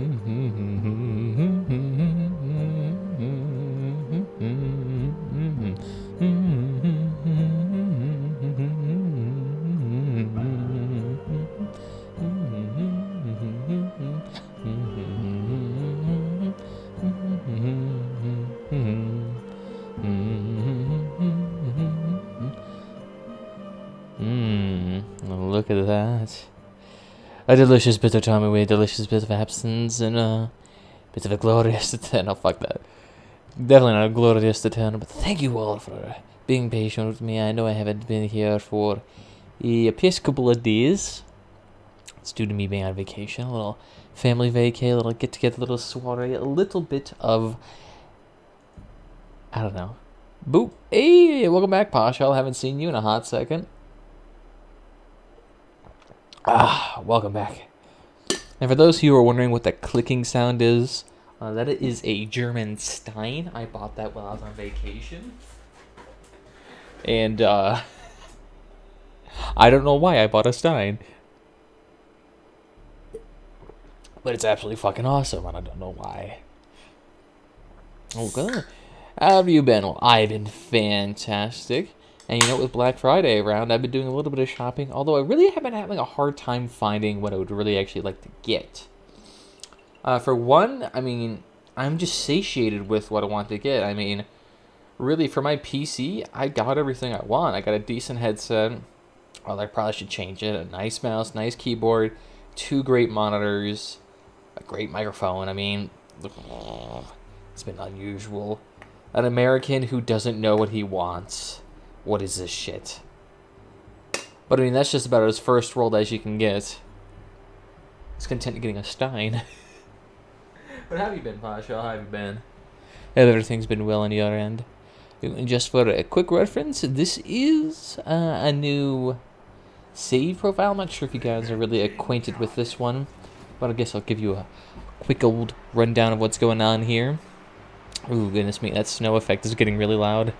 Look at that. A delicious bit of time away, a delicious bit of absence, and a bit of a glorious return. Oh, fuck that. Definitely not a glorious return, but thank you all for being patient with me. I know I haven't been here for a past couple of days. It's due to me being on vacation, a little family vacay, a little get-together, a little soiree, a little bit of, I don't know. Boop. Hey, welcome back, Pashal. Haven't seen you in a hot second. Welcome back. And for those of you who are wondering what that clicking sound is, that is a German Stein. I bought that while I was on vacation. And, I don't know why I bought a Stein. But it's absolutely fucking awesome, and I don't know why. Okay. How have you been? Well, I've been fantastic. And you know, with Black Friday around, I've been doing a little bit of shopping, although I really have been having a hard time finding what I would really actually like to get. For one, I mean, I'm just satiated with what I want to get. I mean, really, for my PC, I got everything I want. I got a decent headset. Well, I probably should change it. A nice mouse, nice keyboard, 2 great monitors, a great microphone. I mean, it's been unusual. An American who doesn't know what he wants. What is this shit? But I mean, that's just about as first world as you can get. It's content getting a Stein. But how have you been, Pasha? How have you been? Everything's been well on your end. And just for a quick reference, this is a new save profile. I'm not sure if you guys are really acquainted with this one, but I guess I'll give you a quick old rundown of what's going on here. Ooh, goodness me, that snow effect is getting really loud.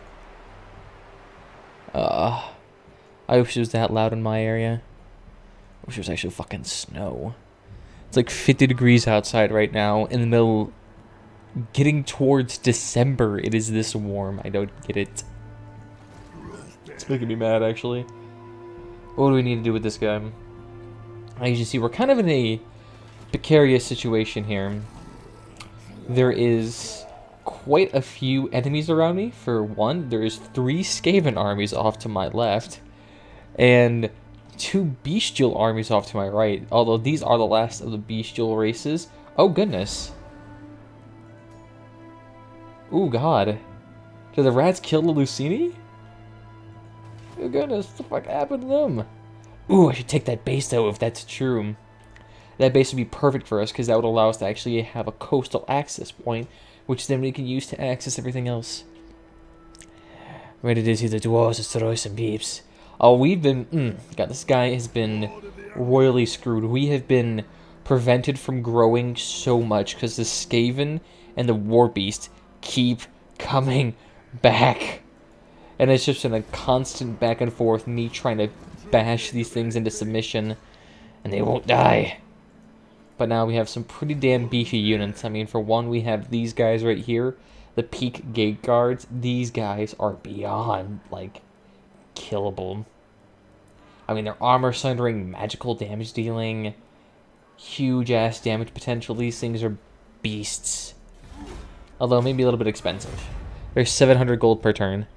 I wish it was that loud in my area. I wish it was actually fucking snow. It's like 50 degrees outside right now, in the middle, getting towards December. It is this warm. I don't get it. It's making me mad, actually. What do we need to do with this guy? As you see, we're kind of in a precarious situation here. There is quite a few enemies around me. For one, there's 3 Skaven armies off to my left, and 2 bestial armies off to my right, although these are the last of the bestial races. Oh goodness. Ooh, god. Did the rats kill the Lucini? Oh goodness, what the fuck happened to them? Ooh, I should take that base though, if that's true. That base would be perfect for us, because that would allow us to actually have a coastal access point, which then we can use to access everything else. Ready to see the Dwarves destroy some peeps. Oh, we've been... God, this guy has been royally screwed. We have been prevented from growing so much because the Skaven and the War Beast keep coming back. And it's just been a constant back and forth, me trying to bash these things into submission, and they won't die. But now we have some pretty damn beefy units. I mean, for one, we have these guys right here, the Peak Gate Guards. These guys are beyond, like, killable. I mean, they're armor sundering, magical damage dealing, huge ass damage potential. These things are beasts. Although maybe a little bit expensive. They're 700 gold per turn.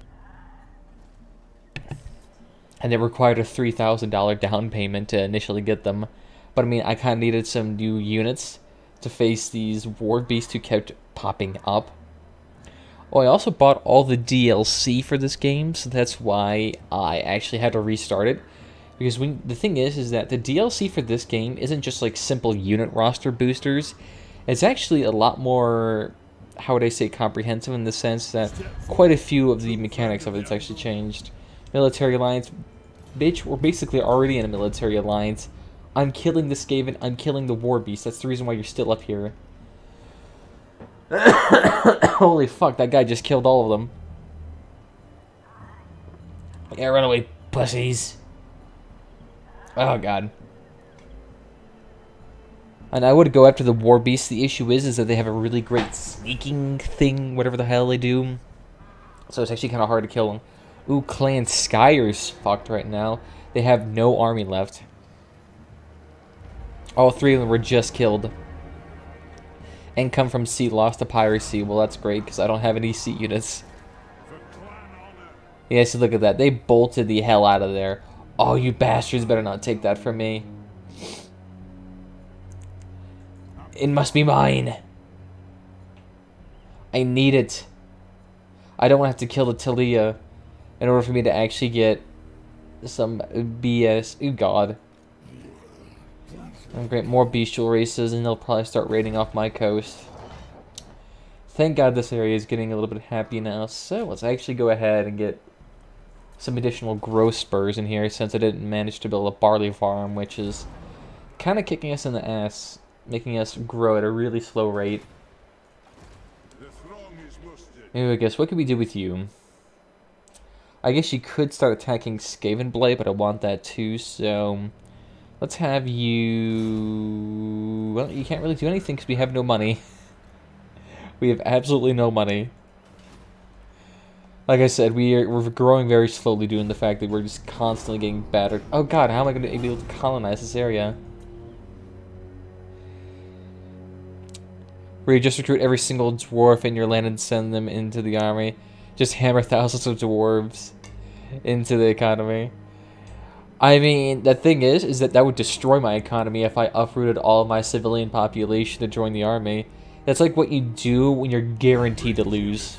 And they required a $3,000 down payment to initially get them. But I mean, I kind of needed some new units to face these war beasts who kept popping up. Oh, I also bought all the DLC for this game, so that's why I actually had to restart it. Because the thing is that the DLC for this game isn't just like simple unit roster boosters. It's actually a lot more, how would I say, comprehensive, in the sense that quite a few of the mechanics of it's actually changed. Military alliance, bitch, we're basically already in a military alliance. I'm killing the Skaven, I'm killing the War Beast. That's the reason why you're still up here. Holy fuck, that guy just killed all of them. Yeah, run away, pussies. Oh, God. And I would go after the war beasts. The issue is that they have a really great sneaking thing, whatever the hell they do. So it's actually kind of hard to kill them. Ooh, Clan Skyer's fucked right now. They have no army left. All three of them were just killed. And come from sea, lost to piracy. Well, that's great, because I don't have any sea units. Yeah, so look at that. They bolted the hell out of there. Oh, you bastards better not take that from me. It must be mine. I need it. I don't want to have to kill the Talia in order for me to actually get some BS. Oh, God. Oh, great, more bestial races, and they'll probably start raiding off my coast. Thank God this area is getting a little bit happy now. So let's actually go ahead and get some additional growth spurs in here, since I didn't manage to build a barley farm, which is kind of kicking us in the ass, making us grow at a really slow rate. Maybe I guess, what could we do with you? I guess you could start attacking Skaven Blight, but I want that too, so let's have you... Well, you can't really do anything because we have no money. We have absolutely no money. Like I said, we're growing very slowly due to the fact that we're just constantly getting battered. Oh God, how am I going to be able to colonize this area? Where you just recruit every single dwarf in your land and send them into the army. Just hammer thousands of dwarves into the economy. I mean, the thing is that that would destroy my economy if I uprooted all of my civilian population to join the army. That's like what you do when you're guaranteed to lose.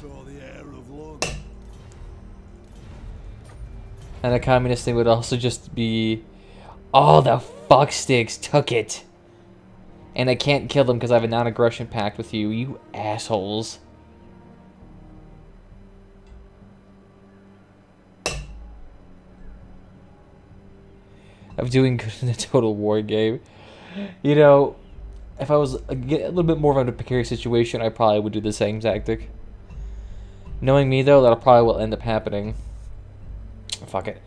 And a communist thing would also just be, oh, the fucksticks took it. And I can't kill them because I have a non-aggression pact with you, you assholes. I'm doing good in the Total War game. You know, if I was a little bit more of a precarious situation, I probably would do the same tactic. Knowing me, though, that probably will end up happening. Fuck it.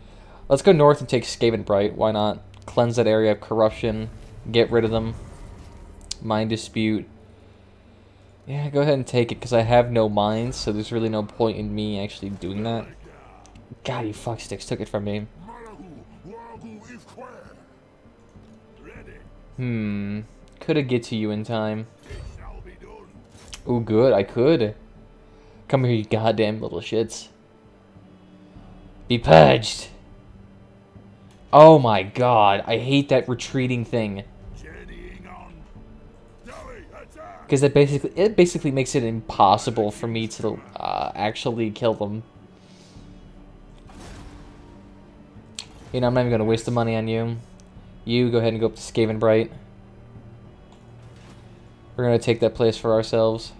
Let's go north and take Skaven Bright. Why not? Cleanse that area of corruption. Get rid of them. Mine dispute. Yeah, go ahead and take it, because I have no mines, so there's really no point in me actually doing that. God, you fucksticks took it from me. Could have get to you in time. Oh, good, I could. Come here, you goddamn little shits. Be purged. Oh my God, I hate that retreating thing. Because it basically makes it impossible for me to actually kill them. You know, I'm not even going to waste the money on you. You go ahead and go up to Skaven Bright. We're going to take that place for ourselves.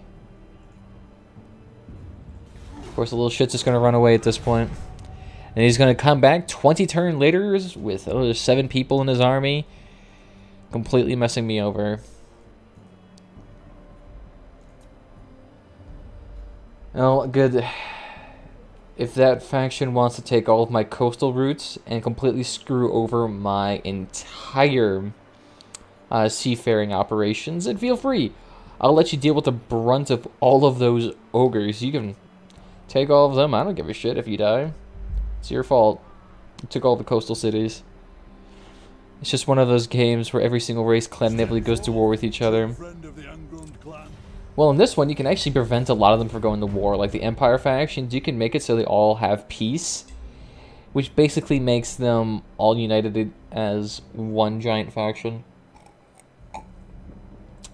Of course, the little shit's just going to run away at this point. And he's going to come back 20 turns later with there's 7 people in his army. Completely messing me over. Oh, good. If that faction wants to take all of my coastal routes and completely screw over my entire seafaring operations, then feel free. I'll let you deal with the brunt of all of those ogres. You can take all of them. I don't give a shit if you die. It's your fault. You took all the coastal cities. It's just one of those games where every single race clan inevitably goes to war with each other. Well, in this one, you can actually prevent a lot of them from going to war. Like the Empire factions, you can make it so they all have peace, which basically makes them all united as one giant faction.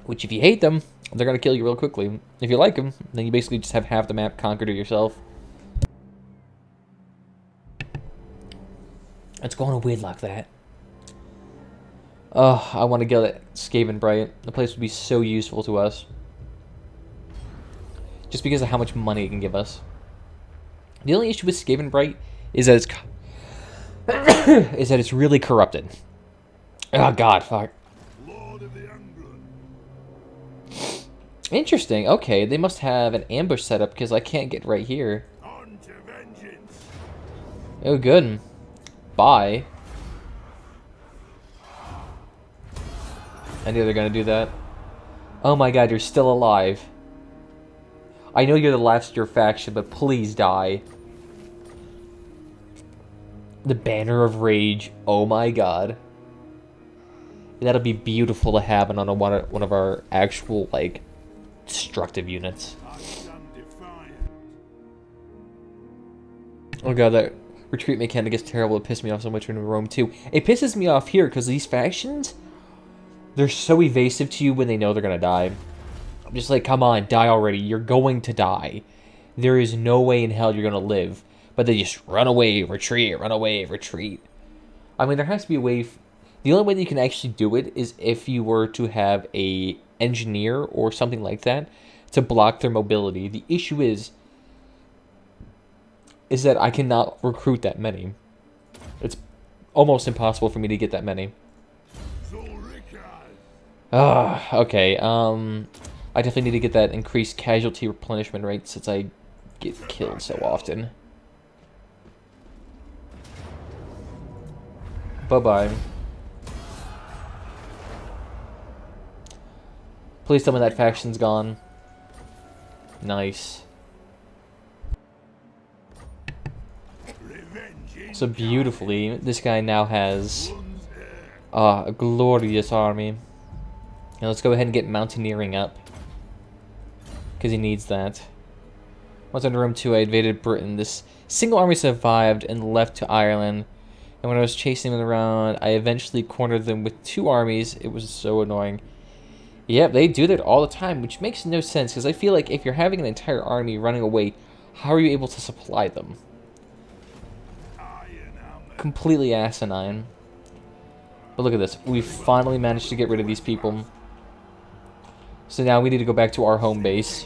Which, if you hate them, they're going to kill you real quickly. If you like them, then you basically just have half the map conquered to yourself. Let's go on a weird like that. Oh, I want to get at Skaven Bright. The place would be so useful to us. Just because of how much money it can give us. The only issue with Skaven Bright is that it's really corrupted. Oh God, fuck. Interesting. Okay, they must have an ambush set up because I can't get right here. Oh, good. Bye. I knew they were gonna do that. Oh my god, you're still alive. I know you're the last of your faction, but please die. The Banner of Rage. Oh my god. That'll be beautiful to have on one of our actual, like, destructive units. Oh god, that retreat mechanic is terrible. It pissed me off so much in Rome 2. It pisses me off here because these factions, they're so evasive to you when they know they're gonna die. I'm just like, come on, die already. You're going to die. There is no way in hell you're gonna live. But they just run away, retreat, run away, retreat. I mean, there has to be a way... The only way that you can actually do it is if you were to have a engineer or something like that to block their mobility. The issue is that I cannot recruit that many. It's almost impossible for me to get that many. Okay, I definitely need to get that increased casualty replenishment rate since I get killed so often. Bye-bye. Please tell me that faction's gone. Nice. So beautifully, this guy now has a glorious army. Now let's go ahead and get mountaineering up. Because he needs that. Once in Rome 2, I invaded Britain. This single army survived and left to Ireland. And when I was chasing them around, I eventually cornered them with 2 armies. It was so annoying. Yep, they do that all the time, which makes no sense. Because I feel like if you're having an entire army running away, how are you able to supply them? Completely asinine. But look at this. We finally managed to get rid of these people. So now we need to go back to our home base.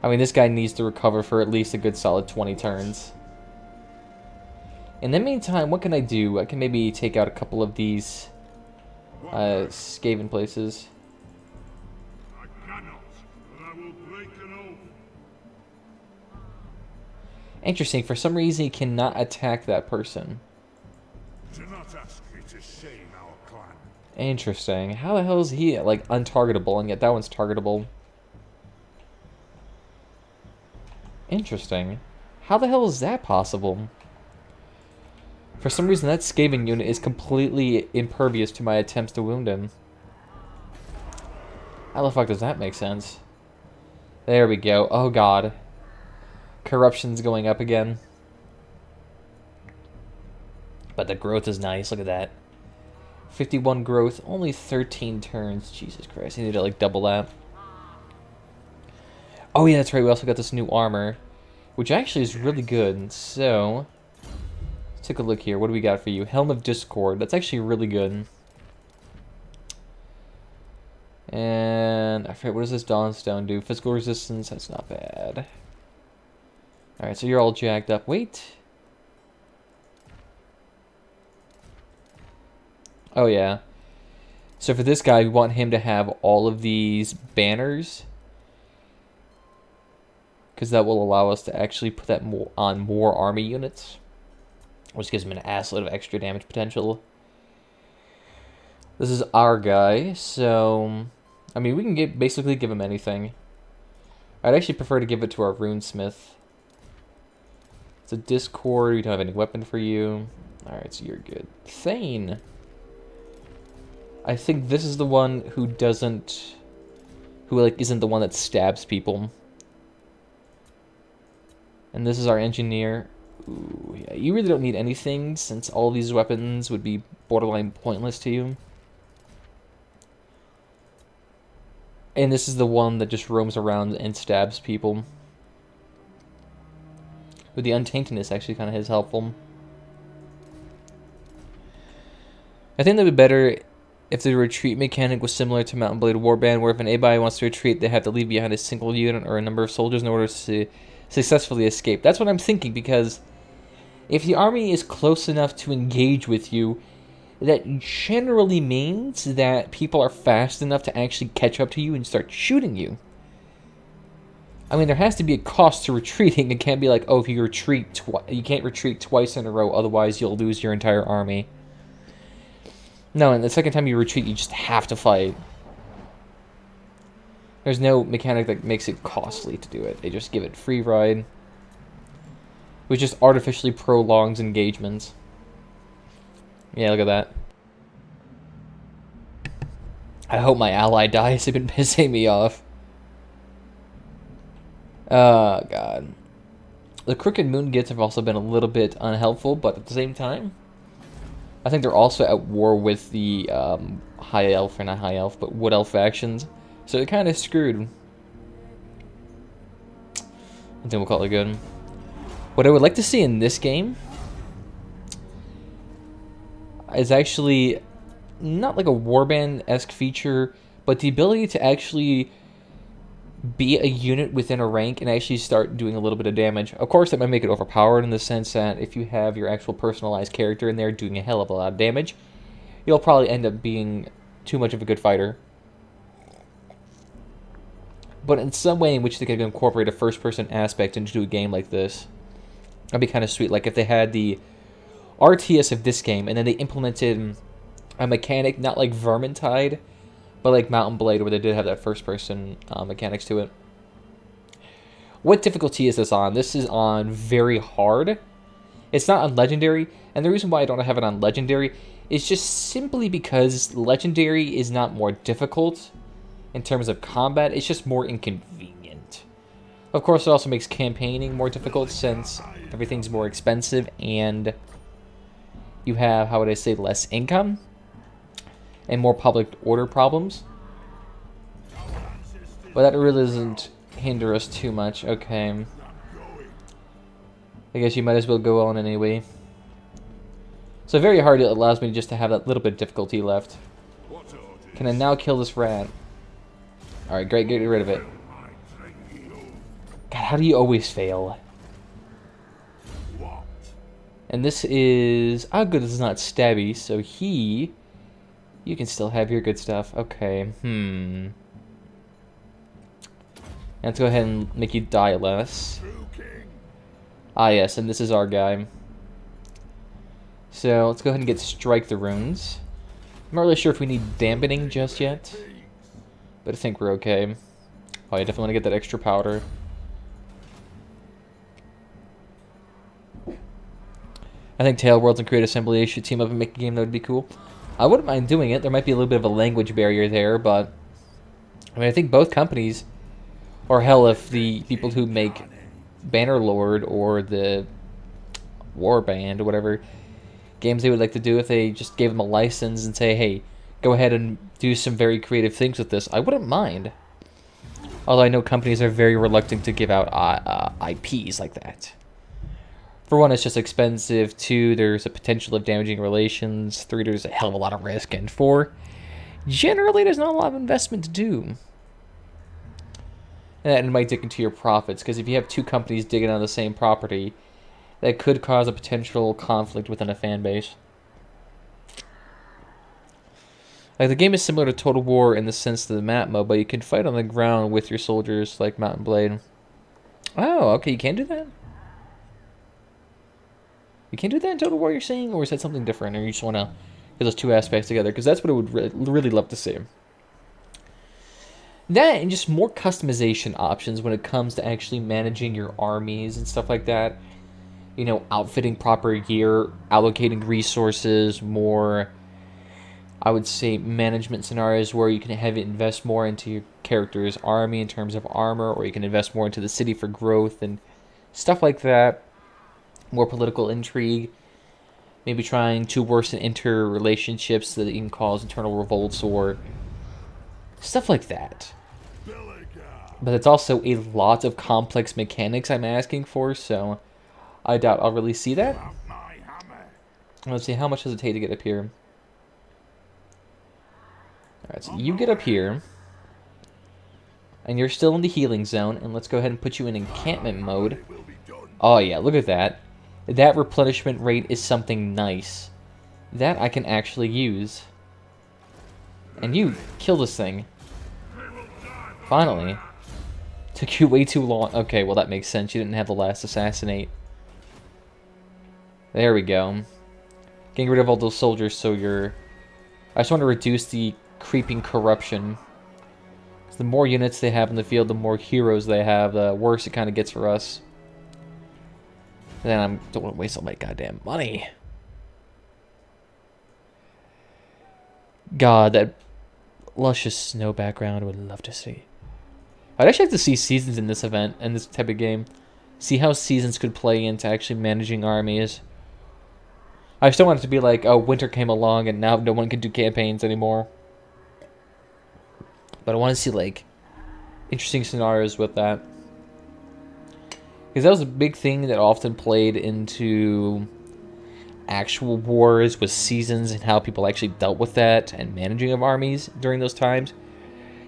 I mean, this guy needs to recover for at least a good solid 20 turns. In the meantime, what can I do? I can maybe take out a couple of these Skaven places. Interesting. For some reason, he cannot attack that person. Do not ask me to shame our clan. Interesting. How the hell is he, like, untargetable, and yet that one's targetable? Interesting. How the hell is that possible? For some reason, that Skaven unit is completely impervious to my attempts to wound him. How the fuck does that make sense? There we go. Oh, God. Corruption's going up again. But the growth is nice. Look at that. 51 growth. Only 13 turns. Jesus Christ. I need to, like, double that. Oh, yeah, that's right. We also got this new armor, which actually is really good. So, let's take a look here. What do we got for you? Helm of Discord. That's actually really good. And I forget, what does this Dawnstone do? Physical resistance. That's not bad. Alright, so you're all jacked up. Wait. Oh, yeah. So for this guy, we want him to have all of these banners, because that will allow us to actually put that on more army units, which gives him an assload of extra damage potential. This is our guy, so I mean, we can basically give him anything. I'd actually prefer to give it to our runesmith. It's a Discord. We don't have any weapon for you. Alright, so you're good. Thane. I think this is the one who doesn't... Who, like, isn't the one that stabs people. And this is our engineer. Ooh, yeah, you really don't need anything, since all these weapons would be borderline pointless to you. And this is the one that just roams around and stabs people. But the untaintedness actually kind of is helpful. I think that would be better if the retreat mechanic was similar to Mount and Blade Warband, where if an ABI wants to retreat, they have to leave behind a single unit or a number of soldiers in order to successfully escape. That's what I'm thinking, because if the army is close enough to engage with you, that generally means that people are fast enough to actually catch up to you and start shooting you. I mean, there has to be a cost to retreating. It can't be like, oh, if you retreat you can't retreat twice in a row, otherwise you'll lose your entire army. No, and the second time you retreat, you just have to fight. There's no mechanic that makes it costly to do it. They just give it free ride, which just artificially prolongs engagements. Yeah, look at that. I hope my ally dies. They've been pissing me off. Oh, God. The Crooked Moon Gits have also been a little bit unhelpful, but at the same time, I think they're also at war with the High Elf, or not High Elf, but Wood Elf factions. So they're kind of screwed. I think we'll call it good. What I would like to see in this game is actually not like a warband-esque feature, but the ability to actually be a unit within a rank and actually start doing a little bit of damage. Of course, that might make it overpowered in the sense that if you have your actual personalized character in there doing a hell of a lot of damage, you'll probably end up being too much of a good fighter. But in some way in which they could incorporate a first-person aspect into a game like this, that'd be kind of sweet. Like if they had the RTS of this game, and then they implemented a mechanic, not like Vermintide, but like Mountain Blade, where they did have that first-person mechanics to it. What difficulty is this on? This is on very hard. It's not on Legendary, and the reason why I don't have it on Legendary is just simply because Legendary is not more difficult in terms of combat, it's just more inconvenient. Of course, it also makes campaigning more difficult since everything's more expensive and you have, how would I say, less income and more public order problems. But that really doesn't hinder us too much. Okay. I guess you might as well go on anyway. So very hard, it allows me just to have that little bit of difficulty left. Can I now kill this rat? Alright, great, get rid of it. God, how do you always fail? And this is... oh, good, this is not stabby, so he... you can still have your good stuff. Okay, Let's go ahead and make you die less. Ah, yes, and this is our guy. So, let's go ahead and get Strike the Runes. I'm not really sure if we need Dampening just yet, but I think we're okay. Oh, I definitely want to get that extra powder. I think Tail Worlds and Create Assembly should team up and make a game that would be cool. I wouldn't mind doing it. There might be a little bit of a language barrier there, but I mean, I think both companies, or hell, if the people who make Bannerlord or the Warband or whatever games they would like to do, if they just gave them a license and say, hey, go ahead and do some very creative things with this, I wouldn't mind. Although I know companies are very reluctant to give out IPs like that. For one, it's just expensive. Two, there's a potential of damaging relations. Three, there's a hell of a lot of risk. And four, generally there's not a lot of investment to do. And that might dig into your profits, because if you have two companies digging on the same property, that could cause a potential conflict within a fan base. Like, the game is similar to Total War in the sense of the map mode, but you can fight on the ground with your soldiers like Mountain Blade. Oh, okay, you can do that? You can't do that in Total War, you're saying? Or is that something different? Or you just want to get those two aspects together? Because that's what I would really love to see. That and just more customization options when it comes to actually managing your armies and stuff like that. You know, outfitting proper gear, allocating resources, more, I would say, management scenarios where you can have it invest more into your character's army in terms of armor, or you can invest more into the city for growth and stuff like that. More political intrigue, maybe trying to worsen interrelationships so that you can cause internal revolts or stuff like that. But it's also a lot of complex mechanics I'm asking for, so I doubt I'll really see that. Let's see, how much does it take to get up here? Alright, so you get up here, and you're still in the healing zone, and let's go ahead and put you in encampment mode. Oh yeah, look at that. That replenishment rate is something nice. That I can actually use. And you kill this thing. Finally. Took you way too long. Okay, well that makes sense. You didn't have the last assassinate. There we go. Getting rid of all those soldiers so your I just want to reduce the creeping corruption. The more units they have in the field, the more heroes they have, the worse it kind of gets for us. And then I don't want to waste all my goddamn money. God, that luscious snow background I would love to see. I'd actually like to see seasons in this event, in this type of game. See how seasons could play into actually managing armies. I still want it to be like, oh, winter came along and now no one can do campaigns anymore. But I want to see, like, interesting scenarios with that. Because that was a big thing that often played into actual wars, was seasons and how people actually dealt with that and managing of armies during those times.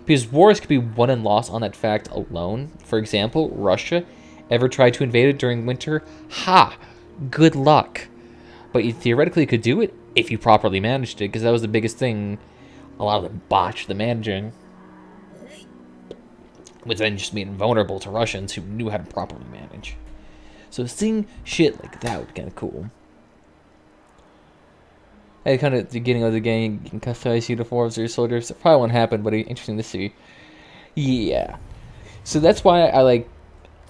Because wars could be won and lost on that fact alone. For example, Russia ever tried to invade it during winter? Ha! Good luck. But you theoretically could do it if you properly managed it, because that was the biggest thing. A lot of them botched the managing. Which then just made vulnerable to Russians who knew how to properly manage. So seeing shit like that would be kind of cool. At kind of the beginning of the game, you can customize uniforms or your soldiers. It probably won't happen, but it's interesting to see. Yeah. So that's why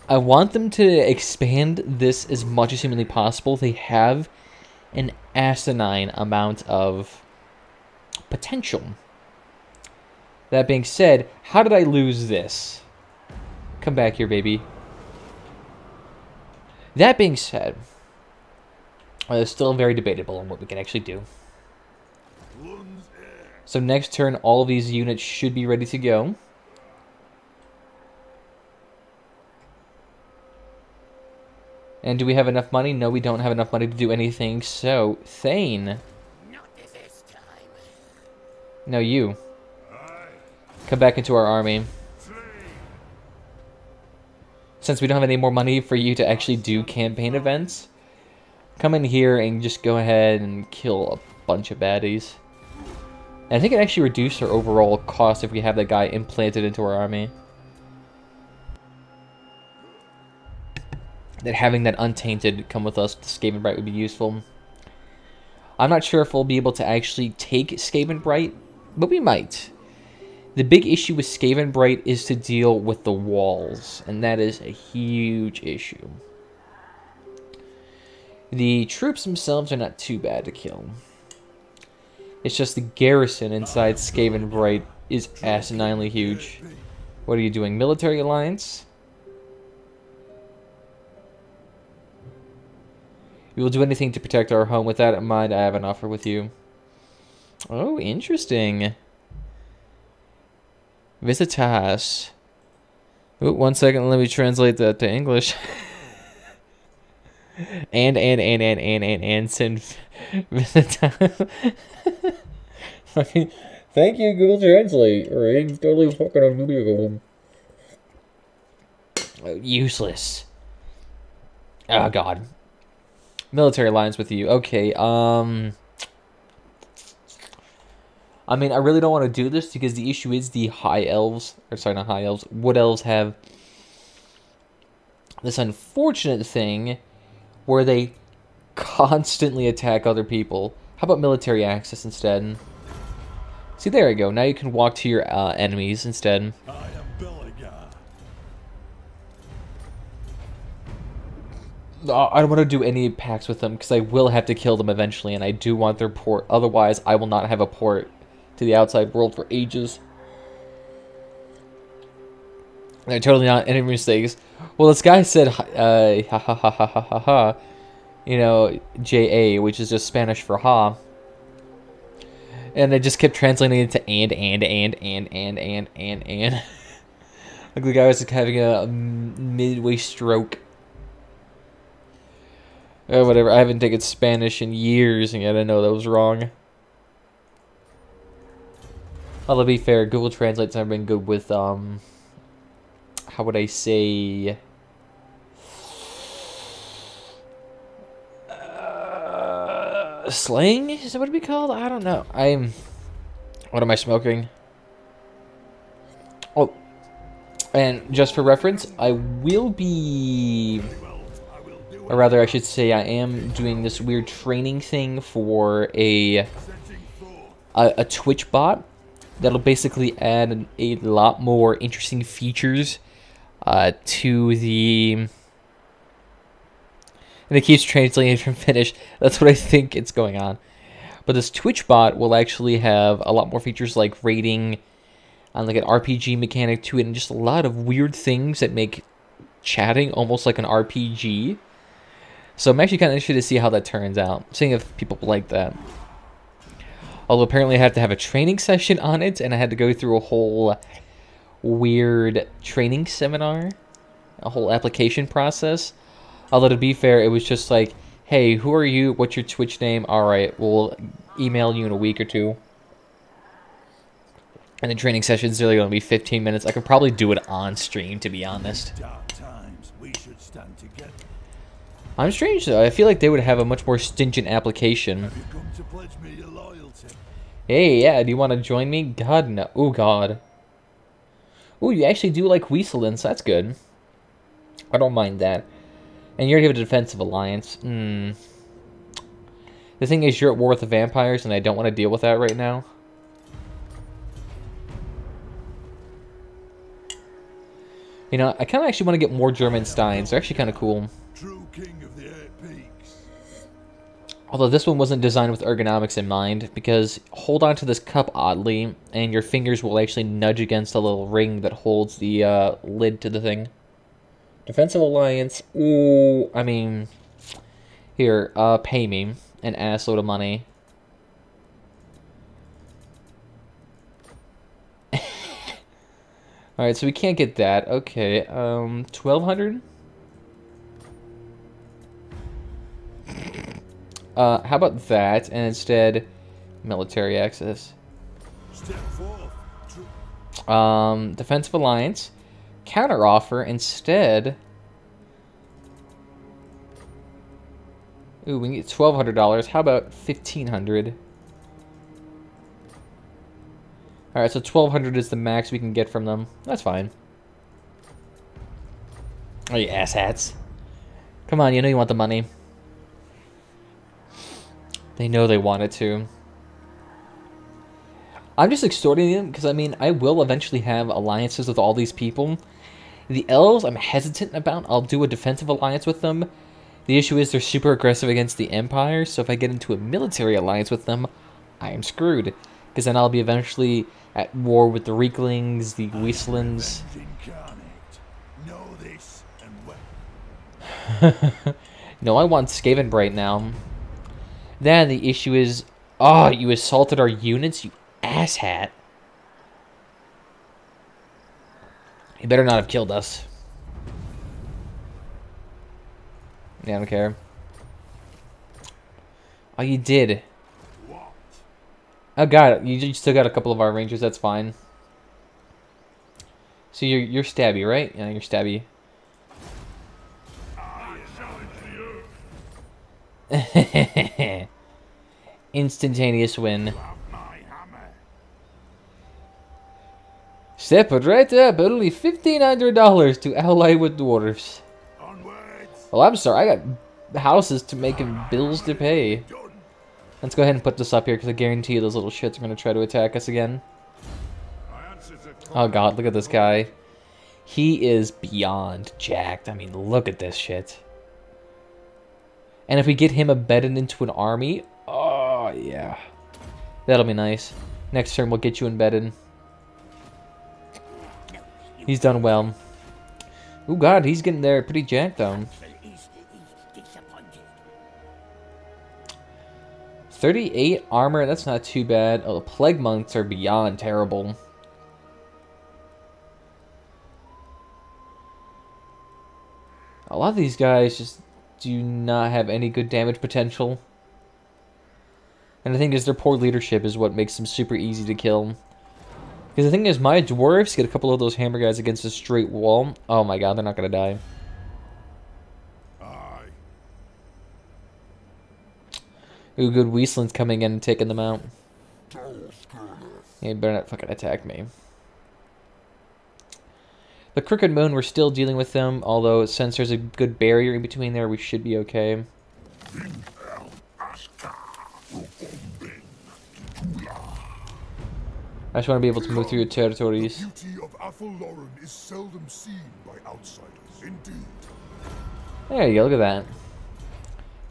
I want them to expand this as much as humanly possible. They have an asinine amount of potential. That being said, how did I lose this? Come back here, baby. That being said, it's still very debatable on what we can actually do. So next turn, all of these units should be ready to go. And do we have enough money? No, we don't have enough money to do anything. So, Thane. No, you. Come back into our army. Since we don't have any more money for you to actually do campaign events, come in here and just go ahead and kill a bunch of baddies. And I think it actually reduced our overall cost if we have that guy implanted into our army. That having that untainted come with us to Skavenbright would be useful. I'm not sure if we'll be able to actually take Skavenbright, but we might. The big issue with Skavenbright is to deal with the walls, and that is a huge issue. The troops themselves are not too bad to kill. It's just the garrison inside Skavenbright is asininely huge. What are you doing? Military alliance? We will do anything to protect our home. With that in mind, I have an offer with you. Oh, interesting. Visitas. Oh, 1 second, let me translate that to English. and send Visitas. Thank you, Google Translate. Right? Totally fucking unbelievable. Useless. Oh, God. Military alliance with you. Okay, I mean, I really don't want to do this because the issue is the high elves, or sorry, not high elves, wood elves have this unfortunate thing where they constantly attack other people. How about military access instead? See, there you go. Now you can walk to your enemies instead. I don't want to do any pacts with them because I will have to kill them eventually, and I do want their port. Otherwise, I will not have a port to the outside world for ages. They're totally not any mistakes. Well, this guy said, ha ha ha ha ha ha ha, you know, J-A, which is just Spanish for ha. And they just kept translating it to and. Like the guy was like having a midway stroke. Oh, whatever, I haven't taken Spanish in years, and yet I know that was wrong. Well, to be fair, Google Translate's never been good with, how would I say... slang? Is that what it'd be called? I don't know. What am I smoking? Oh, and just for reference, I will be... or rather, I should say I am doing this weird training thing for a a Twitch bot that'll basically add a lot more interesting features to the... And it keeps translating from Finnish. That's what I think it's going on. But this Twitch bot will actually have a lot more features like rating, like an RPG mechanic to it, and just a lot of weird things that make chatting almost like an RPG. So I'm actually kind of interested to see how that turns out, seeing if people like that. Although apparently I have to have a training session on it, and I had to go through a whole weird training seminar, a whole application process. Although to be fair, it was just like, hey, who are you? What's your Twitch name? Alright, we'll email you in a week or two. And the training session's really going to be 15 minutes. I could probably do it on stream, to be honest. I'm strange, though. I feel like they would have a much more stringent application. Hey, yeah, do you want to join me? God, no. Oh, God. Oh, you actually do like Weaselins. That's good. I don't mind that. And you already have a defensive alliance. The thing is, you're at war with the vampires, and I don't want to deal with that right now. You know, I kind of actually want to get more German Steins. They're actually kind of cool. Although this one wasn't designed with ergonomics in mind, because hold on to this cup oddly, and your fingers will actually nudge against a little ring that holds the lid to the thing. Defensive Alliance, ooh, I mean, here, pay me an assload of money. Alright, so we can't get that. Okay, 1,200? How about that, and instead, military access. Defensive Alliance. Counter offer instead. Ooh, we can get $1,200. How about $1,500? Alright, so $1,200 is the max we can get from them. That's fine. Oh, you asshats. Come on, you know you want the money. They know they want it to. I'm just extorting them because, I mean, I will eventually have alliances with all these people. The elves, I'm hesitant about. I'll do a defensive alliance with them. The issue is they're super aggressive against the Empire, so if I get into a military alliance with them, I am screwed. Because then I'll be eventually at war with the Reeklings, the Weaselins. No, I want Skavenbright now. Then the issue is, oh, you assaulted our units, you asshat. You better not have killed us. Yeah, I don't care. Oh, you did. Oh, God, you still got a couple of our rangers, that's fine. So you're stabby, right? Yeah, you're stabby. Instantaneous win. Step it right up. Only $1,500 to ally with dwarves. Well, I'm sorry. I got houses to make and bills to pay. Let's go ahead and put this up here because I guarantee you those little shits are going to try to attack us again. Oh God, look at this guy. He is beyond jacked. I mean, look at this shit. And if we get him embedded into an army, oh yeah. That'll be nice. Next turn we'll get you embedded. He's done well. Oh God, he's getting there pretty jacked though. 38 armor, that's not too bad. Oh, the plague monks are beyond terrible. A lot of these guys just do not have any good damage potential. And the thing is, their poor leadership is what makes them super easy to kill. Because the thing is, my dwarves get a couple of those hammer guys against a straight wall. Oh my God, they're not going to die. Ooh, good Weaslins coming in and taking them out. Yeah, you better not fucking attack me. The Crooked Moon, we're still dealing with them, although since there's a good barrier in between there, we should be okay. I just want to be able to move through your territories. The beauty of Athelloren is seldom seen by outsiders, indeed. There you go, look at that.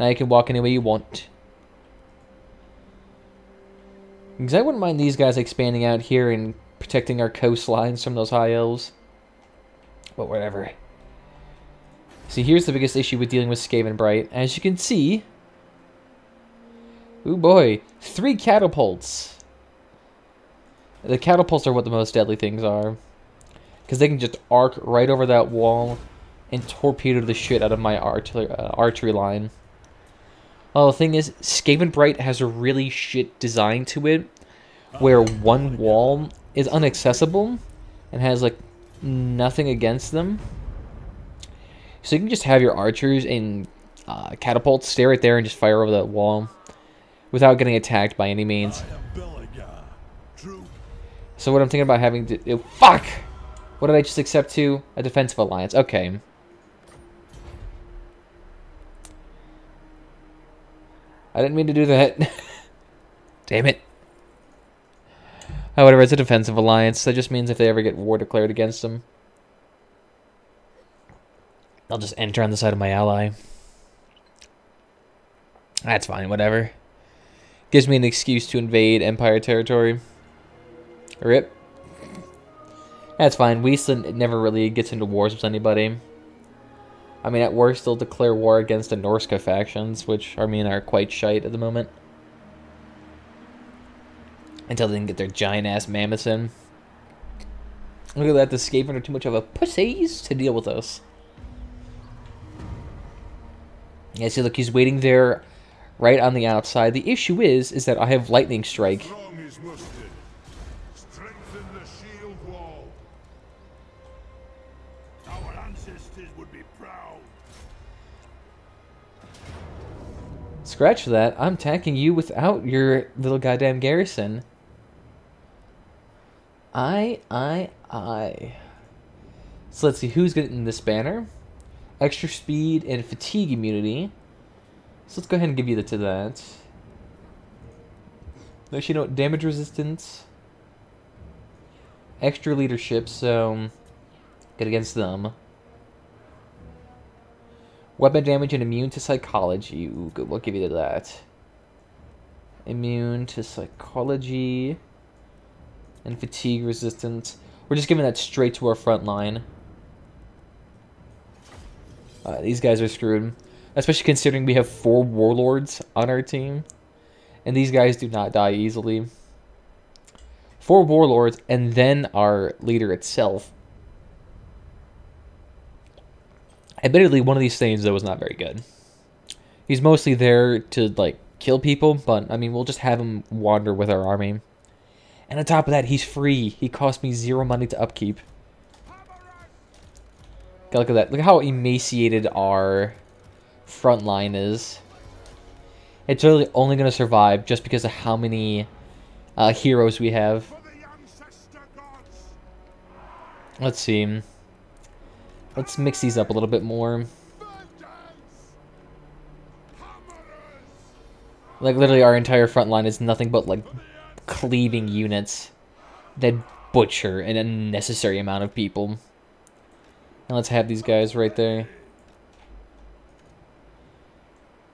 Now you can walk any way you want. Because I wouldn't mind these guys expanding out here and protecting our coastlines from those high elves. But whatever. See, here's the biggest issue with dealing with Skaven Bright. As you can see... Ooh boy, 3 catapults. The catapults are what the most deadly things are. Because they can just arc right over that wall and torpedo the shit out of my archery line. Well, the thing is, Skaven Bright has a really shit design to it, where one wall is inaccessible and has, like, nothing against them. So you can just have your archers and catapults stay right there and just fire over that wall without getting attacked by any means. So what I'm thinking about having to... fuck! What did I just accept to? A defensive alliance. Okay. I didn't mean to do that. Damn it. Oh, whatever, it's a defensive alliance. That just means if they ever get war declared against them, I'll just enter on the side of my ally. That's fine, whatever. Gives me an excuse to invade Empire territory. Rip. That's fine. Weasland never really gets into wars with anybody. I mean, at worst, they'll declare war against the Norska factions, which, I mean, are quite shite at the moment. Until they can get their giant-ass mammoths in. Look at that, the Skaven are too much of a pussies to deal with us. Yeah, see, look, he's waiting there right on the outside. The issue is that I have Lightning Strike. Scratch that, I'm attacking you without your little goddamn garrison. So let's see, who's getting this banner? Extra speed and fatigue immunity. So let's go ahead and give you to that. Actually, you know what? Damage resistance. Extra leadership, so... Good against them. Weapon damage and immune to psychology. Ooh, good. We'll give you that. Immune to psychology. And fatigue resistance. We're just giving that straight to our front line. These guys are screwed. Especially considering we have 4 warlords on our team. And these guys do not die easily. 4 warlords and then our leader itself. Admittedly, one of these things, though, is not very good. He's mostly there to, like, kill people, but, I mean, we'll just have him wander with our army. And on top of that, he's free. He cost me 0 money to upkeep. Look at that. Look at how emaciated our front line is. It's really only going to survive just because of how many heroes we have. Let's see. Let's mix these up a little bit more. Like, literally, our entire front line is nothing but, like, cleaving units that butcher an unnecessary amount of people. And let's have these guys right there.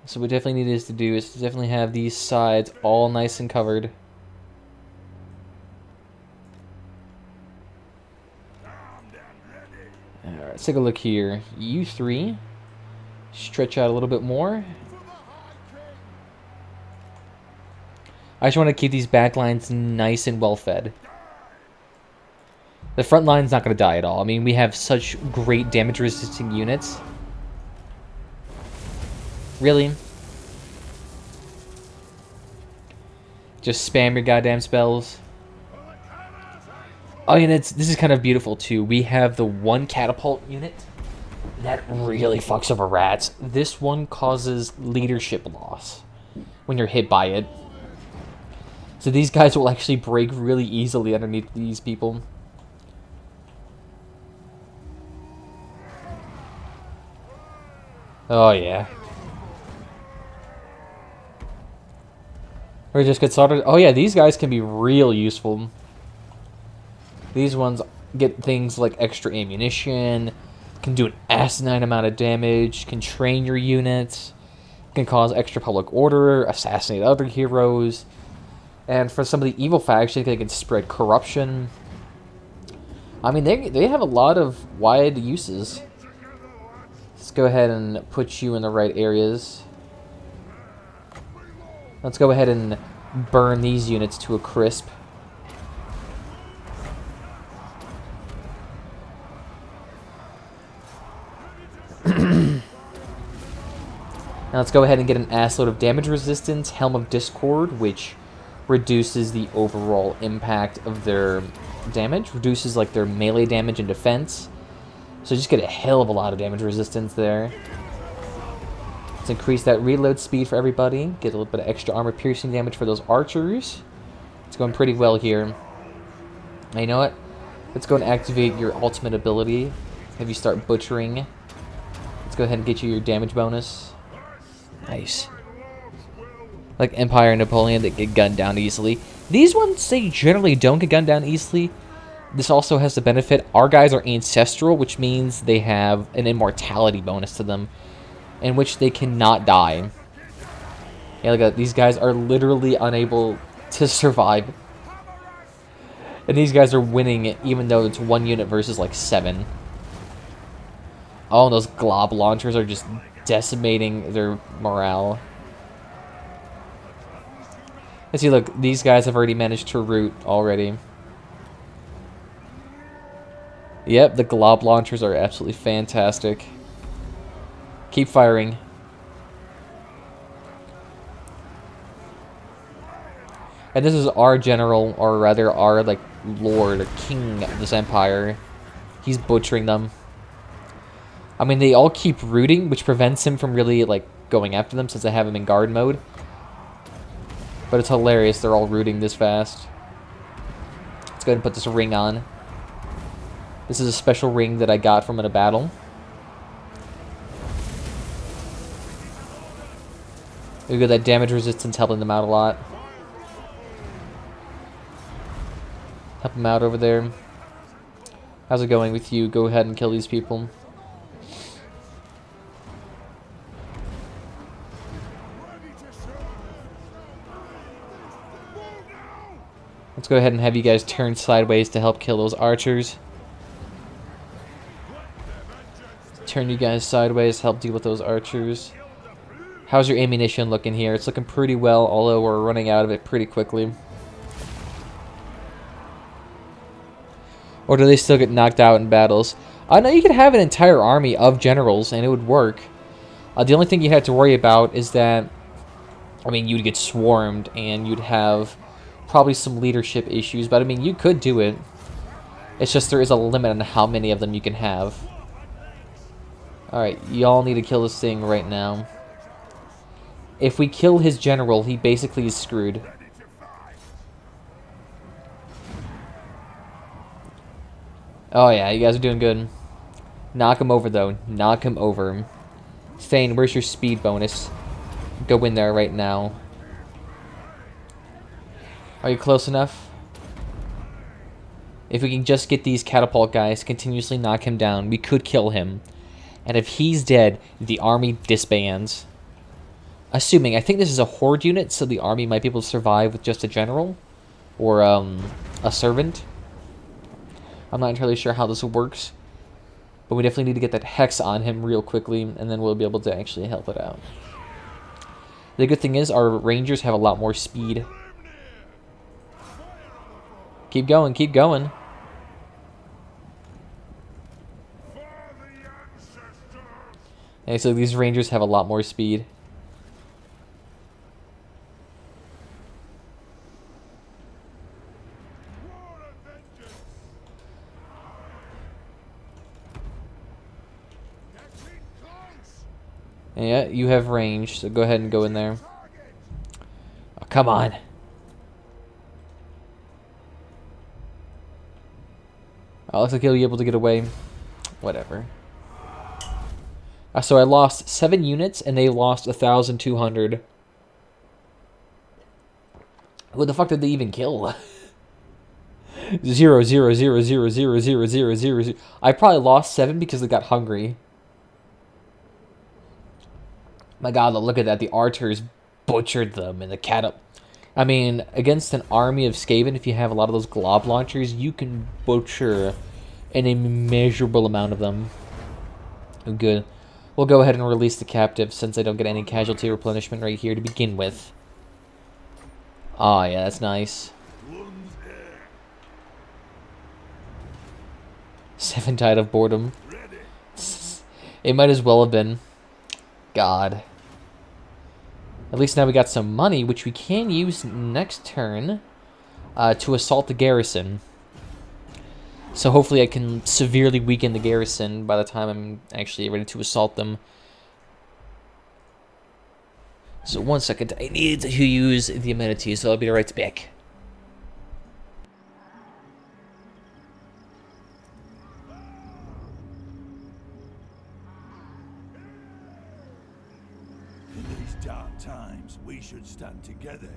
So what we definitely need to do is to definitely have these sides all nice and covered. Alright, let's take a look here. You 3. Stretch out a little bit more. I just want to keep these back lines nice and well fed. The front line's not going to die at all. I mean, we have such great damage resisting units. Really? Just spam your goddamn spells. Oh, and this is kind of beautiful too. We have the 1 catapult unit that really fucks over rats. This one causes leadership loss when you're hit by it. So these guys will actually break really easily underneath these people. Oh yeah. Or just get started. Oh yeah, these guys can be real useful. These ones get things like extra ammunition, can do an asinine amount of damage, can train your units, can cause extra public order, assassinate other heroes, and for some of the evil factions, they can spread corruption. I mean, they have a lot of wide uses. Let's go ahead and put you in the right areas. Let's go ahead and burn these units to a crisp. Now let's go ahead and get an assload of damage resistance, Helm of Discord, which reduces the overall impact of their damage, reduces like their melee damage and defense. So just get a hell of a lot of damage resistance there. Let's increase that reload speed for everybody, get a little bit of extra armor piercing damage for those archers. It's going pretty well here. Now, you know what? Let's go and activate your ultimate ability. Have you start butchering. Let's go ahead and get you your damage bonus. Nice. Like Empire and Napoleon that get gunned down easily. These ones, they generally don't get gunned down easily. This also has the benefit, our guys are ancestral, which means they have an immortality bonus to them, in which they cannot die. Yeah, look at that. These guys are literally unable to survive. And these guys are winning, even though it's 1 unit versus like 7. Oh, and those glob launchers are just decimating their morale. Let's see, look, these guys have already managed to root already. Yep, the glob launchers are absolutely fantastic. Keep firing. And this is our general, or rather our, like, lord or king of this empire. He's butchering them. I mean, they all keep rooting, which prevents him from really, like, going after them since they have him in guard mode. But it's hilarious they're all rooting this fast. Let's go ahead and put this ring on. This is a special ring that I got from in a battle. We got that damage resistance helping them out a lot. Help them out over there. How's it going with you? Go ahead and kill these people. Let's go ahead and have you guys turn sideways to help kill those archers. Turn you guys sideways to help deal with those archers. How's your ammunition looking here? It's looking pretty well, although we're running out of it pretty quickly. Or do they still get knocked out in battles? I know you could have an entire army of generals and it would work. The only thing you have to worry about is that, I mean, you'd get swarmed and you'd have probably some leadership issues, but I mean, you could do it. It's just there is a limit on how many of them you can have. Alright, y'all need to kill this thing right now. If we kill his general, he basically is screwed. Oh yeah, you guys are doing good. Knock him over though. Knock him over. Thane, where's your speed bonus? Go in there right now. Are you close enough? If we can just get these catapult guys, continuously knock him down, we could kill him. And if he's dead, the army disbands. Assuming, I think this is a horde unit, so the army might be able to survive with just a general. Or, a servant. I'm not entirely sure how this works. But we definitely need to get that hex on him real quickly, and then we'll be able to actually help it out. The good thing is, our rangers have a lot more speed. Keep going, keep going. Okay, so these rangers have a lot more speed. Yeah, you have range, so go ahead and go in there. Oh, come on. Oh, looks like he'll be able to get away. Whatever. So I lost 7 units, and they lost 1,200. Who the fuck did they even kill? 0, 0, 0, 0, 0, 0, 0, 0, 0. I probably lost 7 because they got hungry. My god, look at that. The archers butchered them and the cattle. I mean, against an army of Skaven, if you have a lot of those glob launchers, you can butcher an immeasurable amount of them. Good. We'll go ahead and release the captive since I don't get any casualty replenishment right here to begin with. Oh, yeah, that's nice. 7 died of boredom. It might as well have been. God. At least now we got some money, which we can use next turn to assault the garrison. So hopefully I can severely weaken the garrison by the time I'm actually ready to assault them. So 1 second, I need to use the amenities, so I'll be right back. In these dark times, we should stand together.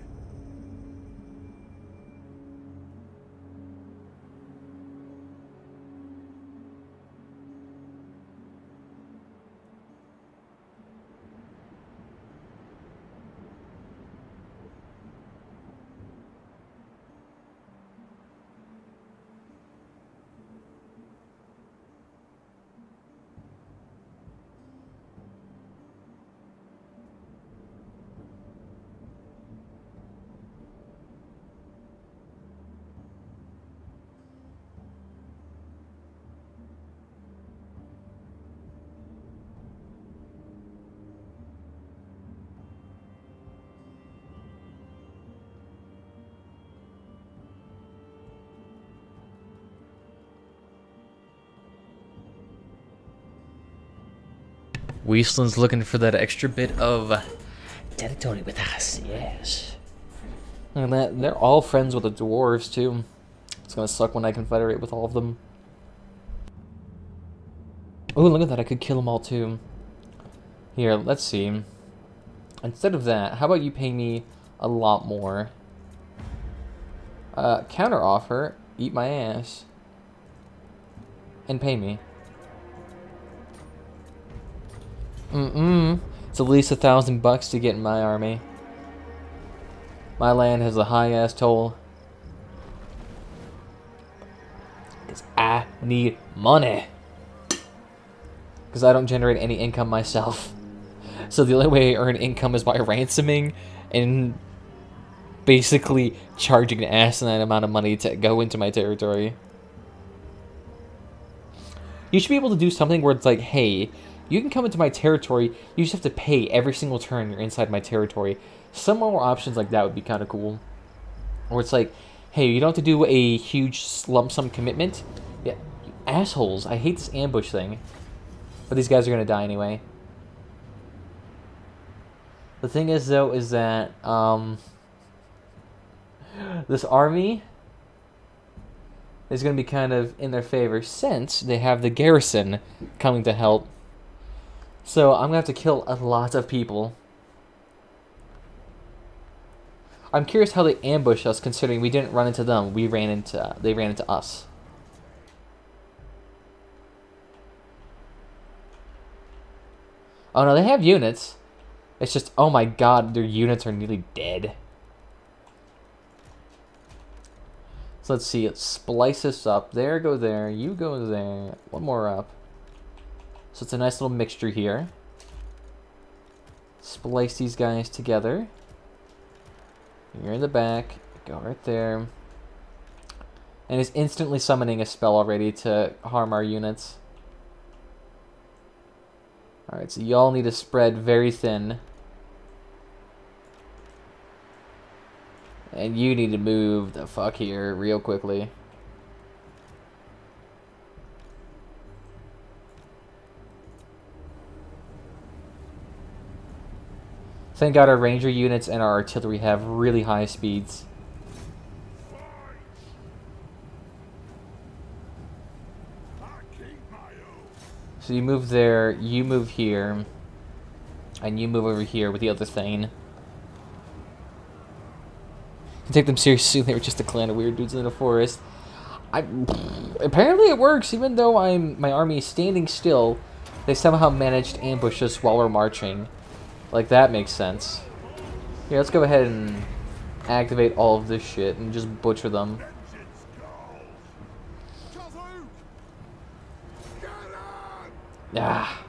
Weasland's looking for that extra bit of territory with us, yes. And that they're all friends with the dwarves too. It's gonna suck when I confederate with all of them. Oh, look at that! I could kill them all too. Here, let's see. Instead of that, how about you pay me a lot more? Counter offer, eat my ass, and pay me. It's at least $1,000 to get in my army. My land has a high ass toll. Because I need money. Because I don't generate any income myself. So the only way I earn income is by ransoming and basically charging an asinine amount of money to go into my territory. You should be able to do something where it's like, hey, you can come into my territory, you just have to pay every single turn you're inside my territory. Some more options like that would be kind of cool. Or it's like, hey, you don't have to do a huge lump sum commitment. Yeah, you assholes, I hate this ambush thing. But these guys are going to die anyway. The thing is, though, is that this army is going to be kind of in their favor since they have the garrison coming to help. So I'm going to have to kill a lot of people. I'm curious how they ambushed us, considering we didn't run into them. They ran into us. Oh no, they have units. It's just, oh my god, their units are nearly dead. So let's see, let's splice this up. There, go there, you go there. One more up. So it's a nice little mixture here. Splice these guys together. You're in the back. Go right there. And it's instantly summoning a spell already to harm our units. Alright, so y'all need to spread very thin. And you need to move the fuck here real quickly. Thank God our ranger units and our artillery have really high speeds. So you move there, you move here, and you move over here with the other Thane. You take them seriously, they were just a clan of weird dudes in the forest. Apparently it works, even though my army is standing still. They somehow managed to ambush us while we're marching. Like, that makes sense. Here, let's go ahead and activate all of this shit and just butcher them. Ah.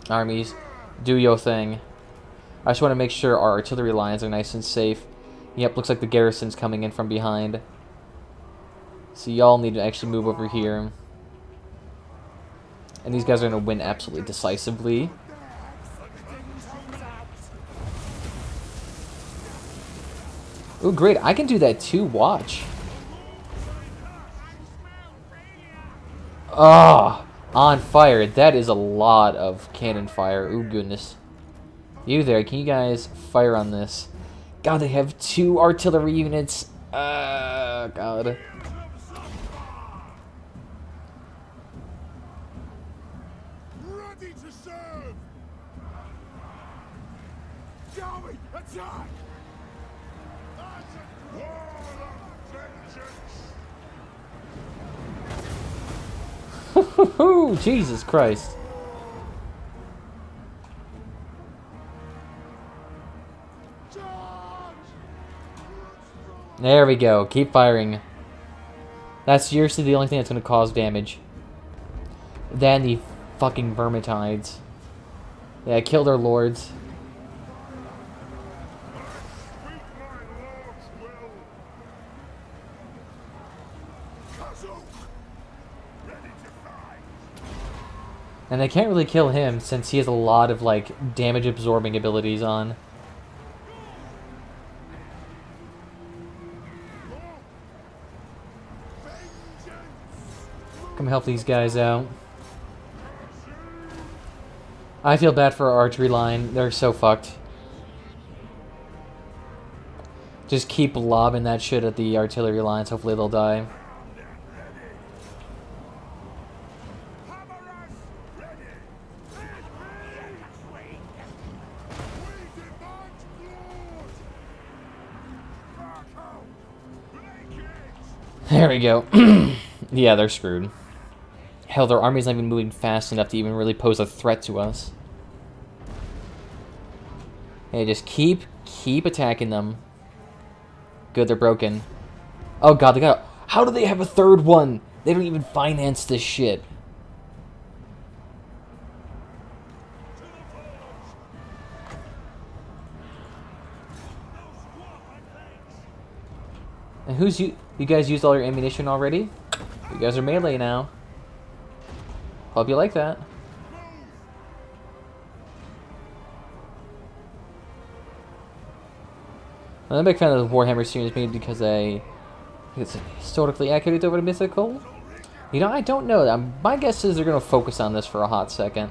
Armies, do your thing. I just want to make sure our artillery lines are nice and safe. Yep, looks like the garrison's coming in from behind. So y'all need to actually move over here. And these guys are going to win absolutely decisively. Ooh, great. I can do that too. Watch. Oh, on fire. That is a lot of cannon fire. Ooh, goodness. You there. Can you guys fire on this? God, they have 2 artillery units. God. Ready to serve. Dawi, attack! Jesus Christ. There we go. Keep firing. That's seriously the only thing that's going to cause damage. Then the fucking vermitides. Yeah, kill their lords. And they can't really kill him since he has a lot of, like, damage-absorbing abilities on. Come help these guys out. I feel bad for our archery line. They're so fucked. Just keep lobbing that shit at the artillery lines. Hopefully they'll die. There we go. Yeah, they're screwed. Hell, their army's not even moving fast enough to even really pose a threat to us. Hey, just keep attacking them. Good, they're broken. Oh god, they got... How do they have a third one? They don't even finance this shit. And who's you? You guys used all your ammunition already? You guys are melee now. Hope you like that. I'm a big fan of the Warhammer series, maybe because it's historically accurate over the mythical. You know, I don't know. My guess is they're going to focus on this for a hot second.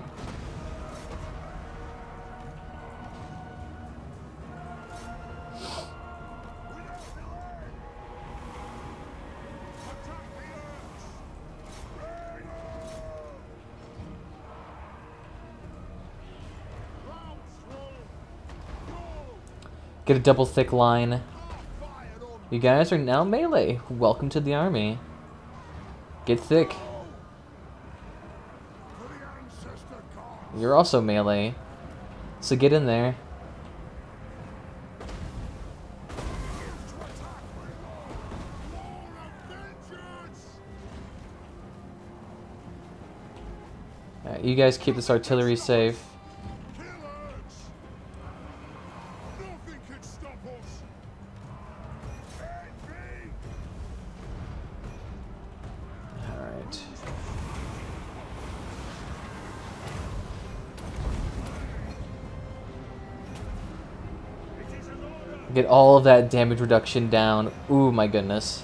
Get a double thick line. You guys are now melee. Welcome to the army. Get thick. You're also melee. So get in there. Alright, you guys keep this artillery safe. Get all of that damage reduction down. Ooh, my goodness.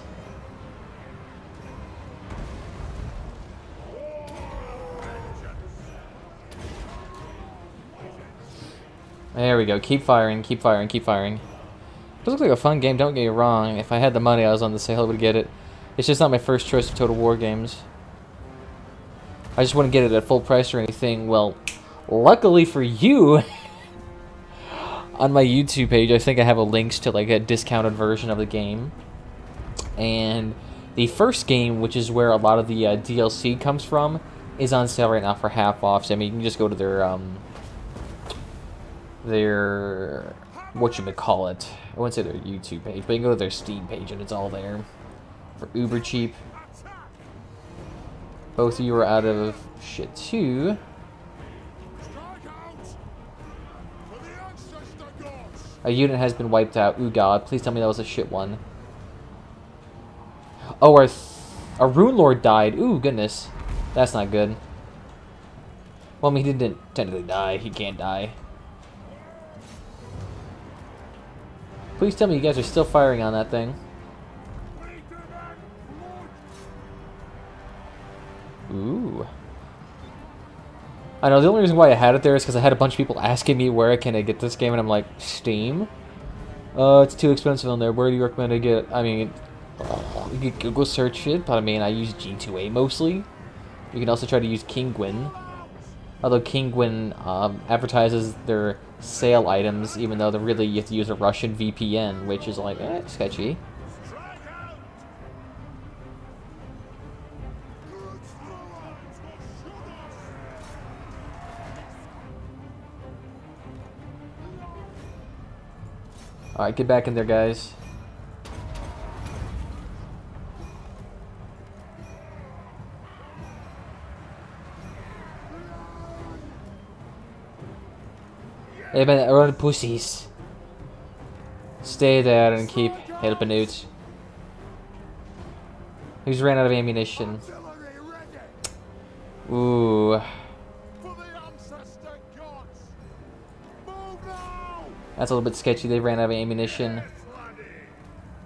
There we go. Keep firing, keep firing, keep firing. This looks like a fun game, don't get me wrong. If I had the money, I was on the sale to get it. It's just not my first choice of Total War games. I just wouldn't get it at full price or anything. Well, luckily for you... On my YouTube page, I think I have a links to like a discounted version of the game. And the first game, which is where a lot of the DLC comes from, is on sale right now for half off. So I mean, you can just go to their whatchamacallit. I wouldn't say their YouTube page, but you can go to their Steam page and it's all there for uber cheap. Both of you are out of shit too. A unit has been wiped out. Ooh god, please tell me that was a shit one. Oh, our Rune Lord died. Ooh, goodness. That's not good. Well, I mean, he didn't technically die. He can't die. Please tell me you guys are still firing on that thing. Ooh. I know, the only reason why I had it there is because I had a bunch of people asking me where can I get this game, and I'm like, Steam? It's too expensive on there. Where do you recommend I get it? I mean, you could Google search it, but I mean, I use G2A mostly. You can also try to use Kinguin. Although Kinguin advertises their sale items, even though really you have to use a Russian VPN, which is like, sketchy. Alright, get back in there, guys. Hey man, run pussies. Stay there and keep helping out. Who's ran out of ammunition? Ooh. That's a little bit sketchy. They ran out of ammunition.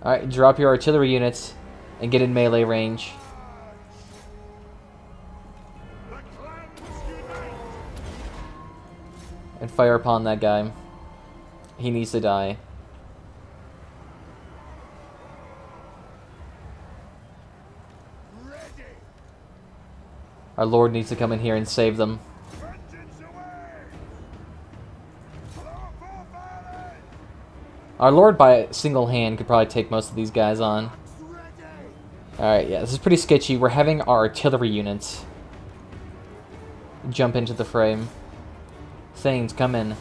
Alright, drop your artillery units and get in melee range. And fire upon that guy. He needs to die. Our Lord needs to come in here and save them. Our Lord, by single hand, could probably take most of these guys on. Alright, yeah, this is pretty sketchy. We're having our artillery units jump into the frame. Things, come in.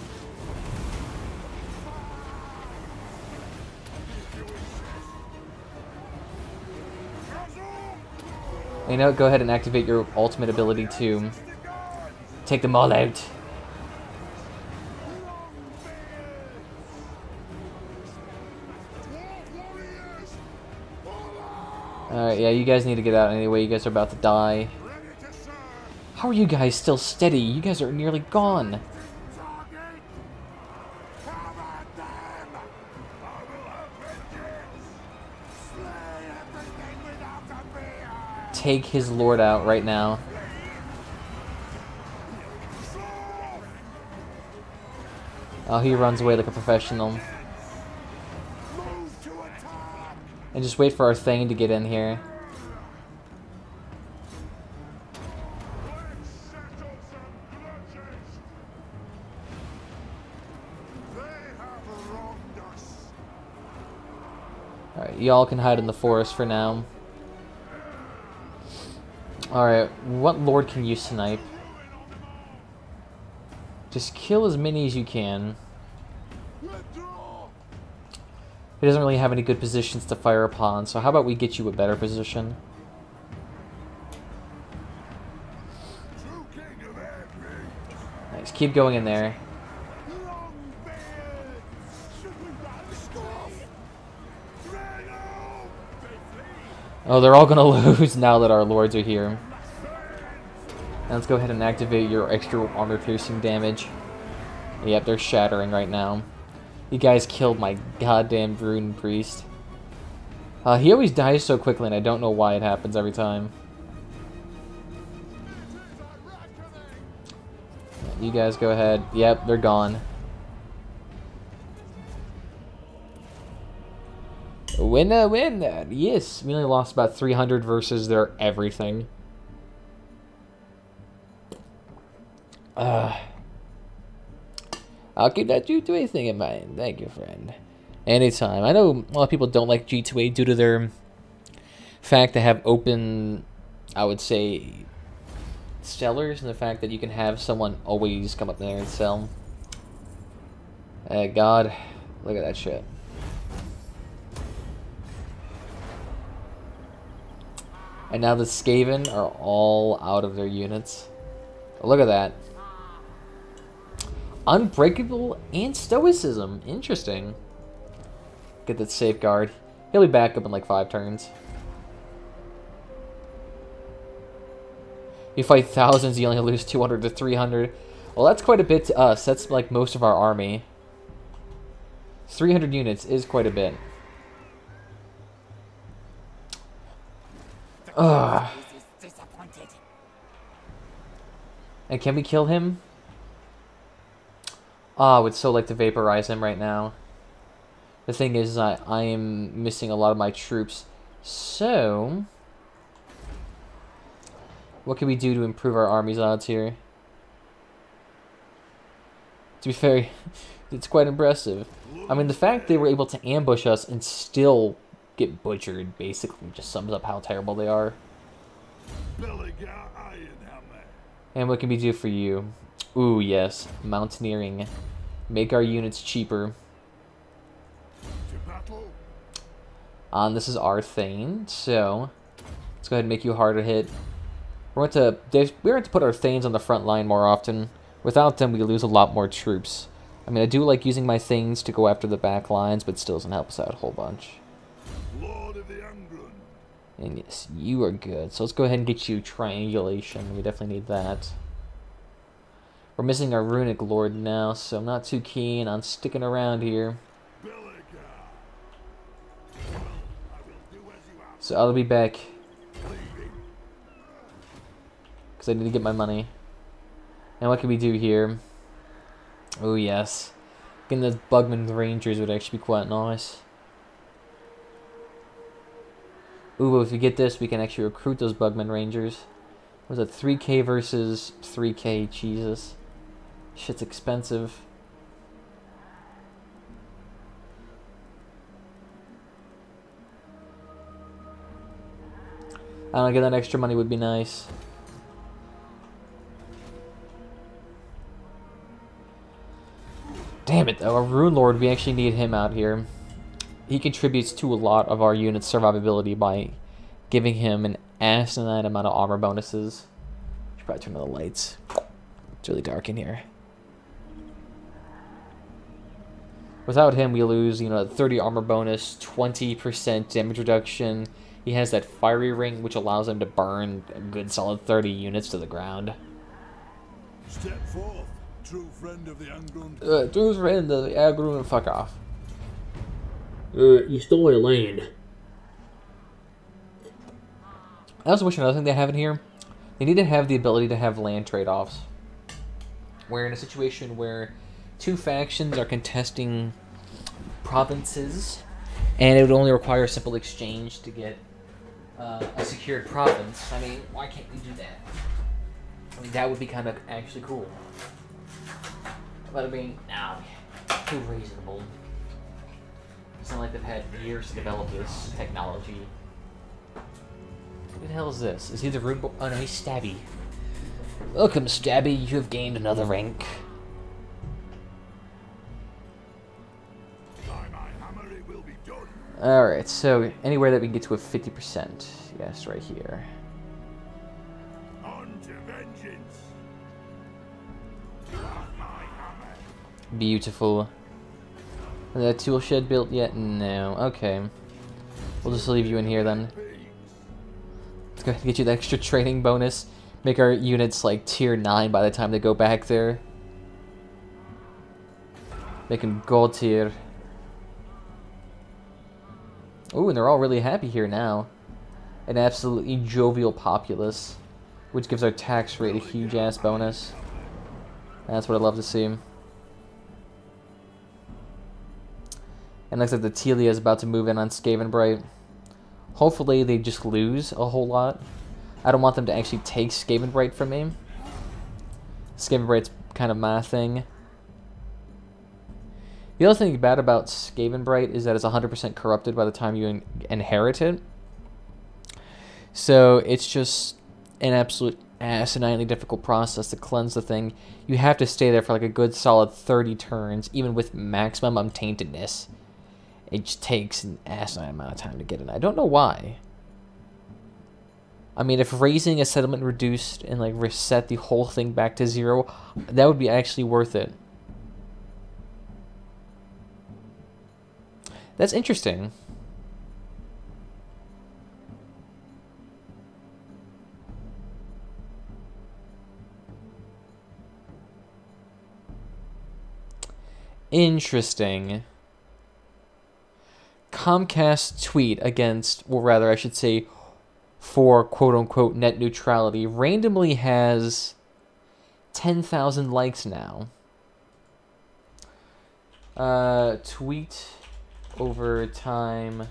You know, go ahead and activate your ultimate ability to take them all out. Alright, yeah, you guys need to get out anyway. You guys are about to die. How are you guys still steady? You guys are nearly gone. Take his lord out right now. Oh, he runs away like a professional. And just wait for our thing to get in here. Alright, y'all can hide in the forest for now. Alright, what lord can you snipe? Just kill as many as you can. He doesn't really have any good positions to fire upon, so how about we get you a better position? Nice, keep going in there. Oh, they're all gonna lose now that our lords are here. Now let's go ahead and activate your extra armor-piercing damage. Yep, they're shattering right now. You guys killed my goddamn Rune Priest. He always dies so quickly, and I don't know why it happens every time. You guys go ahead. Yep, they're gone. Winner, winner! Yes, we only lost about 300 versus their everything. I'll keep that G2A thing in mind. Thank you, friend. Anytime. I know a lot of people don't like G2A due to their fact to have open, I would say, sellers, and the fact that you can have someone always come up there and sell. God, look at that shit. And now the Skaven are all out of their units. Look at that. Unbreakable and Stoicism. Interesting. Get that safeguard. He'll be back up in like 5 turns. You fight thousands, you only lose 200 to 300. Well, that's quite a bit to us. That's like most of our army. 300 units is quite a bit. Ugh. And can we kill him? Ah, I would so like to vaporize him right now. The thing is, I am missing a lot of my troops. So, what can we do to improve our army's odds here? To be fair, it's quite impressive. I mean, the fact they were able to ambush us and still get butchered basically just sums up how terrible they are. And what can we do for you? Ooh, yes. Mountaineering. Make our units cheaper. This is our Thane, so let's go ahead and make you harder hit. We're going to put our Thanes on the front line more often. Without them, we lose a lot more troops. I mean, I do like using my Thanes to go after the back lines, but still doesn't help us out a whole bunch. Lord of the Angrun. And yes, you are good. So let's go ahead and get you triangulation. We definitely need that. We're missing our runic lord now, so I'm not too keen on sticking around here. So I'll be back. Because I need to get my money. And what can we do here? Oh yes. Getting those Bugman Rangers would actually be quite nice. Ooh, but if we get this, we can actually recruit those Bugman Rangers. Was it 3k versus 3k? Jesus. Shit's expensive. I don't know, get that extra money would be nice. Damn it though, our Rune Lord, we actually need him out here. He contributes to a lot of our unit's survivability by giving him an asinine amount of armor bonuses. Should probably turn on the lights. It's really dark in here. Without him, we lose, you know, 30 armor bonus, 20% damage reduction. He has that fiery ring, which allows him to burn a good solid 30 units to the ground. Step forth, true friend of the Angrun. True friend of the Angrun, fuck off. You stole my land. I also wish another thing they have in here. They need to have the ability to have land trade-offs. Where in a situation where 2 factions are contesting provinces, and it would only require a simple exchange to get a secured province. I mean, why can't we do that? I mean, that would be kind of actually cool. But I mean, no, too reasonable. It's not like they've had years to develop this technology. Who the hell is this? Is he the Rune? Oh no, he's Stabby. Welcome, Stabby. You have gained another rank. Alright, so anywhere that we can get to a 50%. Yes, right here. On to vengeance. Beautiful. Is that tool shed built yet? No. Okay. We'll just leave you in here then. Let's go ahead and get you the extra training bonus. Make our units like tier 9 by the time they go back there. Make them gold tier. Ooh, and they're all really happy here now. An absolutely jovial populace, which gives our tax rate a huge-ass bonus. That's what I love to see. And looks like the Telia is about to move in on Skavenbright. Hopefully they just lose a whole lot. I don't want them to actually take Skavenbright from me. Skavenbright's kind of my thing. The other thing bad about Skavenbright is that it's 100% corrupted by the time you inherit it. So it's just an absolute asininely difficult process to cleanse the thing. You have to stay there for like a good solid 30 turns, even with maximum untaintedness. It just takes an asinine amount of time to get in. I don't know why. I mean, if raising a settlement reduced and like reset the whole thing back to 0, that would be actually worth it. That's interesting. Interesting. Comcast tweet against, or rather I should say, for quote-unquote net neutrality, randomly has 10,000 likes now. Tweet over time.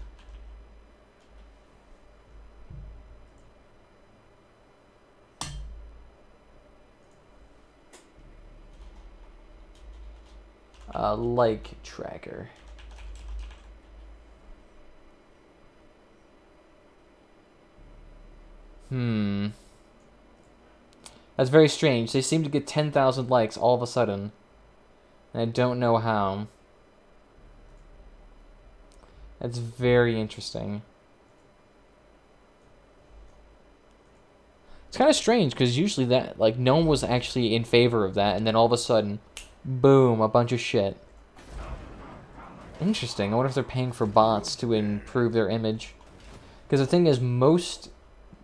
Like tracker. That's very strange. They seem to get 10,000 likes all of a sudden. And I don't know how. That's very interesting. It's kind of strange because usually that, like, no one was actually in favor of that, and then all of a sudden, boom, a bunch of shit. Interesting. I wonder if they're paying for bots to improve their image. Because the thing is, most,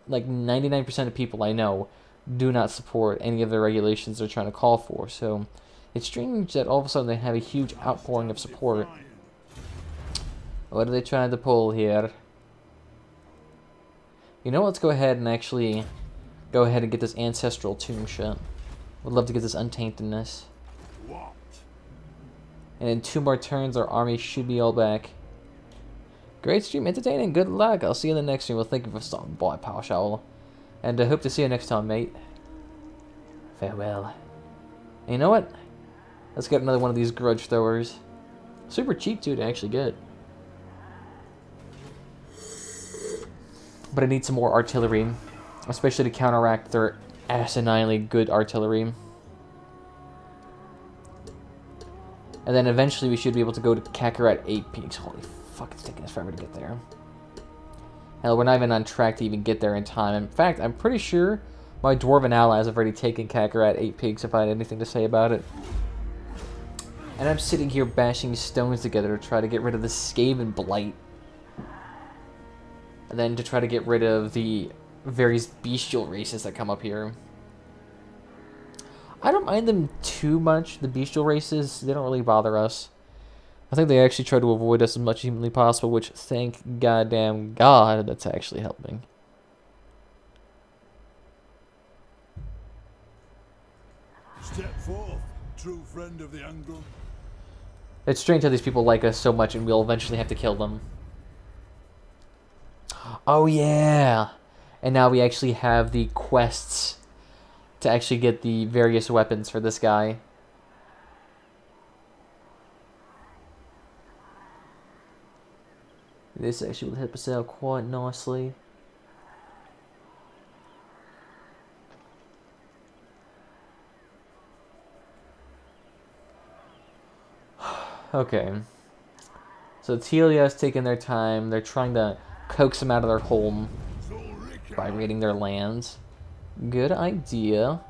like 99% of people I know do not support any of the regulations they're trying to call for. So it's strange that all of a sudden they have a huge outpouring of support. What are they trying to pull here? You know, let's go ahead and actually go ahead and get this ancestral tomb shit. Would love to get this untaintedness. And in 2 more turns, our army should be all back. Great stream, entertaining, good luck. I'll see you in the next stream. Well, thank you for stopping by, Power Shovel. And I hope to see you next time, mate. Farewell. And you know what? Let's get another one of these grudge throwers. Super cheap, too, to actually get. But I need some more artillery. Especially to counteract their asininely good artillery. And then eventually we should be able to go to Kakarot 8 Peaks. Holy fuck, it's taking us forever to get there. Hell, we're not even on track to even get there in time. In fact, I'm pretty sure my Dwarven allies have already taken Kakarot 8 Peaks if I had anything to say about it. And I'm sitting here bashing stones together to try to get rid of the Skaven Blight. And then to try to get rid of the various bestial races that come up here. I don't mind them too much, the bestial races. They don't really bother us. I think they actually try to avoid us as much as humanly possible, which, thank goddamn God, that's actually helping. Step forth, true friend of the angle. It's strange how these people like us so much and we'll eventually have to kill them. Oh yeah! And now we actually have the quests to actually get the various weapons for this guy. This actually will help us out quite nicely. Okay. So Telia's taking their time. They're trying to coax them out of their home by raiding their lands. Good idea.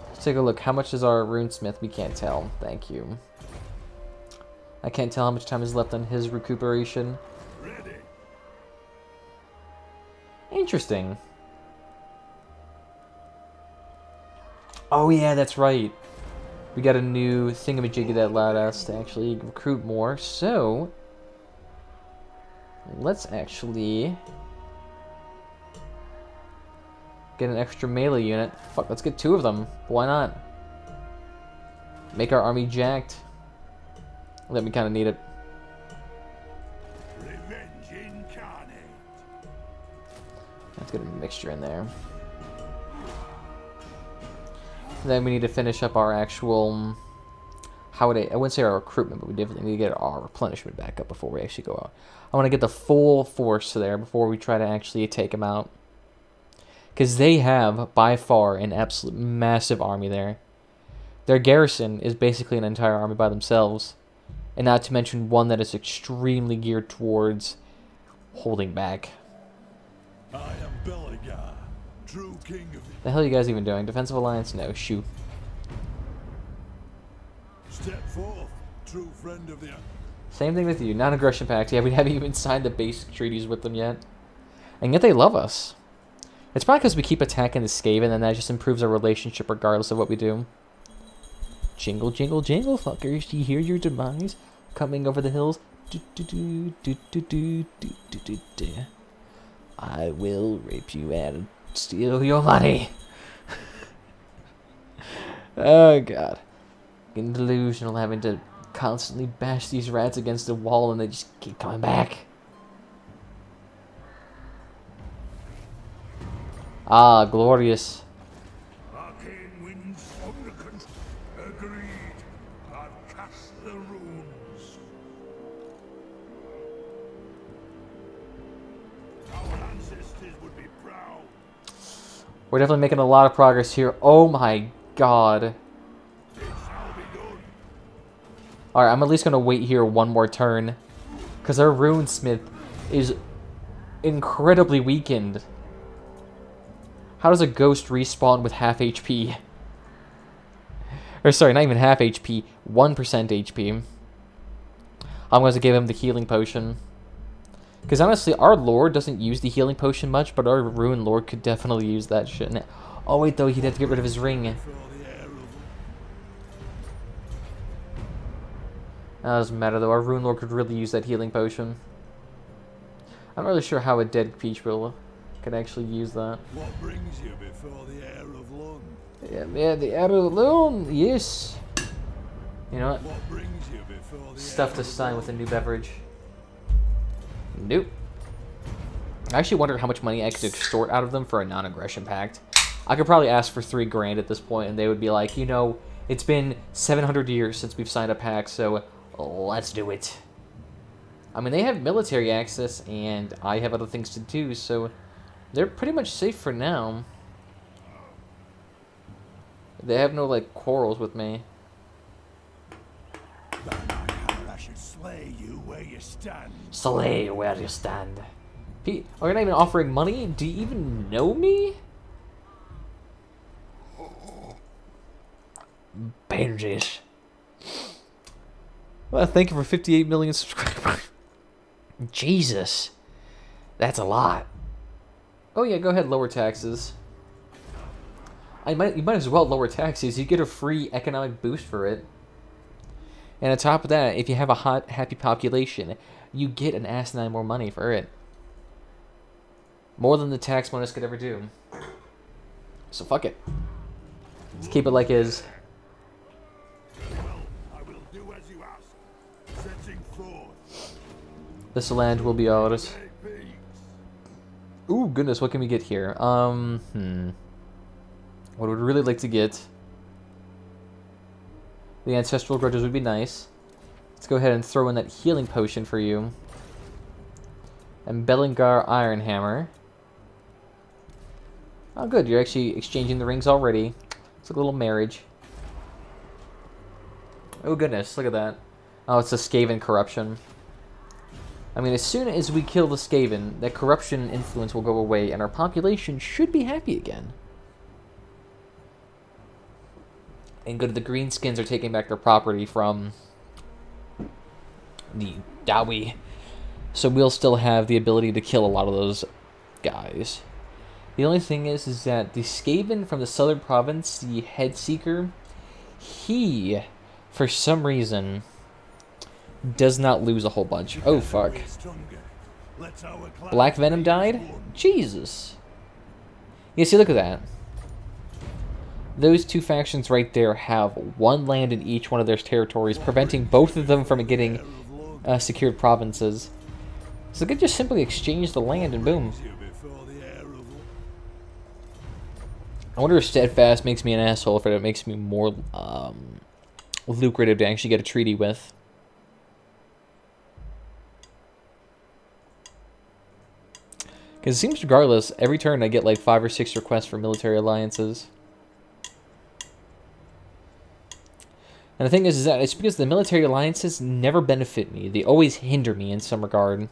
Let's take a look. How much is our runesmith? We can't tell. Thank you. I can't tell how much time is left on his recuperation. Interesting. Oh yeah, that's right. We got a new thingamajiggy that allowed us to actually recruit more. So let's actually get an extra melee unit. Fuck, let's get 2 of them. Why not? Make our army jacked. Let me kind of need it. Revenge incarnate. Let's get a mixture in there. Then we need to finish up our actual how would I wouldn't say our recruitment, but we definitely need to get our replenishment back up before we actually go out. I want to get the full force there before we try to actually take them out. Because they have, by far, an absolute massive army there. Their garrison is basically an entire army by themselves. And not to mention one that is extremely geared towards holding back. I am Belagar, true king of The hell are you guys even doing? Defensive alliance? No, shoot. Step forth, true friend of the... Same thing with you. Non-aggression pact. Yeah, we haven't even signed the basic treaties with them yet. And yet they love us. It's probably because we keep attacking the Skaven, and that just improves our relationship regardless of what we do. Jingle, jingle, jingle, fuckers. Do you hear your demise coming over the hills? I will rape you and steal your money. Oh, God. Getting delusional, having to constantly bash these rats against the wall, and they just keep coming back. Ah, glorious. Arcane winds from the country. Agreed. I've cast the runes. Our ancestors would be proud. We're definitely making a lot of progress here. Oh my god. It shall be done. Alright, I'm at least going to wait here one more turn. Because our runesmith is incredibly weakened. How does a ghost respawn with half HP? Or sorry, not even half HP, 1% HP. I'm going to give him the healing potion. Because honestly, our lord doesn't use the healing potion much, but our rune lord could definitely use that shit. Oh wait, though, he'd have to get rid of his ring. That doesn't matter, though. Our rune lord could really use that healing potion. I'm not really sure how a dead peach will could actually use that. What brings you before the heir of Lund? Yeah, the heir of Lund, yes. You know what? What brings you before the Stuff to sign with a new beverage. Nope. I actually wonder how much money I could extort out of them for a non-aggression pact. I could probably ask for 3 grand at this point, and they would be like, you know, it's been 700 years since we've signed a pact, so let's do it. I mean, they have military access, and I have other things to do, so they're pretty much safe for now. They have no, like, quarrels with me. I should slay you where you stand. Slay where you stand. Pete, are you not even offering money? Do you even know me? Benji's. Well, thank you for 58 million subscribers. Jesus. That's a lot. Oh yeah, go ahead, lower taxes. You might as well lower taxes. You get a free economic boost for it. And on top of that, if you have a happy population, you get an asinine more money for it. More than the tax bonus could ever do. So fuck it. Let's keep it like is. Well, I will do as you ask. Setting forth. This land will be ours. Ooh, goodness, what can we get here? What I would really like to get... The Ancestral Grudges would be nice. Let's go ahead and throw in that healing potion for you. And Belengar Iron Hammer. Oh, good, you're actually exchanging the rings already. It's like a little marriage. Oh, goodness, look at that. Oh, it's a Skaven corruption. I mean, as soon as we kill the Skaven, that corruption influence will go away, and our population should be happy again. And good, the Greenskins are taking back their property from the dawi. So we'll still have the ability to kill a lot of those guys. The only thing is that the Skaven from the southern province, the Headseeker, he, for some reason, does not lose a whole bunch. Oh, fuck. Black Venom died? Jesus. Yeah, see, look at that. Those two factions right there have one land in each one of their territories, preventing both of them from getting secured provinces. So they could just simply exchange the land and boom. I wonder if Steadfast makes me an asshole, if it makes me more lucrative to actually get a treaty with. Because it seems regardless, every turn I get like 5 or 6 requests for military alliances. And the thing is that it's because the military alliances never benefit me. They always hinder me in some regard.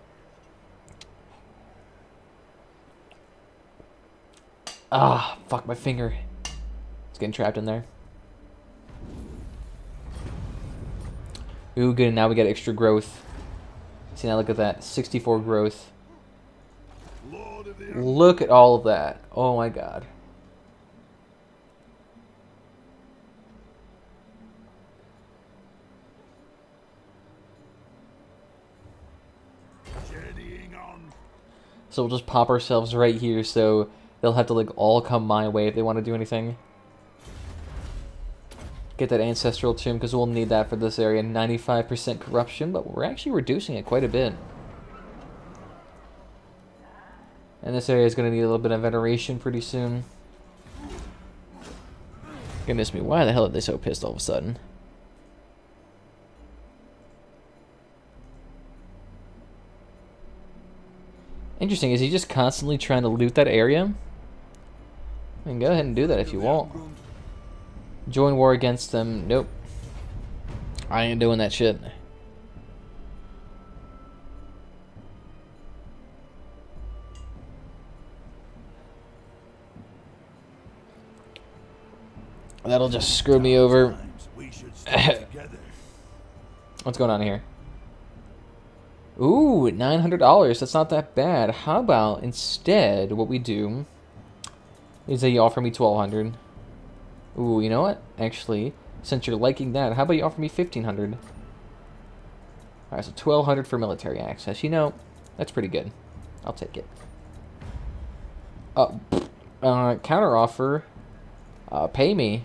Ah, fuck my finger. It's getting trapped in there. Ooh, good. Now we got extra growth. See, now look at that. 64 growth. Look at all of that. Oh my god. So we'll just pop ourselves right here, so they'll have to like all come my way if they want to do anything. Get that ancestral tomb, because we'll need that for this area. 95% corruption, but we're actually reducing it quite a bit. And this area is going to need a little bit of veneration pretty soon. Goodness me, why the hell are they so pissed all of a sudden? Interesting, is he just constantly trying to loot that area? I mean, go ahead and do that if you want. Join war against them. Nope. I ain't doing that shit. That'll just screw me over. What's going on here? Ooh, $900. That's not that bad. How about instead what we do is that you offer me $1,200. Ooh, you know what? Actually, since you're liking that, how about you offer me $1,500? Alright, so $1,200 for military access. You know, that's pretty good. I'll take it. Counter offer. Pay me.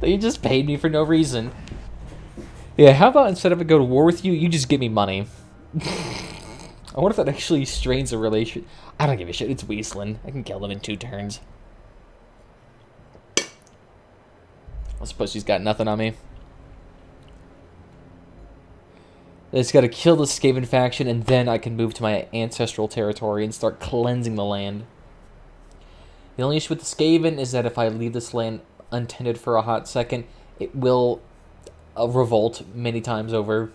You just paid me for no reason. Yeah, how about instead of I go to war with you, you just give me money? I wonder if that actually strains a relation. I don't give a shit. It's Weasland. I can kill him in 2 turns. I suppose she's got nothing on me. I just gotta kill the Skaven faction, and then I can move to my ancestral territory and start cleansing the land. The only issue with the Skaven is that if I leave this land untended for a hot second, it will revolt many times over.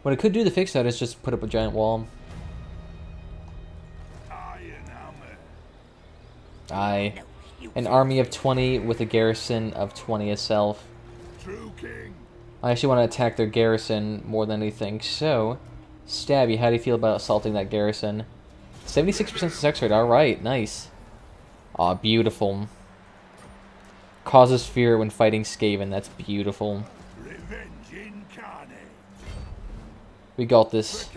What I could do to fix that is just put up a giant wall. Aye. An army of 20 with a garrison of 20 itself. I actually want to attack their garrison more than anything, so Stabby, how do you feel about assaulting that garrison? 76% success rate, alright, nice. Aw, beautiful. Causes fear when fighting Skaven, that's beautiful. We got this.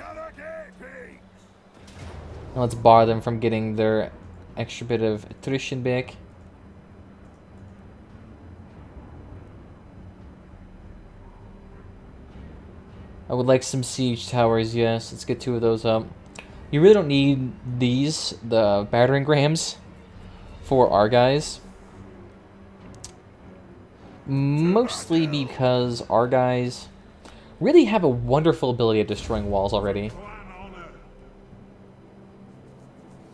Now let's bar them from getting their extra bit of attrition back. I would like some siege towers, yes. Let's get 2 of those up. You really don't need these, the battering rams, for our guys. Mostly because our guys really have a wonderful ability at destroying walls already.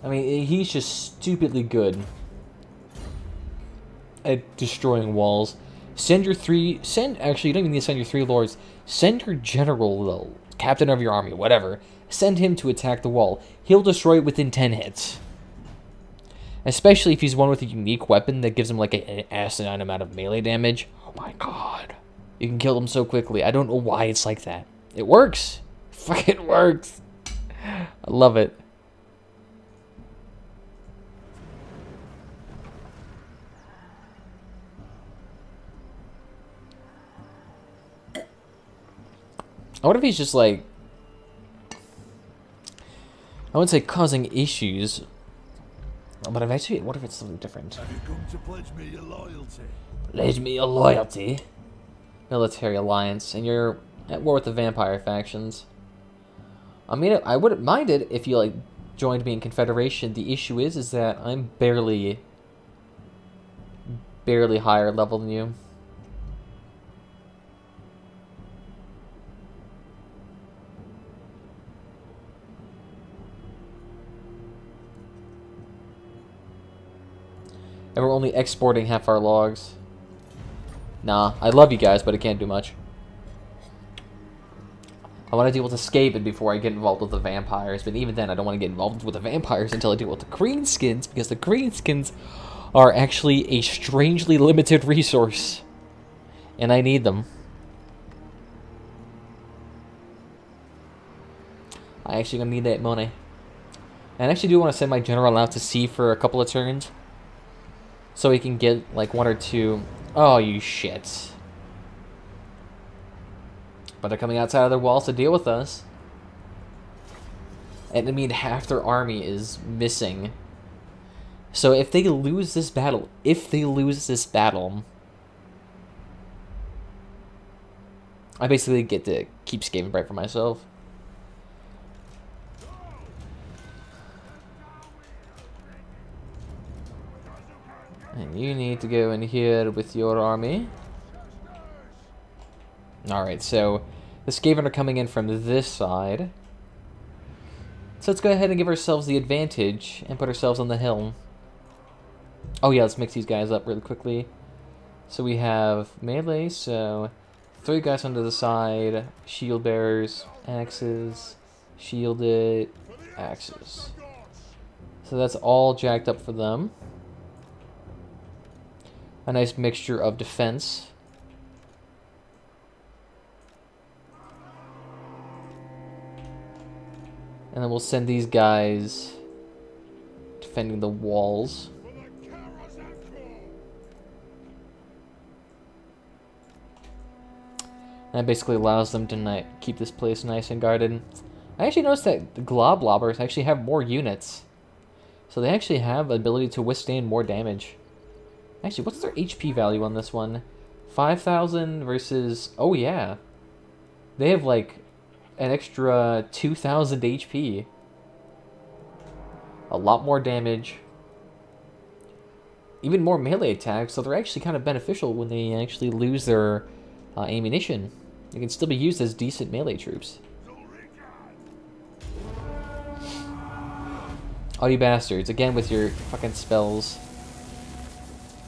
I mean, he's just stupidly good at destroying walls. Actually, you don't even need to send your 3 lords. Send your general, the captain of your army, whatever. Send him to attack the wall. He'll destroy it within 10 hits. Especially if he's one with a unique weapon that gives him like an asinine amount of melee damage. Oh my god. You can kill them so quickly. I don't know why it's like that. It works. Fucking works. I love it. I wonder if he's just like, I wouldn't say causing issues, but eventually, what if it's something different? Have you come to pledge me your loyalty? Pledge me your loyalty? Military alliance, and you're at war with the vampire factions. I mean, I wouldn't mind it if you like joined me in Confederation. The issue is that I'm barely higher level than you. And we're only exporting half our logs. Nah, I love you guys, but I can't do much. I want to deal with the Skaven before I get involved with the vampires, but even then I don't want to get involved with the vampires until I deal with the greenskins, because the greenskins are actually a strangely limited resource. And I need them. I actually gonna need that money. And I actually do want to send my general out to sea for a couple of turns. So he can get like 1 or 2. Oh, you shit. But they're coming outside of their walls to deal with us. And I mean, half their army is missing. So if they lose this battle, I basically get to keep Skaven Bright for myself. And you need to go in here with your army. Alright, so the Skaven are coming in from this side. So let's go ahead and give ourselves the advantage and put ourselves on the hill. Oh yeah, let's mix these guys up really quickly. So we have melee, so 3 guys onto the side, shield bearers, axes, shielded, axes. So that's all jacked up for them. A nice mixture of defense. And then we'll send these guys defending the walls. And that basically allows them to keep this place nice and guarded. I actually noticed that the Globlobbers actually have more units. So they actually have the ability to withstand more damage. Actually, what's their HP value on this one? 5,000 versus... Oh, yeah. They have, like, an extra 2,000 HP. A lot more damage. Even more melee attacks, so they're actually kind of beneficial when they actually lose their ammunition. They can still be used as decent melee troops. Oh, you bastards. Again with your fucking spells.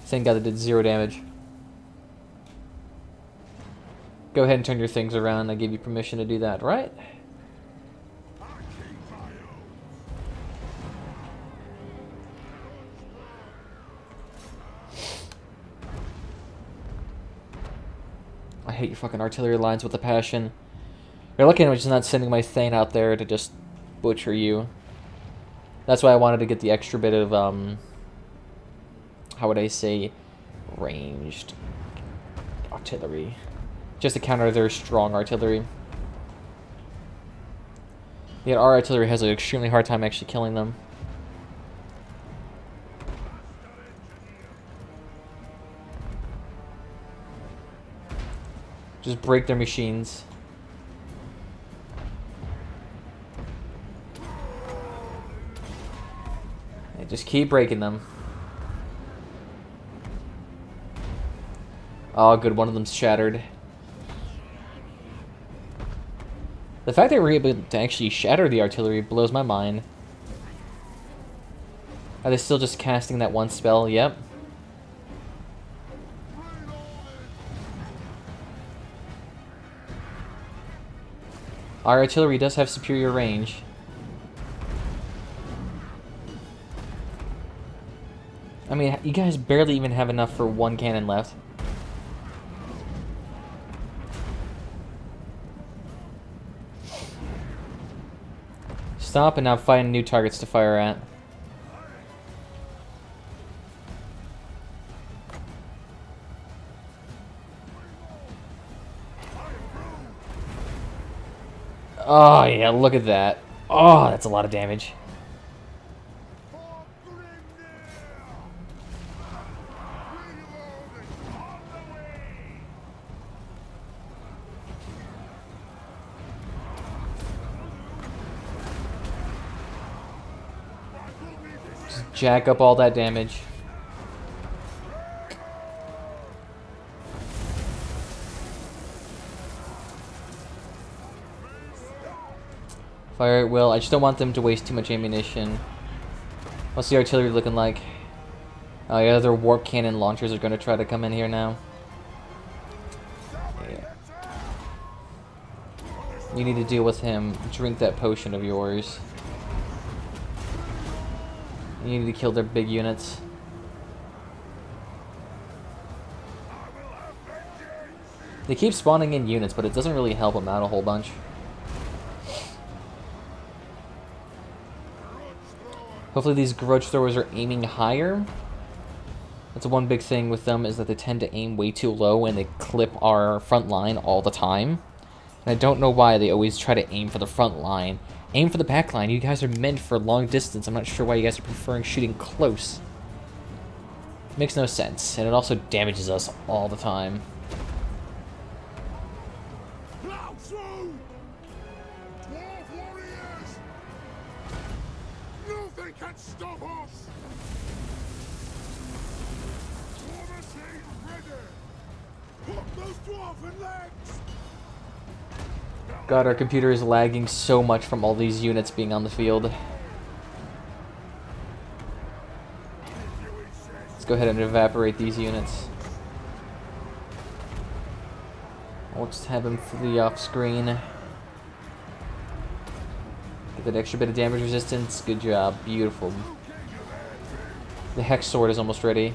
Same guy that did 0 damage. Go ahead and turn your things around. I gave you permission to do that, right? I hate your fucking artillery lines with a passion. You're lucky I'm just not sending my Thane out there to just butcher you. That's why I wanted to get the extra bit of, how would I say, ranged artillery. Just to counter their strong artillery. Yet our artillery has an extremely hard time actually killing them. Just break their machines. And just keep breaking them. Oh, good. One of them's shattered. The fact that we're able to actually shatter the artillery blows my mind. Are they still just casting that one spell? Yep. Our artillery does have superior range. I mean, you guys barely even have enough for 1 cannon left. Stop and now find new targets to fire at. Oh yeah, look at that. Oh, that's a lot of damage. Just jack up all that damage. Fire at will. I just don't want them to waste too much ammunition. What's the artillery looking like? Oh yeah, their warp cannon launchers are going to try to come in here now. Yeah. You need to deal with him. Drink that potion of yours. You need to kill their big units. They keep spawning in units, but it doesn't really help them out a whole bunch. Hopefully these grudge throwers are aiming higher. That's one big thing with them, is that they tend to aim way too low and they clip our front line all the time. And I don't know why they always try to aim for the front line. Aim for the back line. You guys are meant for long distance. I'm not sure why you guys are preferring shooting close. Makes no sense. And it also damages us all the time. Stop us! Put those dwarven legs! God, our computer is lagging so much from all these units being on the field. Let's go ahead and evaporate these units. We'll just have him flee off screen. Get that extra bit of damage resistance. Good job. Beautiful. The Hex Sword is almost ready.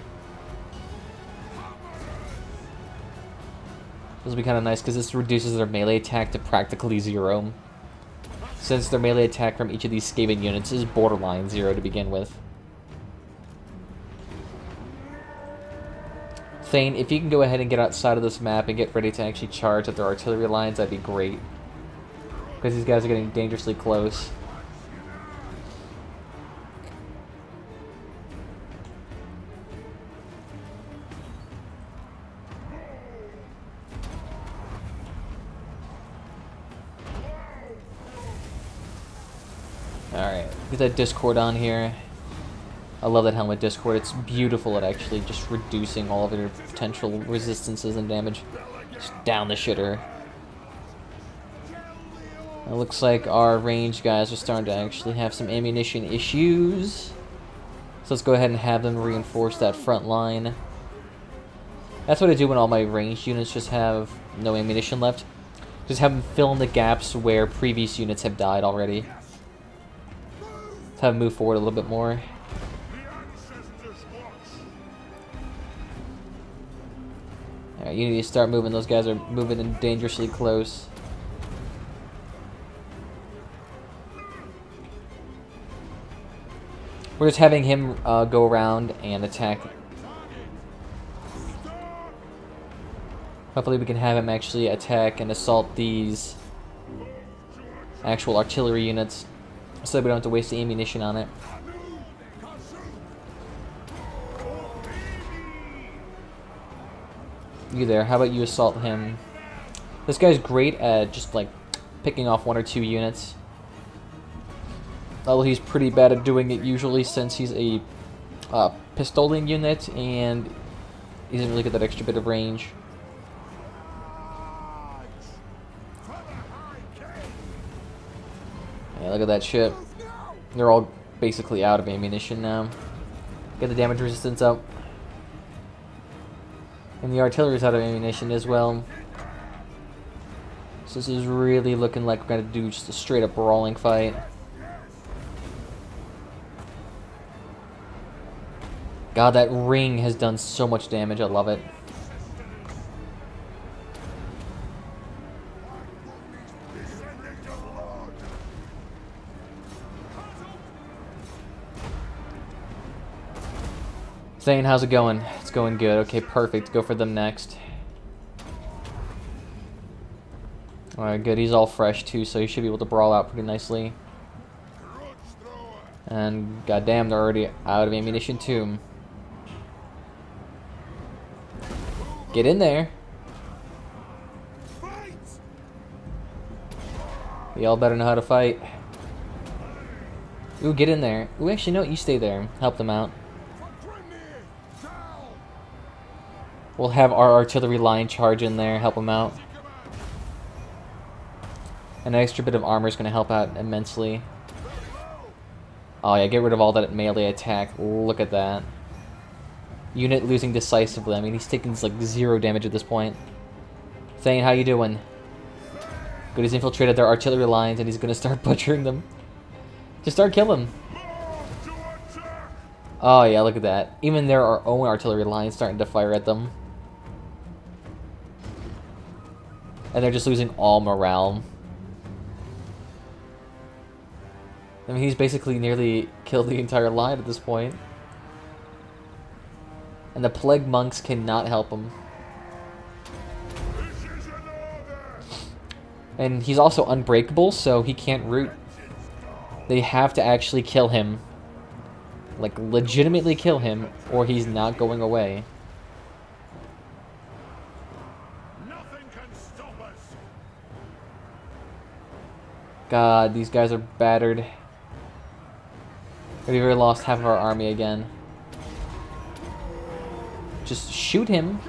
This will be kind of nice because this reduces their melee attack to practically 0. Since their melee attack from each of these Skaven units is borderline 0 to begin with. Thane, if you can go ahead and get outside of this map and get ready to actually charge at their artillery lines, that'd be great. Because these guys are getting dangerously close. Alright, get that Discord on here. I love that helmet Discord. It's beautiful at actually just reducing all of your potential resistances and damage. Just down the shitter. It looks like our range guys are starting to actually have some ammunition issues. So let's go ahead and have them reinforce that front line. That's what I do when all my ranged units just have no ammunition left. Just have them fill in the gaps where previous units have died already. Let's have them move forward a little bit more. Alright, you need to start moving. Those guys are moving in dangerously close. We're just having him go around and attack. Hopefully we can have him actually attack and assault these actual artillery units, so we don't have to waste the ammunition on it. You there, how about you assault him? This guy's great at just like picking off 1 or 2 units. Although he's pretty bad at doing it usually, since he's a pistoling unit and he doesn't really get that extra bit of range. Yeah, look at that shit. They're all basically out of ammunition now. Get the damage resistance up. And the artillery's out of ammunition as well. So this is really looking like we're going to do just a straight up brawling fight. God, that ring has done so much damage. I love it. Thane, how's it going? It's going good. Okay, perfect. Go for them next. Alright, good. He's all fresh too, so he should be able to brawl out pretty nicely. And goddamn, they're already out of ammunition too. Get in there. We all better know how to fight. Ooh, get in there. Ooh, actually, no, you stay there. Help them out. We'll have our artillery line charge in there, help them out. An extra bit of armor is going to help out immensely. Oh yeah, get rid of all that melee attack. Look at that. Unit losing decisively. I mean, he's taking like 0 damage at this point. Thane, how you doing? Good, he's infiltrated their artillery lines and he's going to start butchering them. Just start killing them. Oh yeah, look at that. Even their own artillery lines starting to fire at them. And they're just losing all morale. I mean, he's basically nearly killed the entire line at this point. And the plague monks cannot help him. And he's also unbreakable, so he can't root. They have to actually kill him. Like, legitimately kill him, or he's not going away. God, these guys are battered. We've already lost half of our army again. Just shoot him.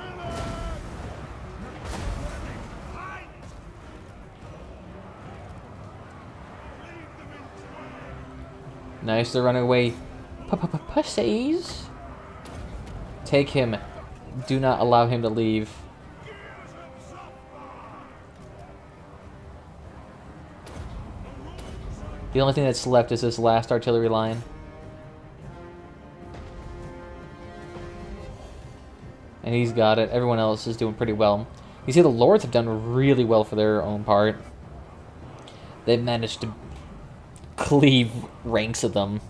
Nice, they're running away. Pussies. Take him. Do not allow him to leave. The only thing that's left is this last artillery line. And he's got it. Everyone else is doing pretty well. You see the lords have done really well for their own part. They've managed to cleave ranks of them.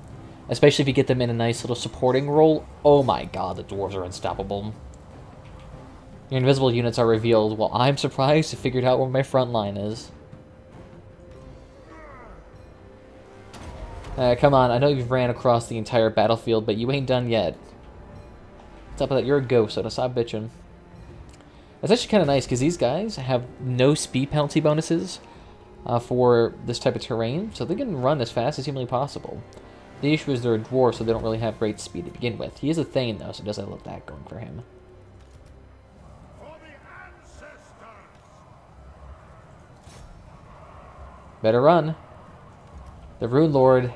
Especially if you get them in a nice little supporting role. Oh my god, the dwarves are unstoppable. Your invisible units are revealed. Well, I'm surprised I figured out where my front line is. Come on, I know you've ran across the entire battlefield, but you ain't done yet. What's up with that? You're a ghost, so stop bitching. That's actually kind of nice, because these guys have no speed penalty bonuses for this type of terrain, so they can run as fast as humanly possible. The issue is they're a dwarf, so they don't really have great speed to begin with. He is a Thane, though, so it doesn't look that going for him. Better run. The Rune Lord.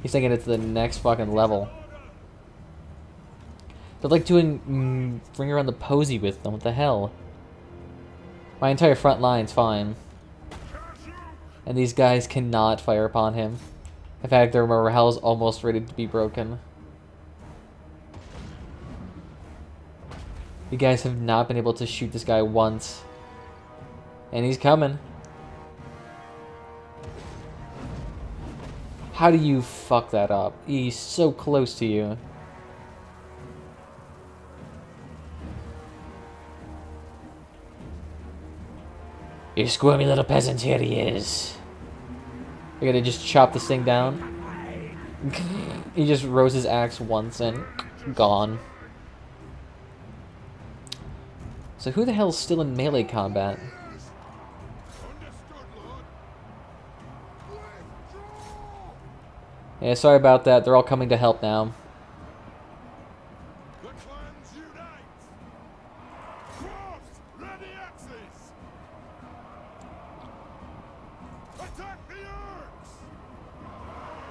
He's taking it to the next fucking level. They're like doing Ring Around the Posy with them. What the hell? My entire front line's fine. And these guys cannot fire upon him. In fact, their morale's almost ready to be broken. You guys have not been able to shoot this guy once. And he's coming. How do you fuck that up? He's so close to you. You squirmy little peasant, here he is. You're gonna just chop this thing down. He just rose his axe once and gone. So who the hell's still in melee combat? Yeah, sorry about that. They're all coming to help now.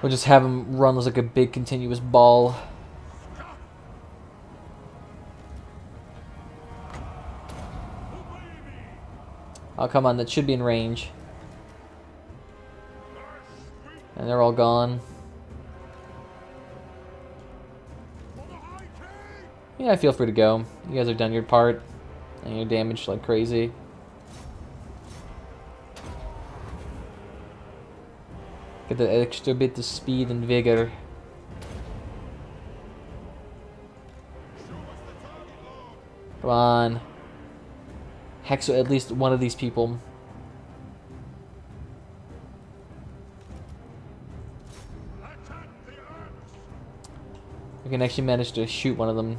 We'll just have him run like a big continuous ball. Oh, come on. That should be in range. And they're all gone. Yeah, feel free to go. You guys have done your part. And you're damaged like crazy. Get the extra bit of speed and vigor. Come on. Hex at least one of these people. We can actually manage to shoot one of them.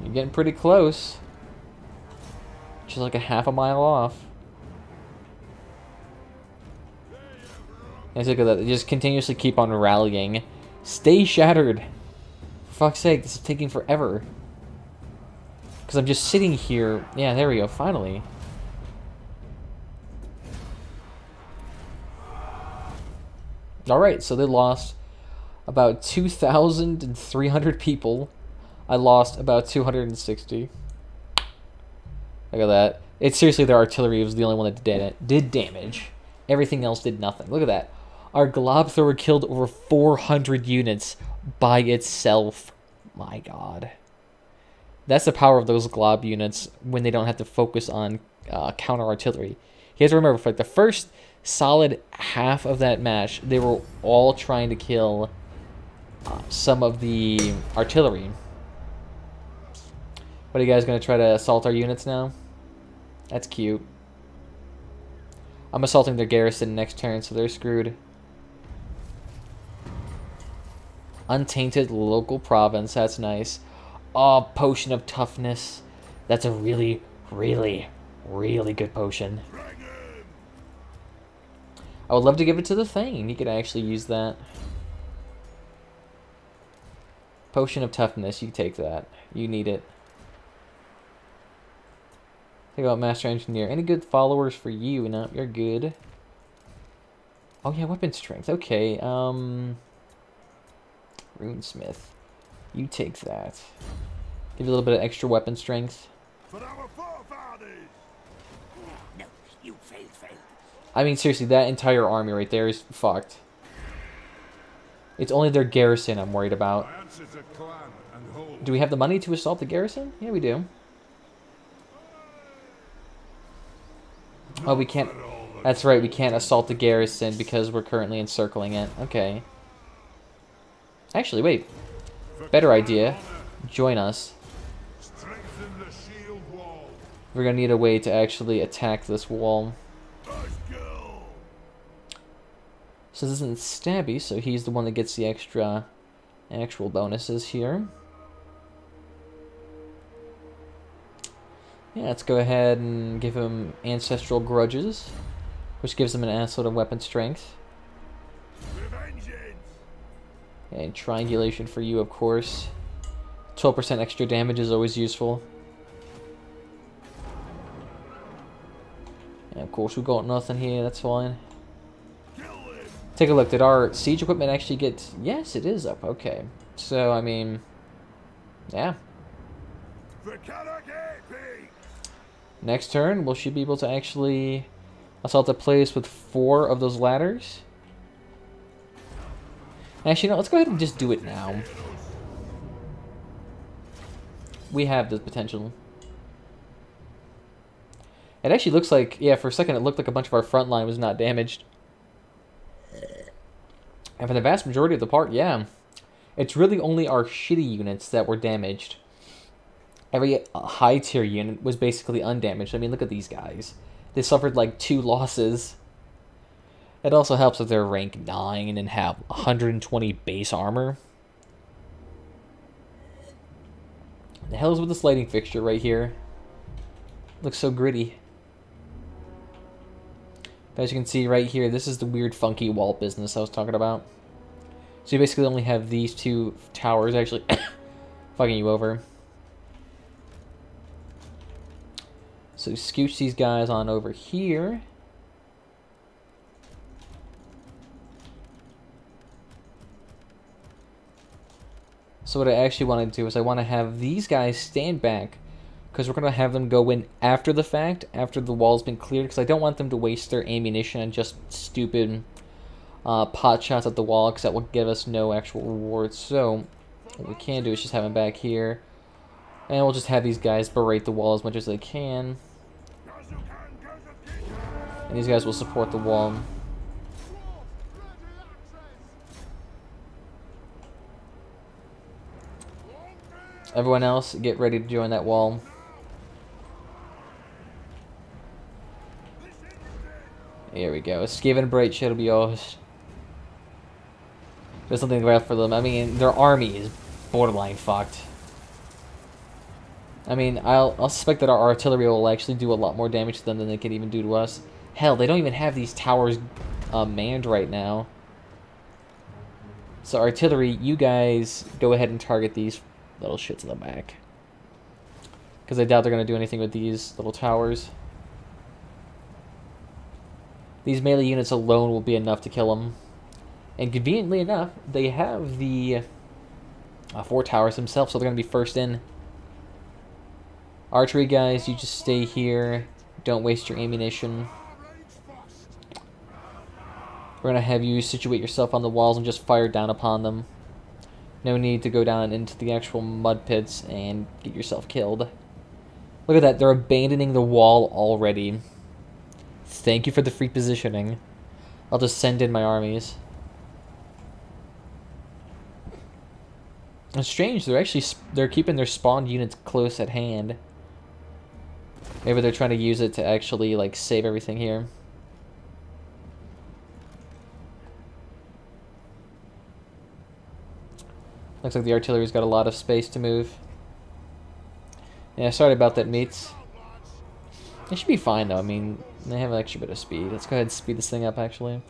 You're getting pretty close. Just like a half a mile off. And look at that. They just continuously keep on rallying. Stay shattered. For fuck's sake, this is taking forever. Because I'm just sitting here. Yeah, there we go. Finally. Alright, so they lost about 2,300 people. I lost about 260. Look at that. It's seriously their artillery was the only one that did damage. Everything else did nothing. Look at that. Our glob thrower killed over 400 units by itself. My god. That's the power of those glob units when they don't have to focus on counter artillery. You have to remember, for like the first solid half of that match, they were all trying to kill some of the artillery. What are you guys going to try to assault our units now? That's cute. I'm assaulting their garrison next turn, so they're screwed. Untainted local province, that's nice. Oh, potion of toughness. That's a really, really, really good potion. I would love to give it to the Thane. He could actually use that. Potion of toughness, you take that. You need it. Think about Master Engineer. Any good followers for you? No, you're good. Oh yeah, weapon strength. Okay, Runesmith. You take that. Give you a little bit of extra weapon strength. For our forefathers. No, you failed. I mean, seriously, that entire army right there is fucked. It's only their garrison I'm worried about. Do we have the money to assault the garrison? Yeah, we do. Oh, we can't... That's right, we can't assault the garrison because we're currently encircling it. Okay. Actually, wait. Better idea. Join us. We're gonna need a way to actually attack this wall. So this isn't Stabby, so he's the one that gets the actual bonuses here. Yeah, let's go ahead and give him Ancestral Grudges, which gives him an asset of weapon strength. And Triangulation for you, of course. 12% extra damage is always useful. And of course, we got nothing here, that's fine. Take a look, did our siege equipment actually get... Yes, it is up, okay. So, I mean... Yeah. Next turn, we should be able to actually assault the place with 4 of those ladders. Actually, no, let's go ahead and just do it now. We have the potential. It actually looks like, yeah, for a second it looked like a bunch of our front line was not damaged. And for the vast majority of the part, yeah. It's really only our shitty units that were damaged. Every high tier unit was basically undamaged. I mean, look at these guys. They suffered like 2 losses. It also helps that they're rank 9 and have 120 base armor. The hell is with this lighting fixture right here? Looks so gritty. But as you can see right here, this is the weird funky wall business I was talking about. So you basically only have these 2 towers actually fucking you over. So scooch these guys on over here. So what I actually want to do is I want to have these guys stand back, because we're going to have them go in after the fact, after the wall's been cleared, because I don't want them to waste their ammunition on just stupid pot shots at the wall, because that will give us no actual rewards. So what we can do is just have them back here, and we'll just have these guys berate the wall as much as they can. And these guys will support the wall. Everyone else, get ready to join that wall. Here we go. Skaven Bright Shit will be yours. There's something left for them. I mean, their army is borderline fucked. I mean, I'll suspect that our artillery will actually do a lot more damage to them than they can even do to us. Hell, they don't even have these towers manned right now. So artillery, you guys go ahead and target these little shits in the back. Because I doubt they're going to do anything with these little towers. These melee units alone will be enough to kill them. And conveniently enough, they have the 4 towers themselves, so they're going to be first in. Archery guys, you just stay here. Don't waste your ammunition. We're going to have you situate yourself on the walls and just fire down upon them. No need to go down into the actual mud pits and get yourself killed. Look at that, they're abandoning the wall already. Thank you for the free positioning. I'll just send in my armies. It's strange, they're keeping their spawned units close at hand. Maybe they're trying to use it to actually, like, save everything here. Looks like the artillery's got a lot of space to move. Yeah, sorry about that, mates. They should be fine, though. I mean, they have an extra bit of speed. Let's go ahead and speed this thing up, actually.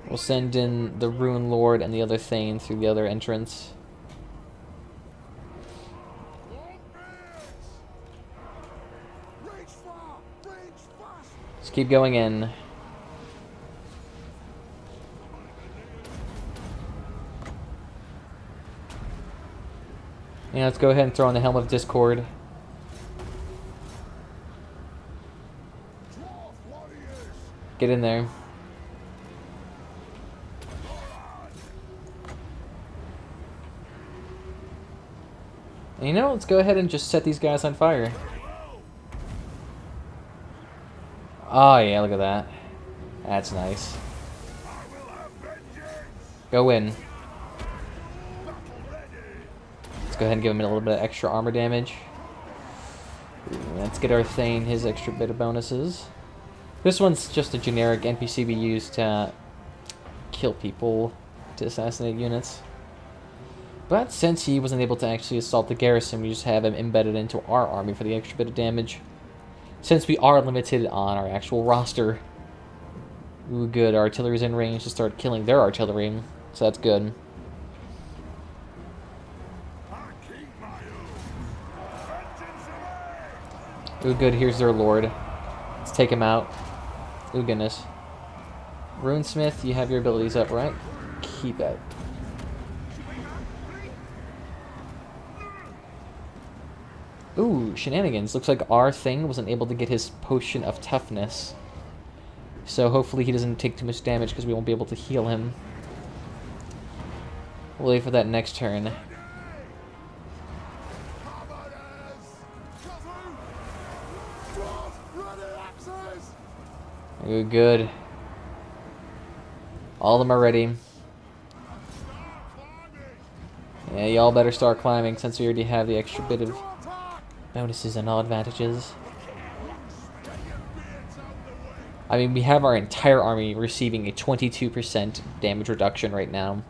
We'll send in the Rune Lord and the other Thane through the other entrance. Let's keep going in. Yeah, let's go ahead and throw on the Helm of Discord. Get in there. And you know, let's go ahead and just set these guys on fire. Oh yeah, look at that. That's nice. Go in. Let's go ahead and give him a little bit of extra armor damage. Let's get our Thane his extra bit of bonuses. This one's just a generic NPC we use to kill people, to assassinate units. But since he wasn't able to actually assault the garrison, we just have him embedded into our army for the extra bit of damage. Since we are limited on our actual roster. Ooh, good. Our artillery's in range to start killing their artillery, so that's good. Ooh, good. Here's their lord. Let's take him out. Ooh, goodness. Runesmith, you have your abilities up, right? Keep it. Ooh, shenanigans. Looks like our thing wasn't able to get his potion of toughness. So hopefully he doesn't take too much damage because we won't be able to heal him. We'll wait for that next turn. Ooh, good. All of them are ready. Yeah, y'all better start climbing since we already have the extra bit of bonuses and all advantages. I mean, we have our entire army receiving a 22% damage reduction right now.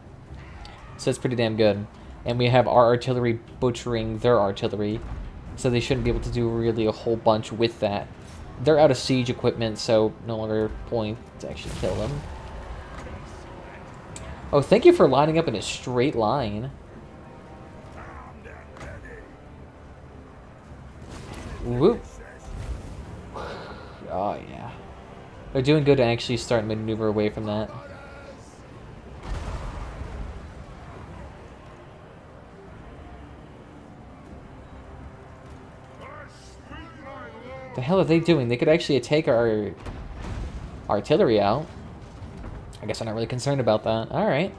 So it's pretty damn good. And we have our artillery butchering their artillery. So they shouldn't be able to do really a whole bunch with that. They're out of siege equipment, so no longer point to actually kill them. Oh, thank you for lining up in a straight line. Whoop. Oh, yeah. They're doing good to actually start maneuver away from that. The hell are they doing? They could actually take our artillery out. I guess I'm not really concerned about that. Alright.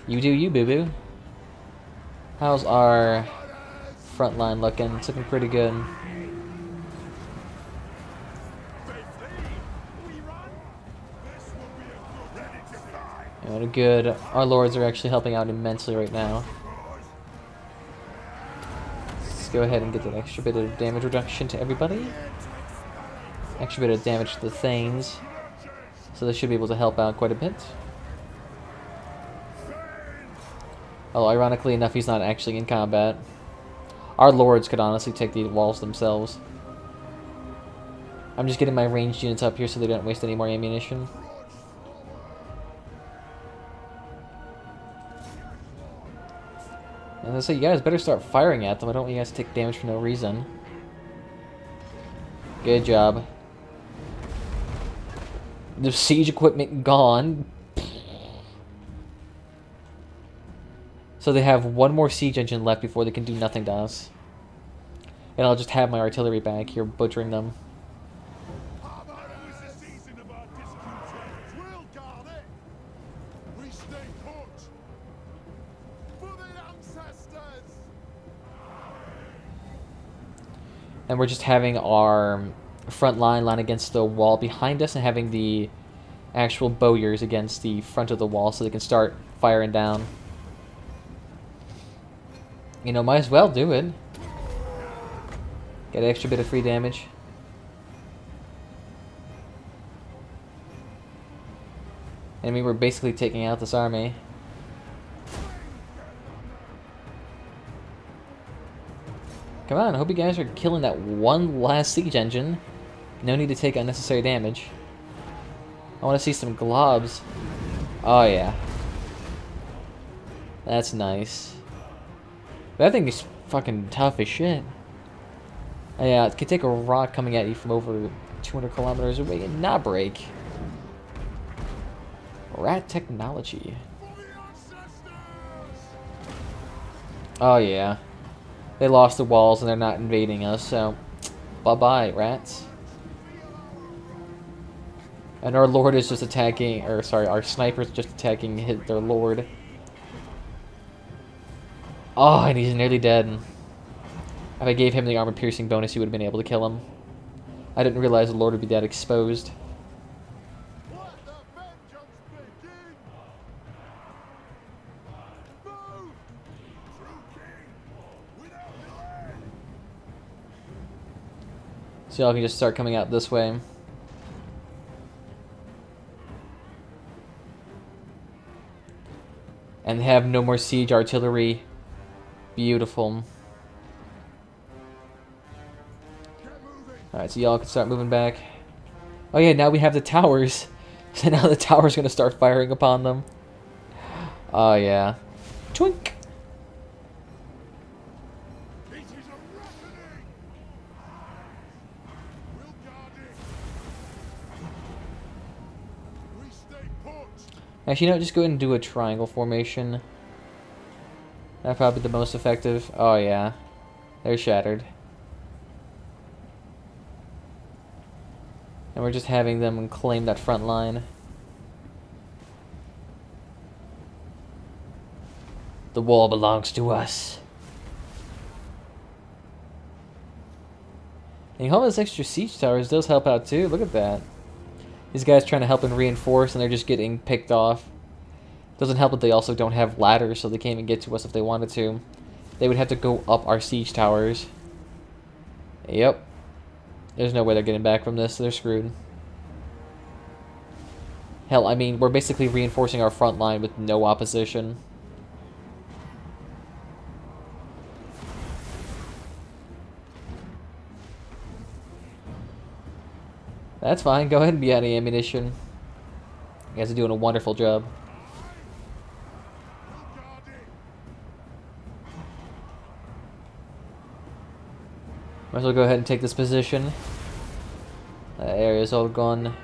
You do you, boo-boo. How's our front line looking? It's looking pretty good. Good. Our lords are actually helping out immensely right now. Let's go ahead and get that extra bit of damage reduction to everybody. Extra bit of damage to the Thanes. So they should be able to help out quite a bit. Oh, ironically enough, he's not actually in combat. Our lords could honestly take the walls themselves. I'm just getting my ranged units up here so they don't waste any more ammunition. And I say, you guys better start firing at them. I don't want you guys to take damage for no reason. Good job. The siege equipment gone. So they have one more siege engine left before they can do nothing to us. And I'll just have my artillery back here butchering them. And we're just having our front line against the wall behind us and having the actual bowyers against the front of the wall so they can start firing down. You know, might as well do it. Get an extra bit of free damage. And I mean, we're basically taking out this army. Come on, I hope you guys are killing that one last siege engine. No need to take unnecessary damage. I want to see some globs. Oh, yeah. That's nice. That thing is fucking tough as shit. Yeah, it could take a rock coming at you from over 200 kilometers away and not break. Rat technology. Oh, yeah. They lost the walls and they're not invading us, so bye-bye, rats. And our lord is just attacking, or sorry, our sniper's just attacking their lord. Oh, and he's nearly dead. If I gave him the armor-piercing bonus, he would have been able to kill him. I didn't realize the lord would be that exposed. So y'all can just start coming out this way. And they have no more siege artillery. Beautiful. Alright, so y'all can start moving back. Oh yeah, now we have the towers. So now the tower's gonna start firing upon them. Oh yeah. Twink! Actually, you know what? Just go ahead and do a triangle formation. That'd probably be the most effective. Oh, yeah. They're shattered. And we're just having them claim that front line. The wall belongs to us. And all those extra siege towers does help out too. Look at that. These guys trying to help and reinforce, and they're just getting picked off. Doesn't help that they also don't have ladders, so they can't even get to us if they wanted to. They would have to go up our siege towers. Yep. There's no way they're getting back from this, so they're screwed. Hell, I mean, we're basically reinforcing our front line with no opposition. That's fine. Go ahead and be out of ammunition. You guys are doing a wonderful job. Might as well go ahead and take this position. That area's all gone.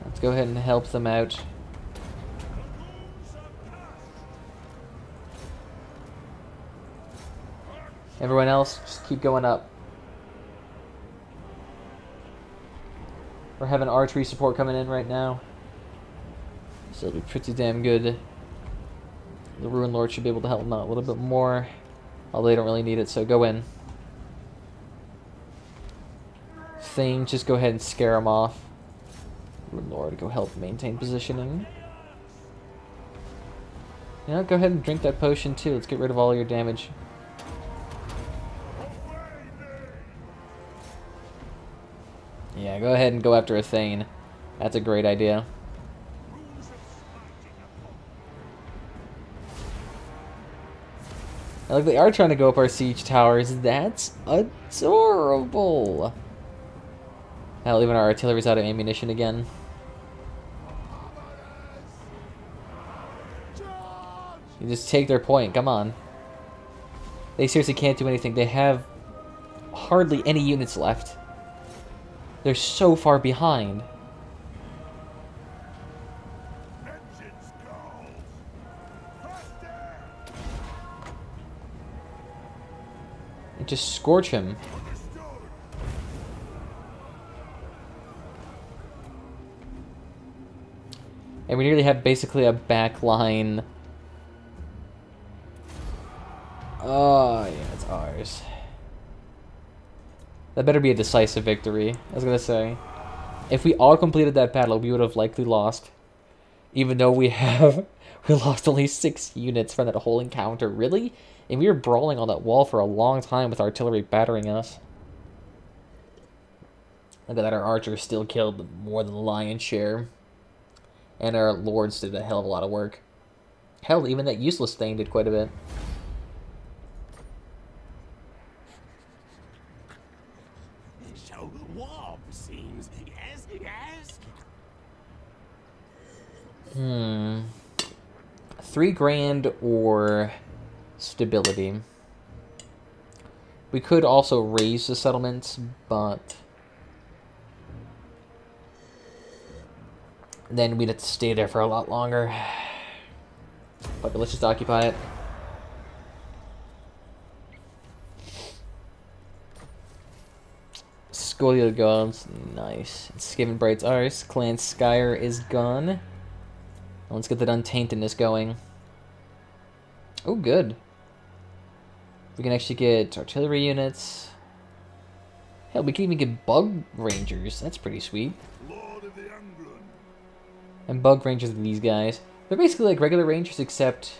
Let's go ahead and help them out. Everyone else, just keep going up. We're having archery support coming in right now. So it'll be pretty damn good. The Ruin Lord should be able to help them out a little bit more. Although they don't really need it, so go in. Thing, just go ahead and scare them off. Ruin Lord, go help maintain positioning. You know, go ahead and drink that potion too. Let's get rid of all your damage. Yeah, go ahead and go after a Thane. That's a great idea. I like they are trying to go up our siege towers. That's adorable. Hell, even our artillery's out of ammunition again. You just take their point. Come on. They seriously can't do anything. They have hardly any units left. They're so far behind. And just scorch him. And we nearly have basically a back line. Oh, yeah, it's ours. That better be a decisive victory. I was gonna say. If we all completed that battle, we would have likely lost. Even though we lost only 6 units from that whole encounter. Really? And we were brawling on that wall for a long time with artillery battering us. Look at that, our archers still killed more than the lion's share. And our lords did a hell of a lot of work. Hell, even that useless thing did quite a bit. So warm seems. Yes, yes. 3 grand or stability. We could also raise the settlements, but then we'd have to stay there for a lot longer. But let's just occupy it. Scolia gods, nice. Skaven Bright's ours. Clan Skyer is gone. Let's get that Untaintedness going. Oh, good. We can actually get artillery units. Hell, we can even get bug rangers. That's pretty sweet. Lord of the Anglin. And bug rangers are these guys. They're basically like regular rangers, except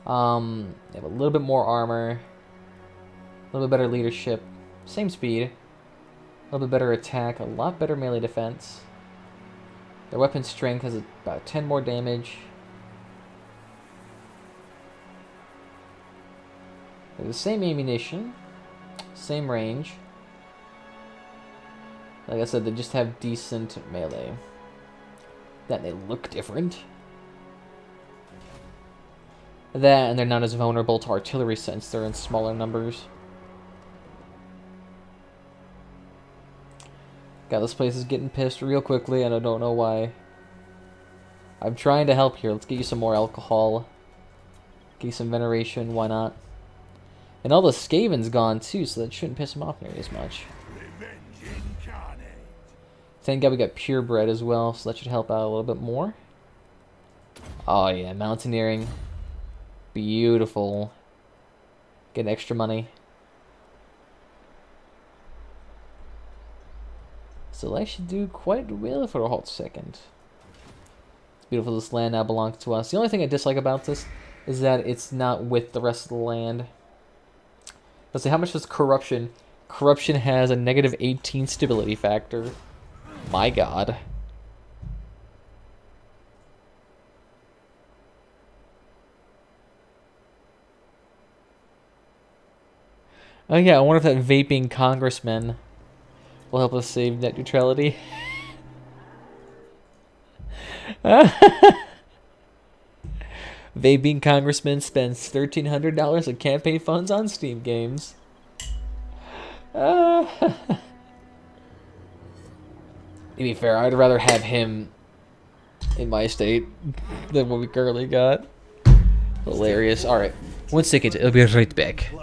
they have a little bit more armor, a little bit better leadership, same speed, a little bit better attack, a lot better melee defense. Their weapon strength has about 10 more damage. They're the same ammunition, same range. Like I said, they just have decent melee. That they look different. That, and they're not as vulnerable to artillery since they're in smaller numbers. God, this place is getting pissed real quickly, and I don't know why. I'm trying to help here. Let's get you some more alcohol. Get you some veneration, why not? And all the Skaven's gone too, so that shouldn't piss them off nearly as much. Revenge incarnate. Thank God we got purebred as well, so that should help out a little bit more. Oh yeah, mountaineering. Beautiful. Get extra money. So I should do quite well for a hot second. It's beautiful. This land now belongs to us. The only thing I dislike about this is that it's not with the rest of the land. Let's see, how much does corruption? Corruption has a negative 18 stability factor. My God. Oh yeah, I wonder if that vaping congressman will help us save net neutrality. Vaping congressman spends $1,300 of campaign funds on Steam games. To be fair, I'd rather have him in my state than what we currently got. Hilarious. Alright, 1 second, I'll be right back.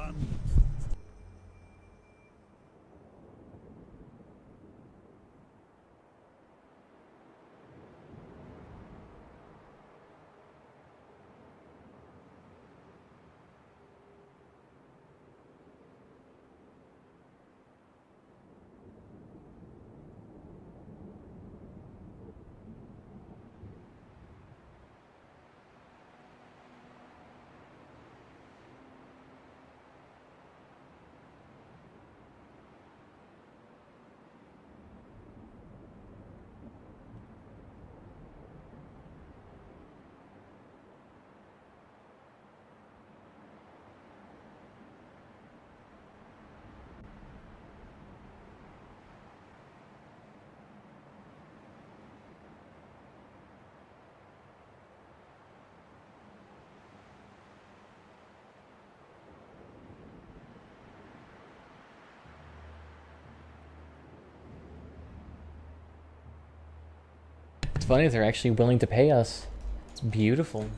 funny if they're actually willing to pay us. It's beautiful.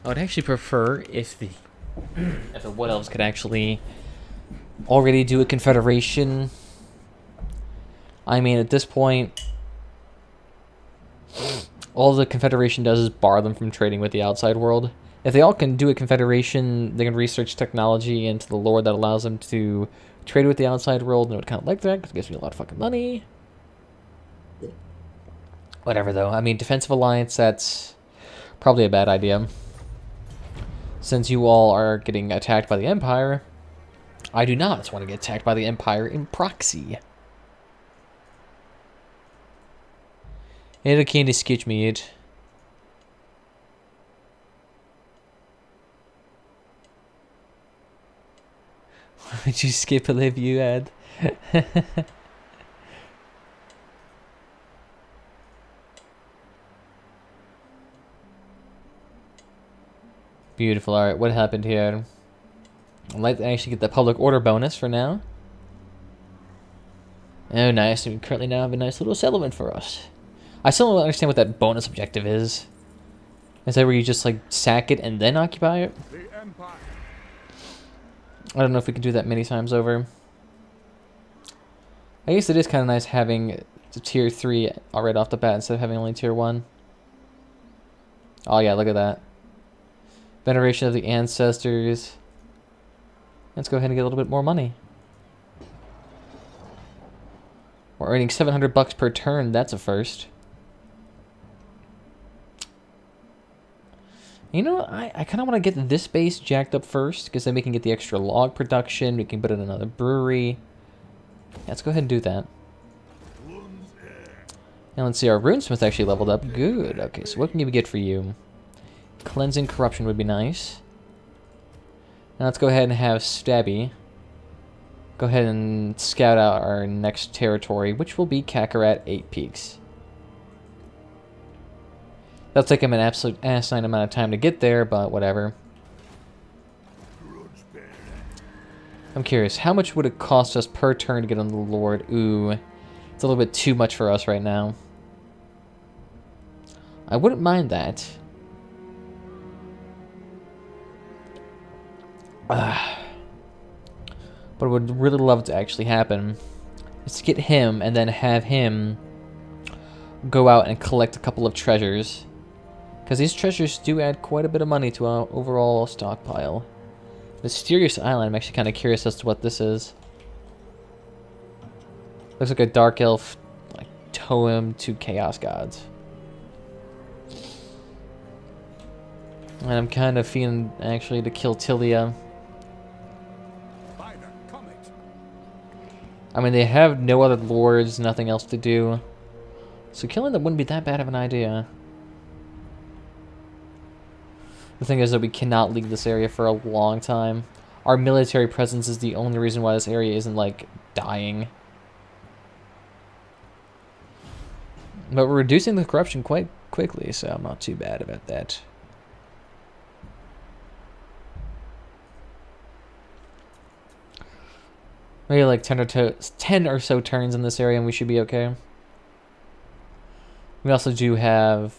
I would actually prefer if the if the Wood Elves could actually already do a confederation. I mean, at this point, all the confederation does is bar them from trading with the outside world. If they all can do a confederation, they can research technology into the lore that allows them to trade with the outside world, and I would kind of like that because it gives me a lot of fucking money. Whatever, though. I mean, defensive alliance, that's probably a bad idea. Since you all are getting attacked by the Empire, I do not want to get attacked by the Empire in proxy. It'll candy sketch me it. Why would you skip a live you ad? Beautiful. Alright, what happened here? I'd like to actually get the public order bonus for now. Oh, nice. We currently now have a nice little settlement for us. I still don't understand what that bonus objective is. Is that where you just, like, sack it and then occupy it? I don't know if we can do that many times over. I guess it is kind of nice having tier 3 right off the bat instead of having only tier 1. Oh, yeah, look at that. Veneration of the Ancestors. Let's go ahead and get a little bit more money. We're earning 700 bucks per turn. That's a first. You know, I kind of want to get this base jacked up first, because then we can get the extra log production. We can put in another brewery. Yeah, let's go ahead and do that. And let's see, our runesmith actually leveled up. Good. Okay, so what can we get for you? Cleansing corruption would be nice. Now let's go ahead and have Stabby go ahead and scout out our next territory, which will be Kakarot 8 Peaks. That'll take him an absolute asinine amount of time to get there, but whatever. I'm curious, how much would it cost us per turn to get on the Lord? Ooh, it's a little bit too much for us right now. I wouldn't mind that. But I would really love to actually happen is to get him and then have him go out and collect a couple of treasures. Because these treasures do add quite a bit of money to our overall stockpile. Mysterious Island, I'm actually kind of curious as to what this is. Looks like a dark elf like totem to chaos gods. And I'm kind of feeling actually to kill Tilia. I mean, they have no other lords, nothing else to do. So killing them wouldn't be that bad of an idea. The thing is that we cannot leave this area for a long time. Our military presence is the only reason why this area isn't, like, dying. But we're reducing the corruption quite quickly, so I'm not too bad about that. Maybe like 10 or so turns in this area and we should be okay. We also do have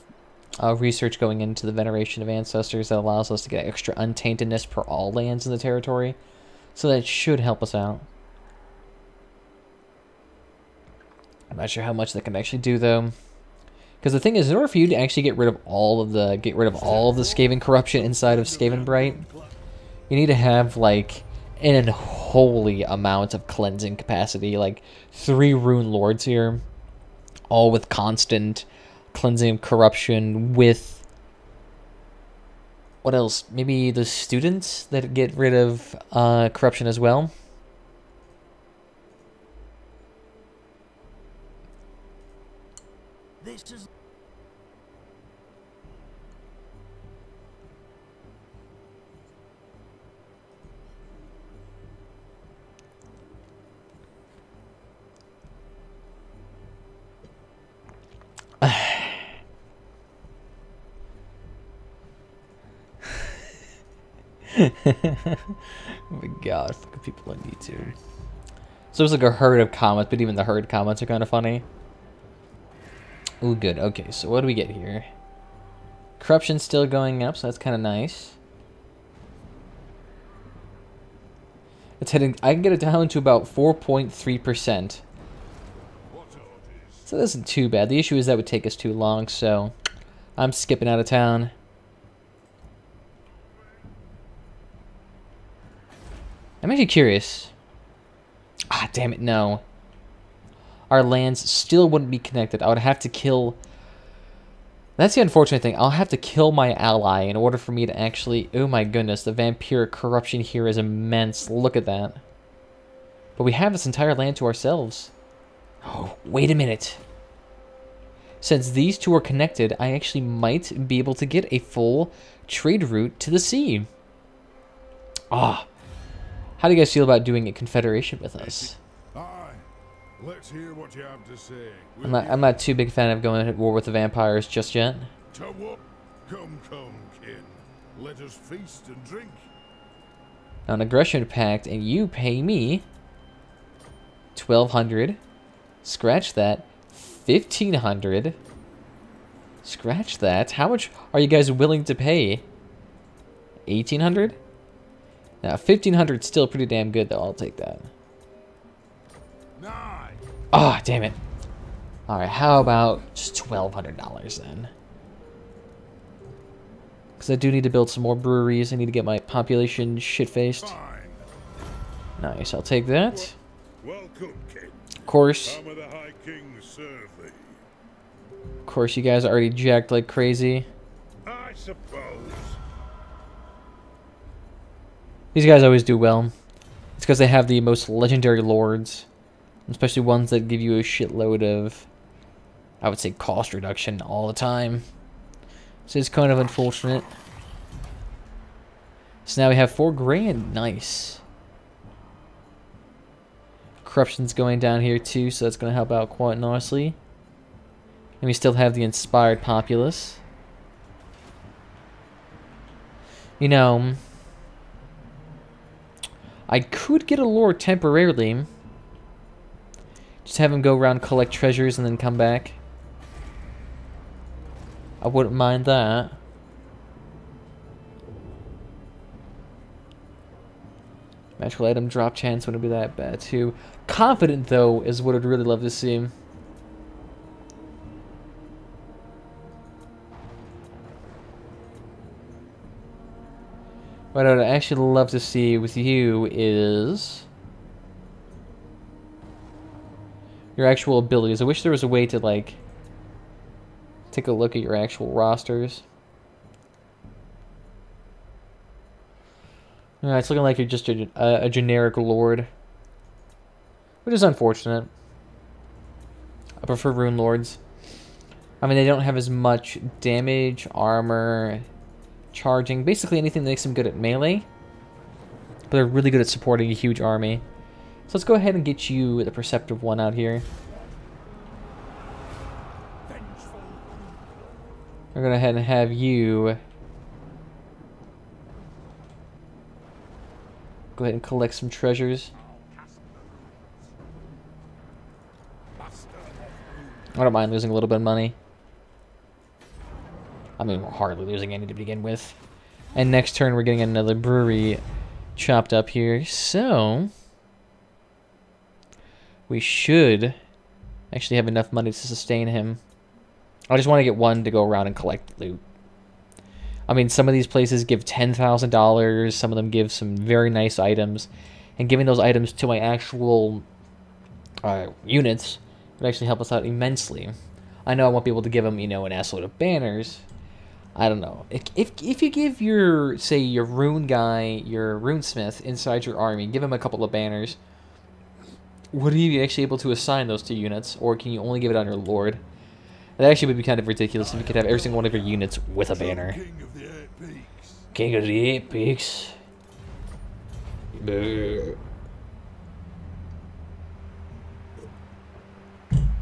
research going into the veneration of ancestors that allows us to get extra untaintedness per all lands in the territory. So that should help us out. I'm not sure how much that can actually do though. Because the thing is, in order for you to actually get rid of all of the Skaven corruption inside of Skavenbright, you need to have like an unholy amount of cleansing capacity, like 3 rune lords here, all with constant cleansing of corruption with, what else? Maybe the students that get rid of corruption as well. This is oh my god, fucking people on YouTube. So there's like a herd of comments, but even the herd comments are kind of funny. Ooh, good. Okay, so what do we get here? Corruption's still going up, so that's kind of nice. It's heading. I can get it down to about 4.3%. So that isn't too bad. The issue is that would take us too long, so I'm skipping out of town. I'm actually curious. Ah, damn it, no. Our lands still wouldn't be connected. I would have to kill... That's the unfortunate thing. I'll have to kill my ally in order for me to actually... Oh my goodness, the vampire corruption here is immense. Look at that. But we have this entire land to ourselves. Oh, wait a minute. Since these two are connected, I actually might be able to get a full trade route to the sea. Ah. How do you guys feel about doing a confederation with us? Let's hear what you have to say. I'm not too big a fan of going to war with the vampires just yet. Come, kin. Let us feast and drink. Now, an aggression pact, and you pay me 1,200. Scratch that. 1,500. Scratch that. How much are you guys willing to pay? 1,800. Now, 1,500 is still pretty damn good, though. I'll take that. Ah, oh, damn it. Alright, how about just $1,200 then? Because I do need to build some more breweries. I need to get my population shit-faced. Nice, I'll take that. Welcome, King. Of course. Some of the High Kings serve thee. Of course, you guys are already jacked like crazy. I suppose. These guys always do well. It's because they have the most legendary lords. Especially ones that give you a shitload of, I would say, cost reduction all the time. So it's kind of unfortunate. So now we have 4 grand. Nice. Corruption's going down here too, so that's going to help out quite nicely. And we still have the inspired populace. You know, I could get a lord temporarily. Just have him go around, collect treasures, and then come back. I wouldn't mind that. Magical item drop chance wouldn't be that bad too. Confident, though, is what I'd really love to see. What I'd actually love to see with you is your actual abilities. I wish there was a way to, like, take a look at your actual rosters. Yeah, it's looking like you're just a generic lord, which is unfortunate. I prefer rune lords. I mean, they don't have as much damage, armor, charging, basically anything that makes them good at melee. But they're really good at supporting a huge army. So let's go ahead and get you the Perceptive one out here. We're going to go ahead and have you go ahead and collect some treasures. I don't mind losing a little bit of money. I mean, we're hardly losing any to begin with. And next turn, we're getting another brewery chopped up here. So we should actually have enough money to sustain him. I just want to get one to go around and collect loot. I mean, some of these places give $10,000. Some of them give some very nice items. And giving those items to my actual units would actually help us out immensely. I know I won't be able to give them, you know, an assload of banners. I don't know. If you give your, say, your rune guy, your runesmith inside your army, give him a couple of banners, would he be actually able to assign those to units? Or can you only give it on your lord? That actually would be kind of ridiculous if you could have every single one of your units with a banner. King of the 8 Peaks.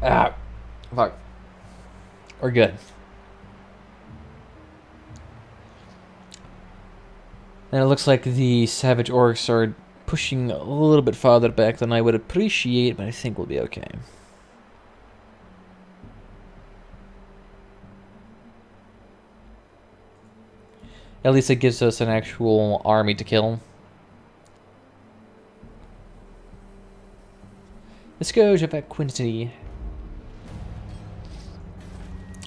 Ah, fuck. We're good. And it looks like the Savage Orcs are pushing a little bit farther back than I would appreciate, but I think we'll be okay. At least it gives us an actual army to kill. Let's go, Javette Quinty.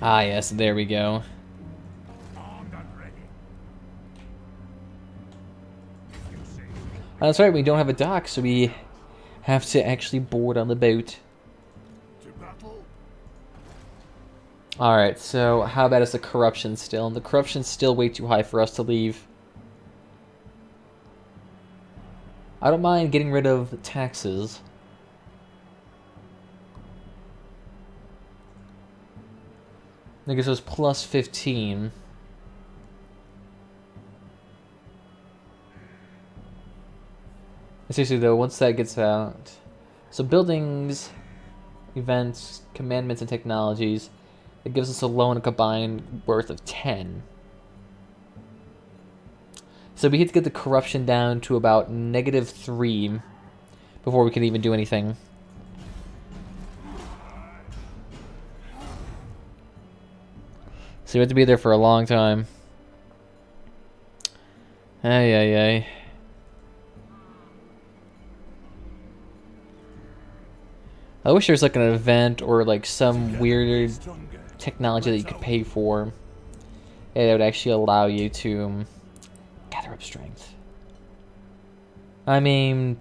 Ah, yes, there we go. That's right, we don't have a dock, so we have to actually board on the boat. Alright, so how bad is the corruption still? The corruption's still way too high for us to leave. I don't mind getting rid of taxes. I guess it was plus 15. Seriously though, once that gets out... So buildings, events, commandments, and technologies, it gives us a loan combined worth of 10. So we have to get the corruption down to about -3 before we can even do anything. So we have to be there for a long time. Ay, ay, ay. I wish there was like an event or like some weird technology that you could pay for. And it would actually allow you to gather up strength. I mean,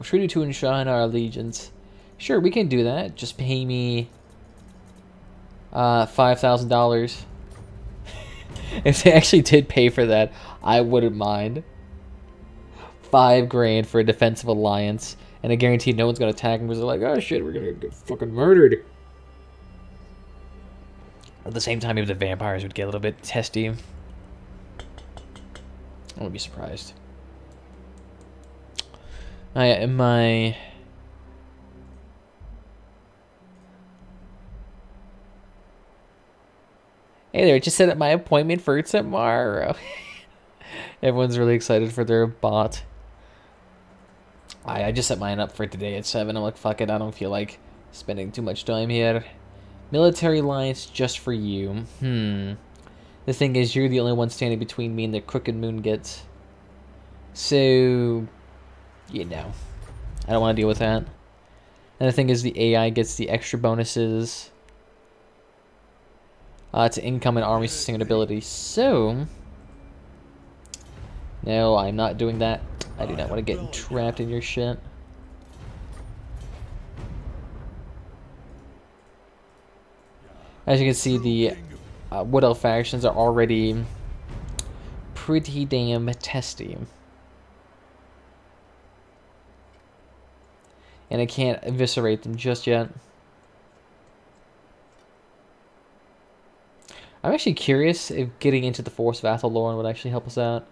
treaty to enshrine our allegiance. Sure, we can do that. Just pay me $5,000. If they actually did pay for that, I wouldn't mind. $5 grand for a defensive alliance. And I guarantee no one's gonna attack them because they're like, oh shit, we're gonna get fucking murdered. At the same time, maybe the vampires would get a little bit testy. I wouldn't be surprised. Am I... Hey there, just set up my appointment for tomorrow. Everyone's really excited for their bot. I just set mine up for today at 7. I'm like, fuck it, I don't feel like spending too much time here. Military alliance just for you. The thing is, you're the only one standing between me and the Crooked Moon gets. So, you know, I don't want to deal with that. And the thing is, the AI gets the extra bonuses to income and army sustainability. So, no, I'm not doing that. I do not want to get trapped in your shit. As you can see, the Wood Elf factions are already pretty damn testy. And I can't eviscerate them just yet. I'm actually curious if getting into the Force of Athelorn would actually help us out.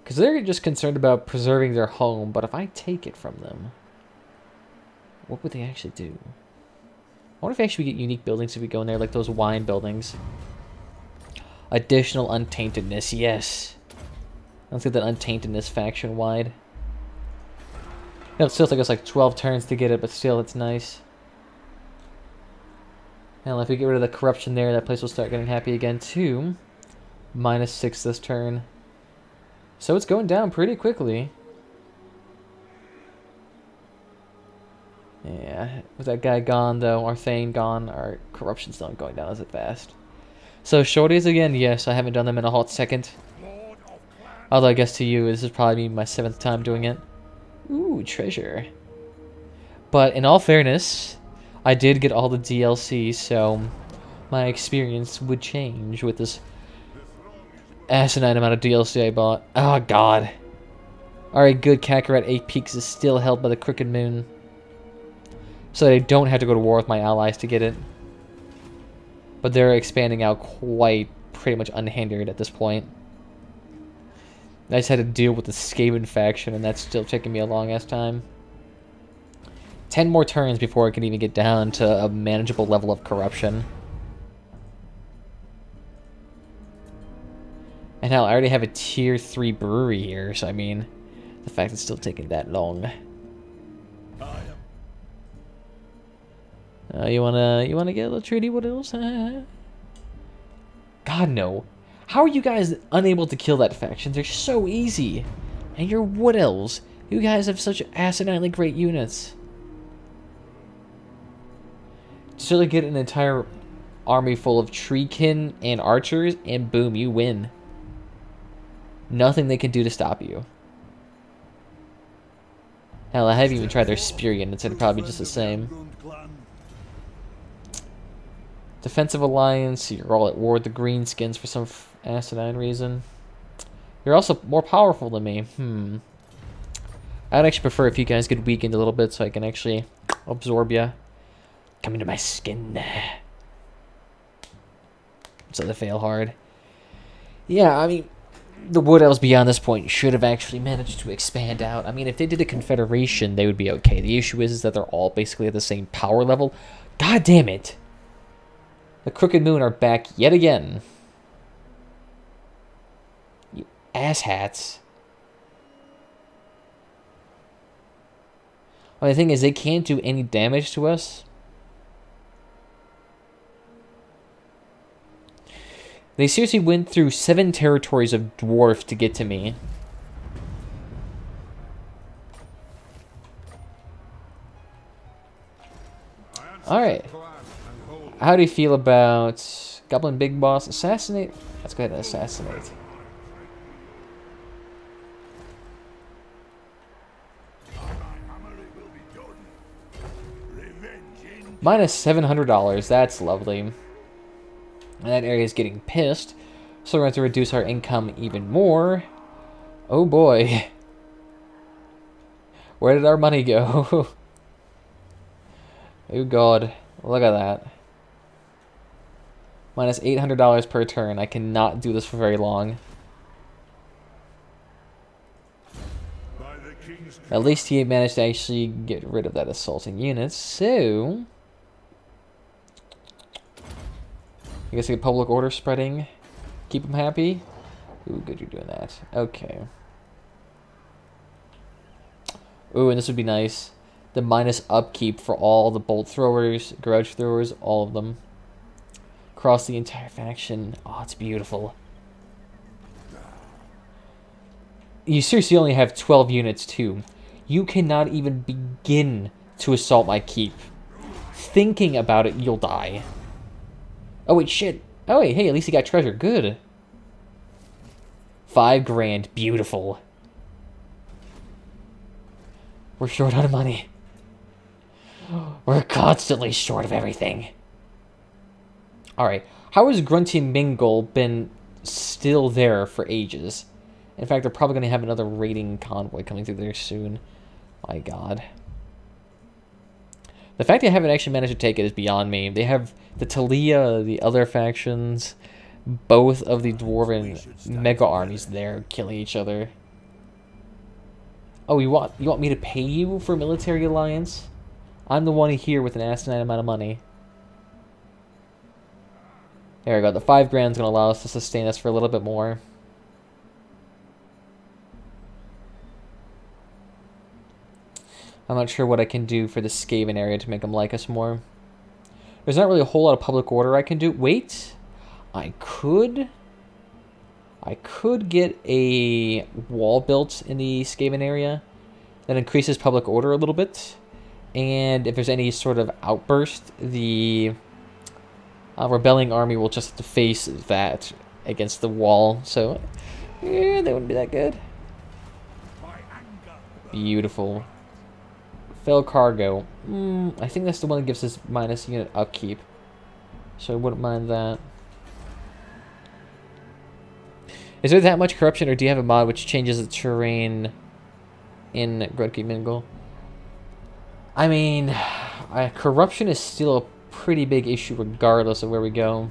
Because they're just concerned about preserving their home, but if I take it from them, what would they actually do? I wonder if actually we get unique buildings if we go in there, like those wine buildings. Additional untaintedness, yes. Let's get that untaintedness faction wide. It'll still take us like 12 turns to get it, but still, it's nice. And if we get rid of the corruption there, that place will start getting happy again too. -6 this turn. So it's going down pretty quickly. Yeah, with that guy gone though, our Thane gone, our corruption's not going down as fast. So shorties again, yes, I haven't done them in a hot second. Although I guess to you, this is probably my 7th time doing it. Ooh, treasure. But in all fairness, I did get all the DLC, so my experience would change with this asinine amount of DLC I bought. Oh god. Alright, good. Kakarot 8 Peaks is still held by the Crooked Moon. So they don't have to go to war with my allies to get it. But they're expanding out quite pretty much unhindered at this point. I just had to deal with the Skaven faction, and that's still taking me a long-ass time. 10 more turns before I can even get down to a manageable level of corruption. And hell, I already have a tier 3 brewery here, so I mean, the fact it's still taking that long. You wanna get a little treaty with us? God, God, no. How are you guys unable to kill that faction? They're so easy. And you're Wood Elves. You guys have such asininely great units. Just really get an entire army full of treekin and archers, and boom, you win. Nothing they can do to stop you. Hell, I haven't even tried their spear units. They're probably just the same. Defensive alliance. You're all at war with the Greenskins for some asinine reason. You're also more powerful than me. I'd actually prefer if you guys get weakened a little bit so I can actually absorb you. Come into my skin. So they fail hard. Yeah, I mean, the Wood Elves beyond this point should have actually managed to expand out. I mean, if they did a confederation, they would be okay. The issue is that they're all basically at the same power level. God damn it! The Crooked Moon are back yet again. You asshats. Well, the thing is, they can't do any damage to us. They seriously went through 7 territories of dwarf to get to me. Alright. How do you feel about Goblin Big Boss? Assassinate? Let's go ahead and assassinate. Minus $700. That's lovely. And that area is getting pissed. So we're going to reduce our income even more. Oh boy. Where did our money go? Oh god. Look at that. Minus $800 per turn. I cannot do this for very long. At least he managed to actually get rid of that assaulting unit. So I guess I get public order spreading. Keep them happy. Ooh, good you're doing that. Okay. Ooh, and this would be nice. The minus upkeep for all the bolt throwers, grudge throwers, all of them. Across the entire faction. Oh, it's beautiful. You seriously only have 12 units, too. You cannot even begin to assault my keep. Thinking about it, you'll die. Oh, wait, shit. Oh, wait, hey, at least he got treasure. Good. 5 grand. Beautiful. We're short on money. We're constantly short of everything. Alright. How has Grunty Mingle been still there for ages? In fact, they're probably going to have another raiding convoy coming through there soon. My god. The fact they haven't actually managed to take it is beyond me. They have the Talia, the other factions, both of the Dwarven mega armies there killing each other. Oh, you want me to pay you for military alliance? I'm the one here with an asinine amount of money. There we go. The 5 grand is going to allow us to sustain us for a little bit more. I'm not sure what I can do for the Skaven area to make them like us more. There's not really a whole lot of public order I can do. Wait. I could get a wall built in the Skaven area that increases public order a little bit. And if there's any sort of outburst, the rebelling army will just have to face that against the wall. So, yeah, that wouldn't be that good. Beautiful. Fell cargo. I think that's the one that gives us minus unit upkeep. So I wouldn't mind that. Is there that much corruption, or do you have a mod which changes the terrain in Grudky Mingle? I mean, corruption is still a pretty big issue regardless of where we go.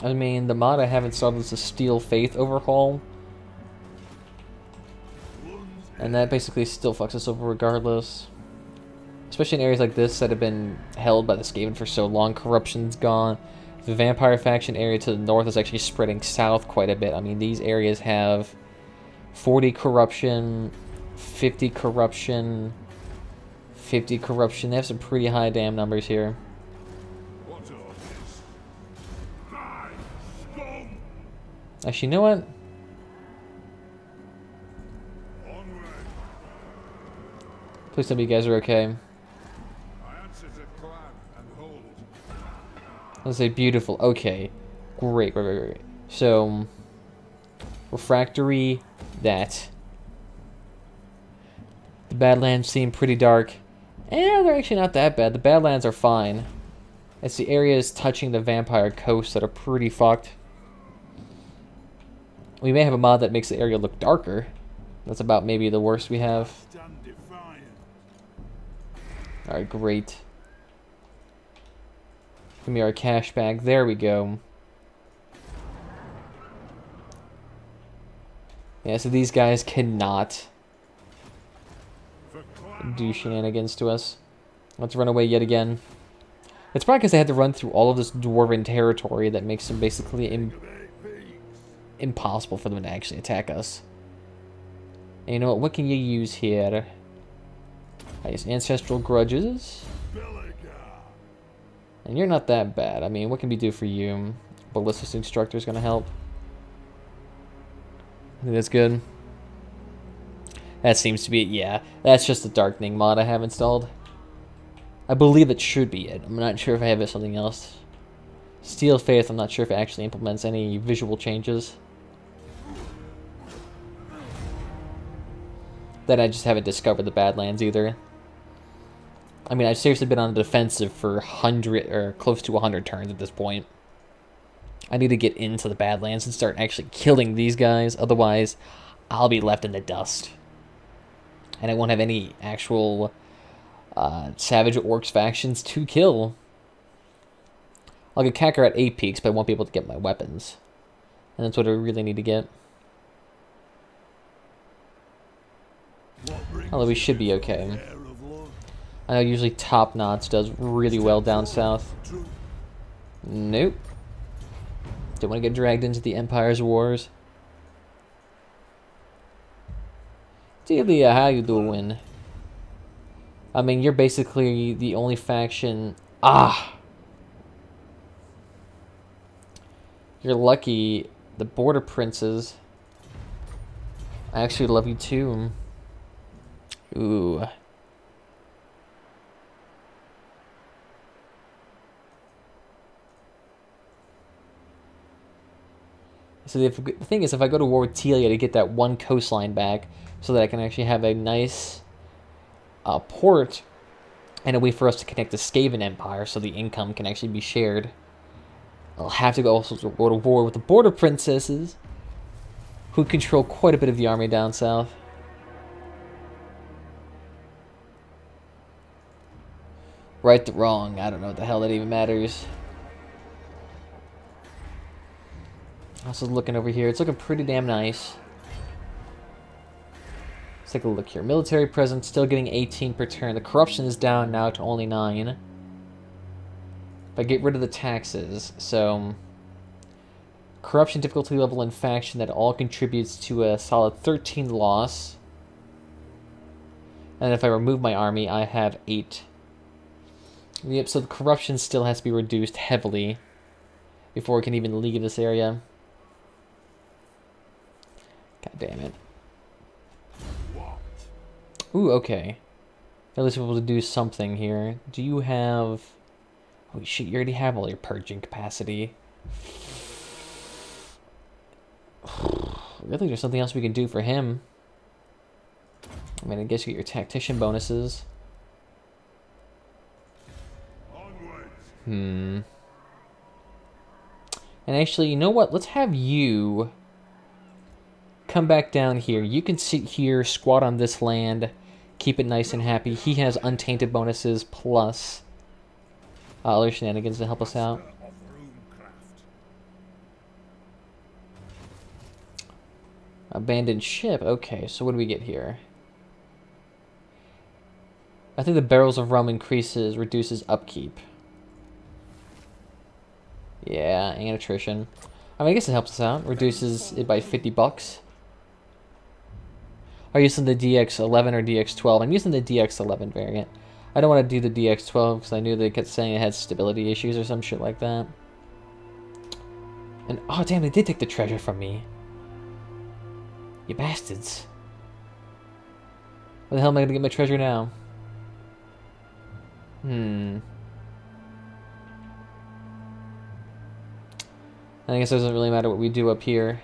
I mean, the mod I have installed is a Steel Faith overhaul. And that basically still fucks us over regardless. Especially in areas like this that have been held by the Skaven for so long. Corruption's gone. The Vampire faction area to the north is actually spreading south quite a bit. I mean, these areas have 40 corruption, 50 corruption, 50 corruption. They have some pretty high damn numbers here. Actually, you know what? Onward. Please tell me you guys are okay. I answer to clan and hold. Let's say beautiful. Okay. Great, great. So, refractory, that. The Badlands seem pretty dark. They're actually not that bad. The Badlands are fine. It's the areas touching the Vampire Coast that are pretty fucked. We may have a mod that makes the area look darker. That's about maybe the worst we have. Stand defiant. Alright, great. Give me our cash bag. There we go. Yeah, so these guys cannot do shenanigans to us. Let's run away yet again. It's probably because they had to run through all of this dwarven territory that makes them basically impossible for them to actually attack us. And you know what? What can you use here? I use ancestral grudges. And you're not that bad. I mean, what can we do for you? Ballistics instructor is going to help. I think that's good. That seems to be it. Yeah, that's just the Darkening mod I have installed. I believe it should be it. I'm not sure if I have something else. Steel Faith, I'm not sure if it actually implements any visual changes. Then I just haven't discovered the Badlands either. I mean, I've seriously been on the defensive for 100 or close to 100 turns at this point. I need to get into the Badlands and start actually killing these guys. Otherwise, I'll be left in the dust. And I won't have any actual Savage Orcs factions to kill. I'll get Kakarot 8 peaks, but I won't be able to get my weapons. And that's what I really need to get. Although we should be okay. I know usually Top Knots does really well down south. Nope. Don't want to get dragged into the Empire's wars. Delia, how you doing? I mean, you're basically the only faction... You're lucky. The Border Princes. I actually love you too. Ooh. So the thing is, if I go to war with Telia to get that one coastline back, so that I can actually have a nice port and a way for us to connect the Skaven Empire, so the income can actually be shared, I'll have to go to war with the Border Princesses, who control quite a bit of the army down south. Right to wrong, I don't know what the hell that even matters. Also looking over here, it's looking pretty damn nice. Let's take a look here. Military presence still getting 18 per turn. The corruption is down now to only 9. If I get rid of the taxes, so corruption difficulty level and faction, that all contributes to a solid 13 loss. And if I remove my army, I have 8. Yep, so the corruption still has to be reduced heavily before we can even leave this area. God damn it. Ooh, okay. At least we're able to do something here. Do you have... Oh shit, you already have all your purging capacity. Really, there's something else we can do for him. I mean, I guess you get your tactician bonuses. And actually, you know what? Let's have you come back down here. You can sit here, squat on this land, keep it nice and happy. He has untainted bonuses plus other shenanigans to help us out. Abandoned ship. Okay, so what do we get here? I think the barrels of rum reduces upkeep. Yeah, and attrition. I mean, I guess it helps us out. Reduces it by 50 bucks. Are you using the DX11 or DX12? I'm using the DX11 variant. I don't want to do the DX12 because I knew they kept saying it had stability issues or some shit like that. And, oh damn, they did take the treasure from me. You bastards. Where the hell am I gonna get my treasure now? I guess it doesn't really matter what we do up here.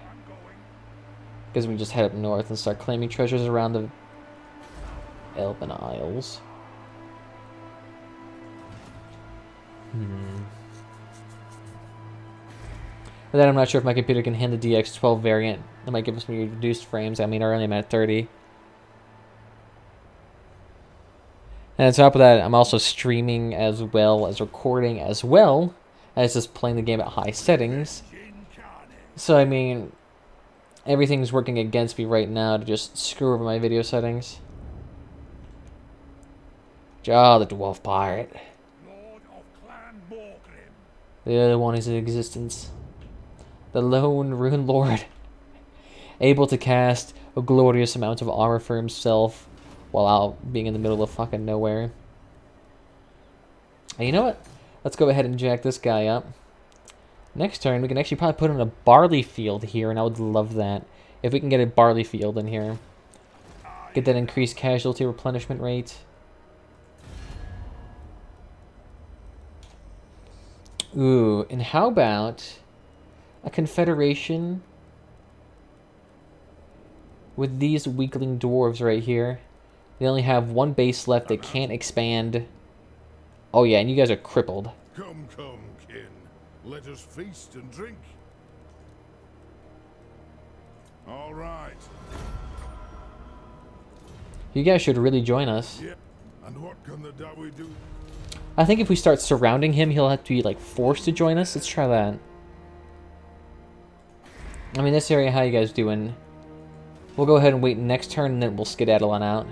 Because we just head up north and start claiming treasures around the Elven Isles. But then I'm not sure if my computer can handle the DX12 variant. It might give us some reduced frames. I mean, already I'm at 30. And on top of that, I'm also streaming as well as recording as well as just playing the game at high settings. So, I mean, everything's working against me right now to just screw over my video settings. Ah, the Dwarf Pirate. The other one is in existence. The lone Rune Lord. Able to cast a glorious amount of armor for himself while out being in the middle of fucking nowhere. And you know what? Let's go ahead and jack this guy up. Next turn, we can actually probably put in a barley field here, and I would love that. If we can get a barley field in here. Get that increased casualty replenishment rate. Ooh, and how about a confederation with these weakling dwarves right here? They only have one base left. They can't expand. Oh yeah, and you guys are crippled. Come, kin. Let us feast and drink. All right. You guys should really join us. Yeah. And what can the dawi do? I think if we start surrounding him, he'll have to be, like, forced to join us. Let's try that. I mean, this area, how you guys doing? We'll go ahead and wait next turn, and then we'll skedaddle on out.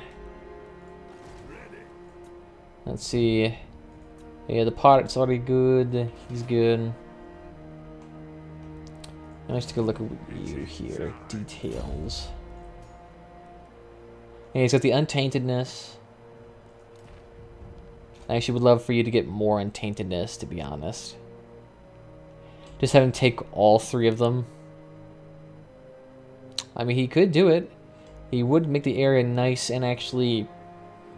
Let's see. Yeah, the pot's already good. He's good. Let's take a look at you here. Details. Yeah, he's got the untaintedness. I actually would love for you to get more untaintedness, to be honest. Just have him take all 3 of them. I mean, he could do it. He would make the area nice and actually,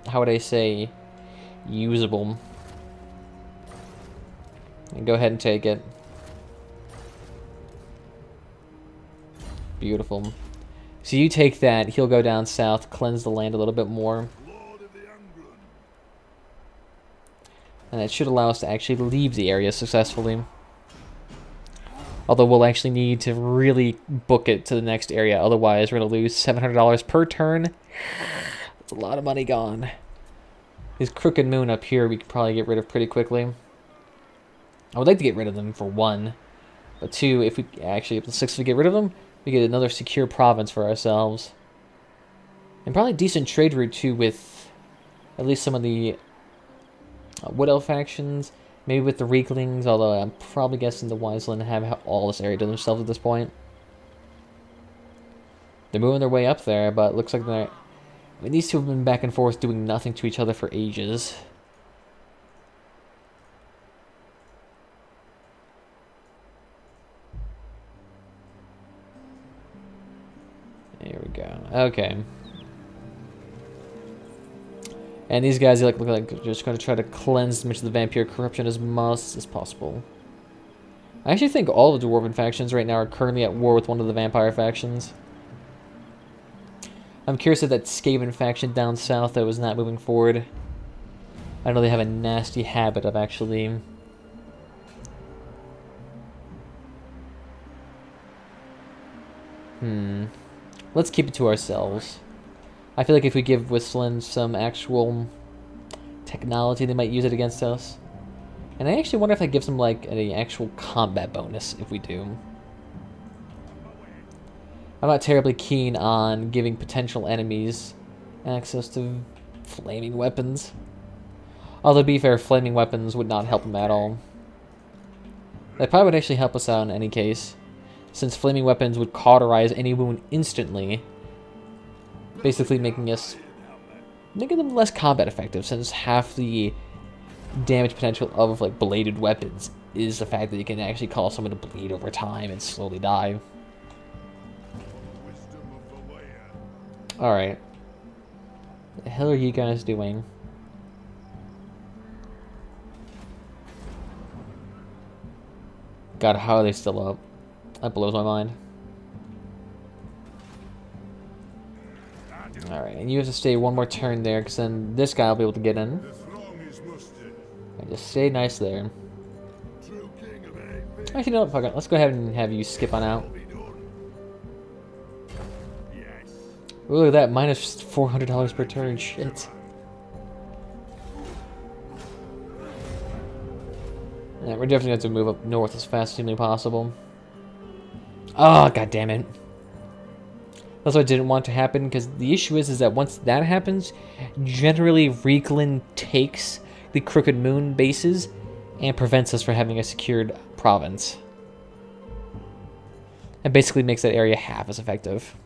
how would I say, usable. And go ahead and take it. Beautiful. So you take that, he'll go down south, cleanse the land a little bit more. And that should allow us to actually leave the area successfully. Although we'll actually need to really book it to the next area. Otherwise, we're going to lose $700 per turn. That's a lot of money gone. His Crooked Moon up here we could probably get rid of pretty quickly. I would like to get rid of them for 1. But 2, if we actually, if the 6 we get rid of them, we get another secure province for ourselves. And probably a decent trade route too with at least some of the Wood Elf factions, maybe with the Reeklings, although I'm probably guessing the Wiseland have all this area to themselves at this point. They're moving their way up there, but it looks like they're... I mean, these two have been back and forth doing nothing to each other for ages. There we go. Okay. And these guys look like they're just going to try to cleanse as much of the vampire corruption as much as possible. I actually think all of the Dwarven factions right now are currently at war with one of the vampire factions. I'm curious if that Skaven faction down south that was not moving forward. I know they have a nasty habit of actually... Let's keep it to ourselves. I feel like if we give Whistland some actual technology, they might use it against us. And I actually wonder if that gives them like an actual combat bonus if we do. I'm not terribly keen on giving potential enemies access to flaming weapons. Although to be fair, flaming weapons would not help them at all. That probably would actually help us out in any case, since flaming weapons would cauterize any wound instantly, basically making them less combat effective, since half the damage potential of like bladed weapons is the fact that you can actually cause someone to bleed over time and slowly die. Alright. What the hell are you guys doing? God, how are they still up? That blows my mind. Alright, and you have to stay one more turn there, because then this guy will be able to get in. And just stay nice there. Actually, no, fuck it. Let's go ahead and have you skip on out. Ooh, look at that, minus $400 per turn. Shit. Yeah, we're definitely going to have to move up north as fast as humanly possible. Oh, god damn it. That's what I didn't want to happen, because the issue is that once that happens, generally Reikland takes the Crooked Moon bases and prevents us from having a secured province. It basically makes that area half as effective.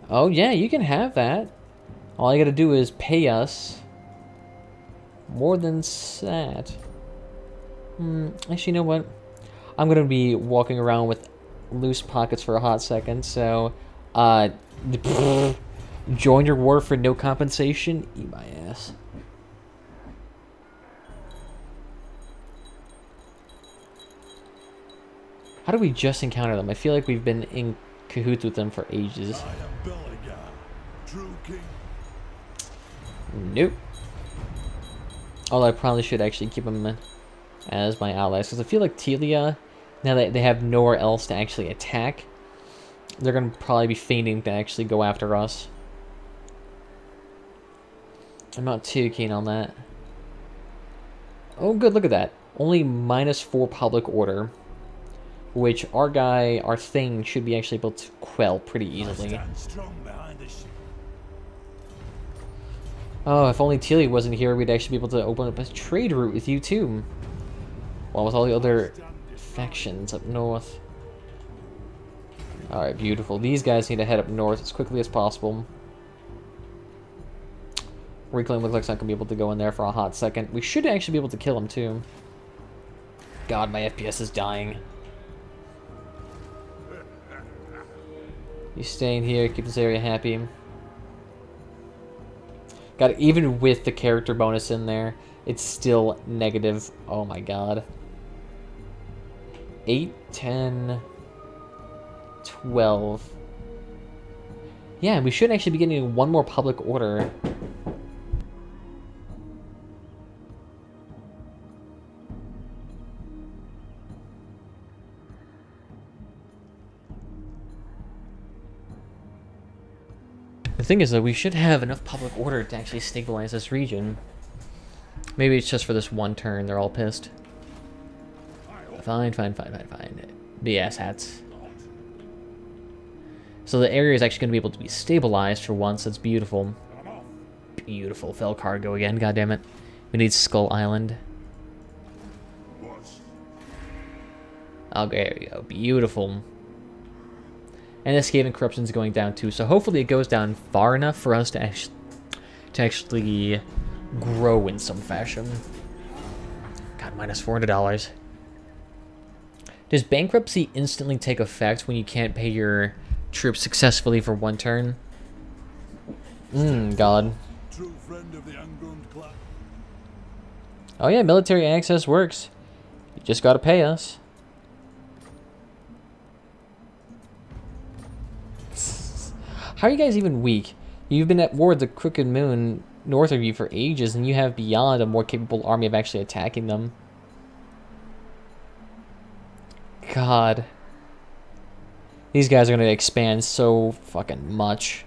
Oh yeah, you can have that. All you gotta do is pay us more than that. Actually, you know what? I'm gonna be walking around with loose pockets for a hot second, so join your war for no compensation? Eat my ass. How do we just encounter them? I feel like we've been in cahoots with them for ages. Nope. Although I probably should actually keep them as my allies, because I feel like Telia, now that they have nowhere else to actually attack, they're going to probably be feigning to actually go after us. I'm not too keen on that. Oh good, look at that. Only -4 public order, which our thing should be actually able to quell pretty easily. Oh, if only Telia wasn't here, we'd actually be able to open up a trade route with you too. Well, with all the other factions up north. Alright, beautiful. These guys need to head up north as quickly as possible. Reikland looks like it's not going to be able to go in there for a hot second. We should actually be able to kill him too. God, my FPS is dying. You stay in here, keep this area happy. God, even with the character bonus in there, it's still negative. Oh my god. 8, 10, 12. Yeah, we should actually be getting one more public order. The thing is that we should have enough public order to actually stabilize this region. Maybe it's just for this one turn, they're all pissed. Fine. BS hats. So the area is actually going to be able to be stabilized for once. That's beautiful. Beautiful. Fell cargo again, goddammit. We need Skull Island. Oh, there we go. Beautiful. And Escape and Corruption is going down too, so hopefully it goes down far enough for us to actually grow in some fashion. God, minus $400. Does bankruptcy instantly take effect when you can't pay your troops successfully for one turn? God. Oh yeah, military access works. You just gotta pay us. How are you guys even weak? You've been at war with the Crooked Moon north of you for ages, and you have beyond a more capable army of actually attacking them. God. These guys are going to expand so fucking much.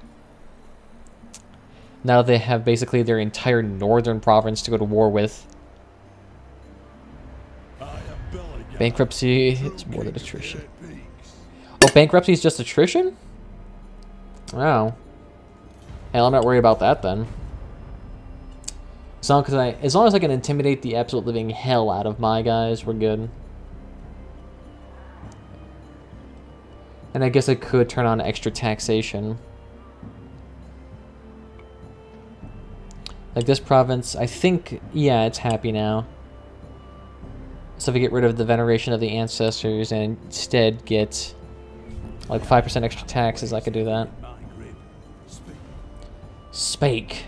Now they have basically their entire northern province to go to war with. Bankruptcy is more than attrition. Oh, bankruptcy is just attrition? Oh. Hell, I'm not worried about that then. As long as I can intimidate the absolute living hell out of my guys, we're good. And I guess I could turn on extra taxation. Like this province, I think, yeah, it's happy now. So if we get rid of the veneration of the ancestors and instead get like 5% extra taxes, I could do that. Spake.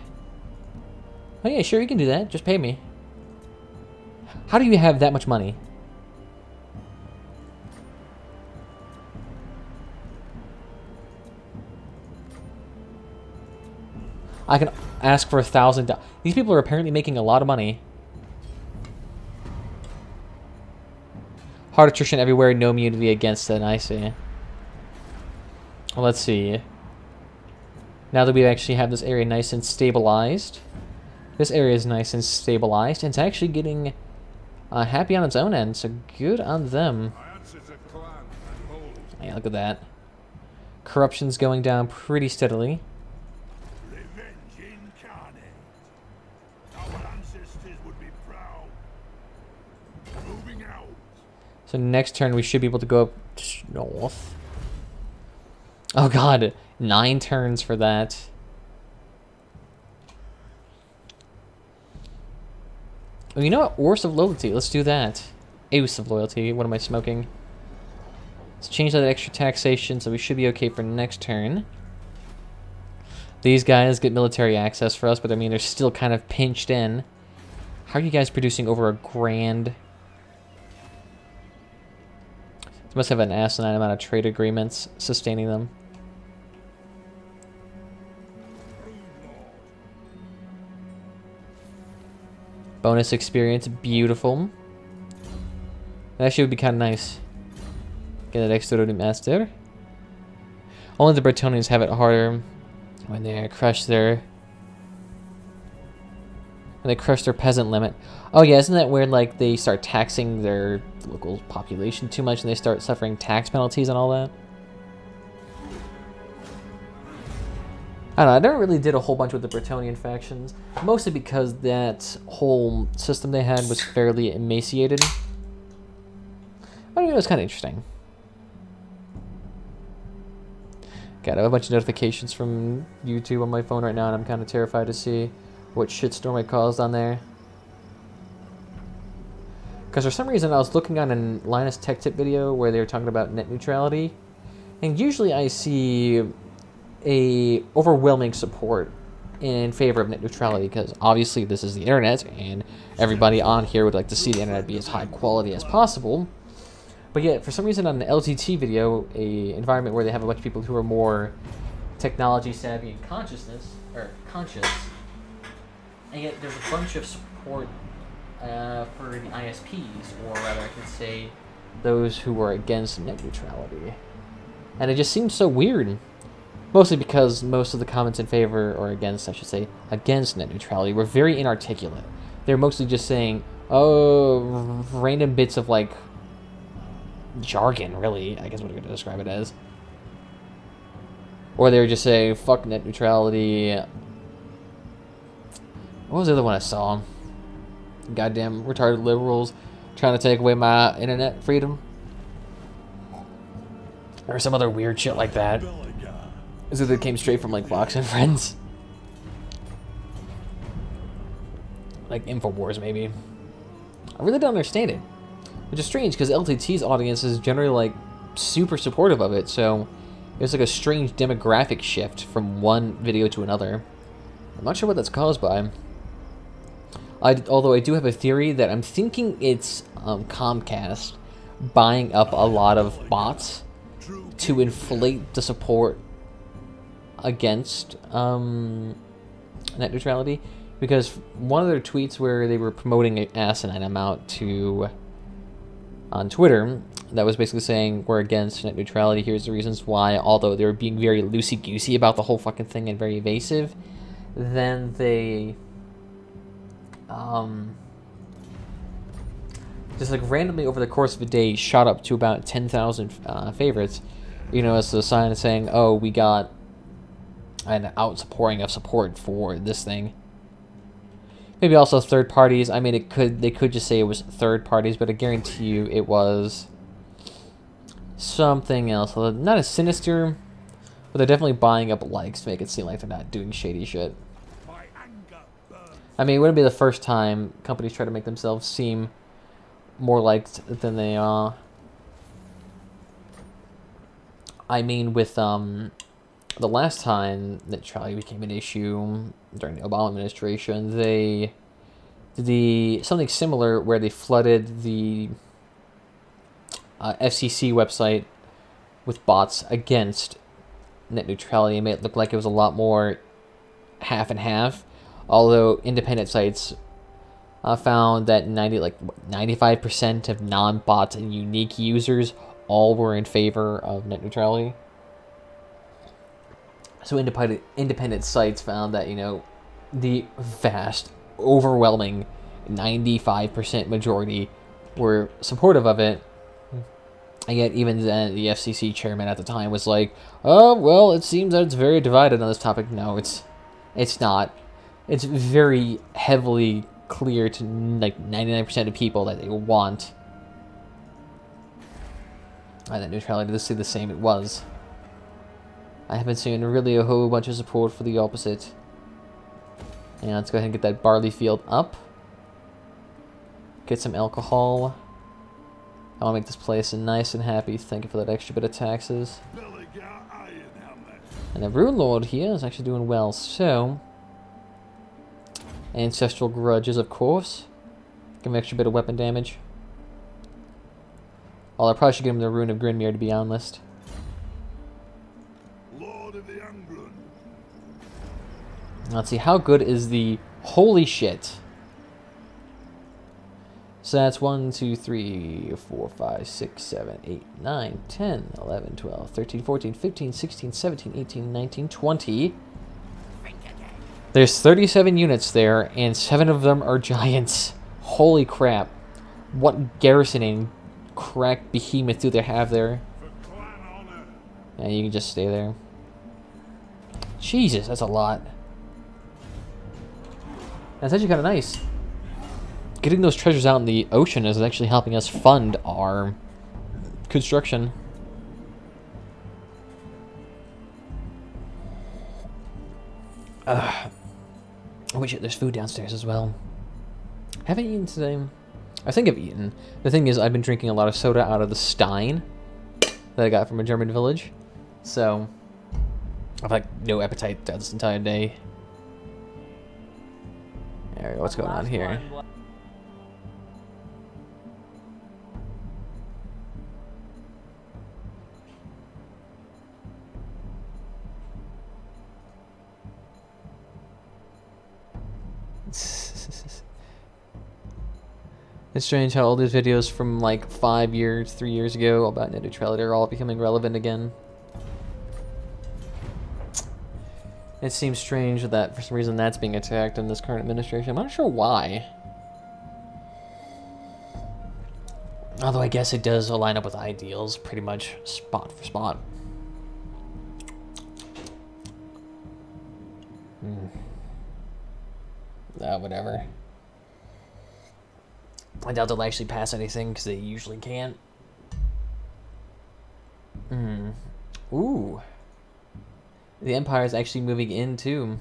Oh yeah, sure, you can do that. Just pay me. How do you have that much money? I can ask for $1,000. These people are apparently making a lot of money. Hard attrition everywhere, no immunity against it. I see. Well, let's see. Now that we actually have this area nice and stabilized. This area is nice and stabilized, and it's actually getting happy on its own end, so good on them. Yeah, look at that. Corruption's going down pretty steadily. So next turn we should be able to go up north. Oh god, 9 turns for that. Oh, you know what? Oaths of Loyalty, let's do that. Oaths of Loyalty, what am I smoking? Let's change that extra taxation so we should be okay for next turn. These guys get military access for us, but I mean they're still kind of pinched in. How are you guys producing over $1,000? They must have an asinine amount of trade agreements sustaining them. Bonus experience, beautiful. That actually would be kind of nice. Get that extra to master. Only the Bretonians have it harder when they crush their peasant limit. Oh yeah, isn't that where like they start taxing their local population too much and they start suffering tax penalties and all that? I don't know, I never really did a whole bunch with the Bretonian factions, mostly because that whole system they had was fairly emaciated. But it was kind of interesting. God, I have a bunch of notifications from YouTube on my phone right now, and I'm kind of terrified to see what shitstorm I caused on there. Because for some reason I was looking on a Linus Tech Tip video where they were talking about net neutrality, and usually I see a overwhelming support in favor of net neutrality because obviously this is the internet and everybody on here would like to see the internet be as high quality as possible. But yet for some reason on an LTT video, a environment where they have a bunch of people who are more technology savvy and conscious, and yet there's a bunch of support for the ISPs, or rather I can say those who are against net neutrality. And it just seems so weird. Mostly because most of the comments in favor, or against, I should say, against net neutrality were very inarticulate. They're mostly just saying, oh, random bits of, like, jargon, really, I guess what I'm going to describe it as. Or they were just saying, fuck net neutrality. What was the other one I saw? Goddamn retarded liberals trying to take away my internet freedom. Or some other weird shit like that. As if it came straight from like Fox and Friends. Like Infowars maybe. I really don't understand it. Which is strange because LTT's audience is generally like super supportive of it, so it's like a strange demographic shift from one video to another. I'm not sure what that's caused by. Although I do have a theory that I'm thinking it's Comcast buying up a lot of bots to inflate the support against net neutrality, because one of their tweets where they were promoting an asinine amount on Twitter that was basically saying we're against net neutrality, here's the reasons why, although they were being very loosey-goosey about the whole fucking thing and very evasive, then they just like randomly over the course of a day shot up to about 10,000 favorites, you know, as a sign of saying, oh, we got an outpouring of support for this thing. Maybe also third parties. I mean, they could just say it was third parties, but I guarantee you it was something else. Not as sinister, but they're definitely buying up likes to make it seem like they're not doing shady shit. I mean, it wouldn't be the first time companies try to make themselves seem more liked than they are. I mean, with the last time that neutrality became an issue during the Obama administration, they did something similar where they flooded the FCC website with bots against net neutrality and made it look like it was a lot more half and half. Although independent sites found that 95% of non-bots and unique users all were in favor of net neutrality. So independent sites found that, you know, the vast, overwhelming 95% majority were supportive of it. And yet even then, the FCC chairman at the time was like, oh, well, it seems that it's very divided on this topic. No, it's not. It's very heavily clear to like 99% of people that they want net neutrality to stay the same it was. I haven't seen really a whole bunch of support for the opposite. And let's go ahead and get that barley field up. Get some alcohol. I want to make this place nice and happy. Thank you for that extra bit of taxes. And the Rune Lord here is actually doing well. So, ancestral grudges, of course. Give him an extra bit of weapon damage. Although I probably should give him the Rune of Grinmere to be honest. Lord of the Anglin. Let's see, how good is the... Holy shit. So that's 1, 2, 3, 4, 5, 6, 7, 8, 9, 10, 11, 12, 13, 14, 15, 16, 17, 18, 19, 20. There's 37 units there, and 7 of them are giants. Holy crap. What garrisoning crack behemoth do they have there? And you can just stay there. Jesus, that's a lot. That's actually kind of nice. Getting those treasures out in the ocean is actually helping us fund our construction. Oh shit, there's food downstairs as well. Haven't eaten today. I think I've eaten. The thing is, I've been drinking a lot of soda out of the stein that I got from a German village. So, I've like no appetite throughout this entire day. Alright, what's going on here? It's strange how all these videos from like 5 years, 3 years ago about net neutrality are all becoming relevant again. It seems strange that for some reason that's being attacked in this current administration. I'm not sure why. Although I guess it does line up with ideals pretty much spot for spot. Whatever. I doubt they'll actually pass anything because they usually can't. Ooh. The Empire is actually moving in too.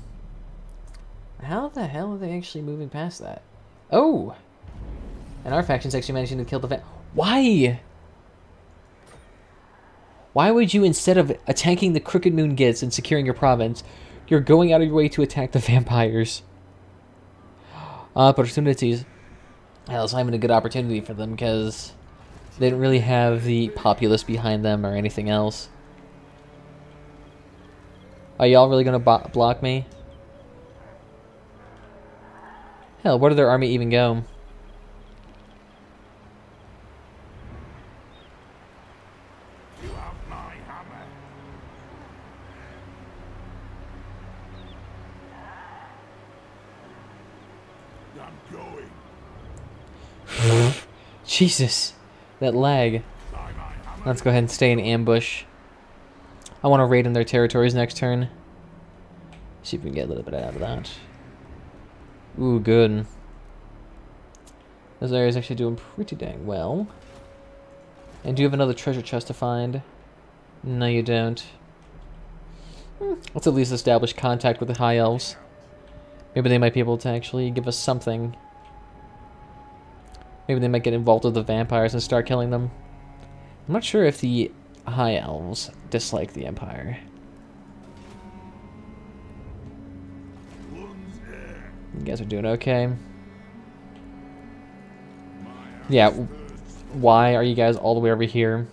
How the hell are they actually moving past that? Oh! And our faction's actually managing to kill the Why? Why would you, instead of attacking the Crooked Moon Gits and securing your province, you're going out of your way to attack the vampires? Opportunities. Hell, it's not even a good opportunity for them because they don't really have the populace behind them or anything else. Are y'all really gonna block me? Hell, where did their army even go? You have my hammer. I'm going. Jesus, that lag. Let's go ahead and stay in ambush. I want to raid in their territories next turn. See if we can get a little bit out of that. Ooh, good. This area is actually doing pretty dang well. And do you have another treasure chest to find? No, you don't. Let's at least establish contact with the High Elves. Maybe they might be able to actually give us something. Maybe they might get involved with the vampires and start killing them. I'm not sure if the High Elves dislike the Empire. You guys are doing okay. Yeah, why are you guys all the way over here?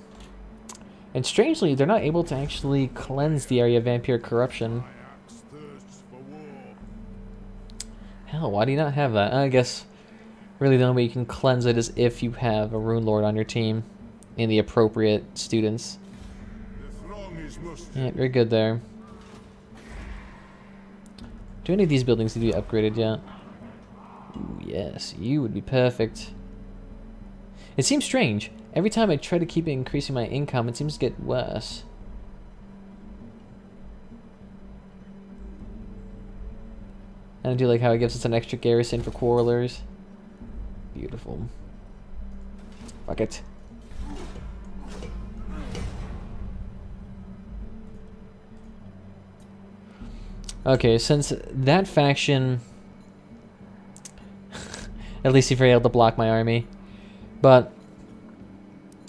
And strangely, they're not able to actually cleanse the area of vampire corruption. Hell, why do you not have that? I guess really the only way you can cleanse it is if you have a Rune Lord on your team and the appropriate students. Yeah, you're good there. Do any of these buildings need to be upgraded yet? Ooh, yes, you would be perfect. It seems strange. Every time I try to keep increasing my income, it seems to get worse. And I do like how it gives us an extra garrison for quarrelers. Beautiful. Fuck it. Okay, since that faction... at least he failed to block my army. But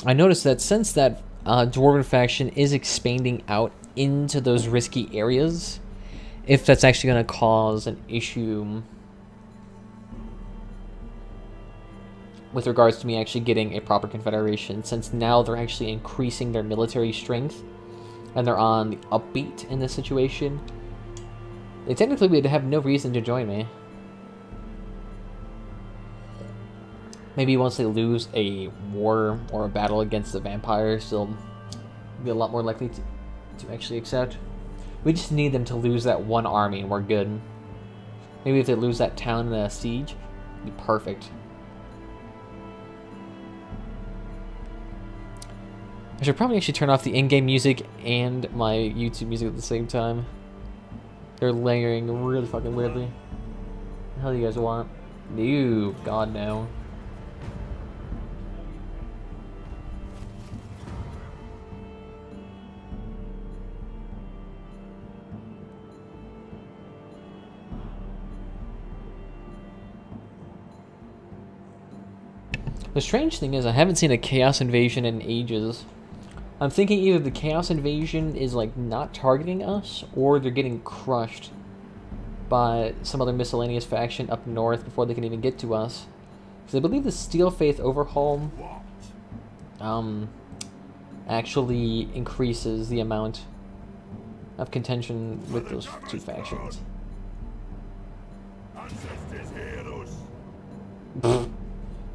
I noticed that since that Dwarven faction is expanding out into those risky areas, if that's actually going to cause an issue with regards to me actually getting a proper confederation, since now they're actually increasing their military strength and they're on the upbeat in this situation, they technically would have no reason to join me. Maybe once they lose a war or a battle against the vampires, they'll be a lot more likely to actually accept. We just need them to lose that one army and we're good. Maybe if they lose that town in a siege, it'd be perfect. I should probably actually turn off the in-game music and my YouTube music at the same time. They're layering really fucking weirdly. What the hell do you guys want? No, God no. The strange thing is I haven't seen a Chaos Invasion in ages. I'm thinking either the Chaos Invasion is like not targeting us or they're getting crushed by some other miscellaneous faction up north before they can even get to us. Because I believe the Steel Faith Overhaul actually increases the amount of contention with those two factions.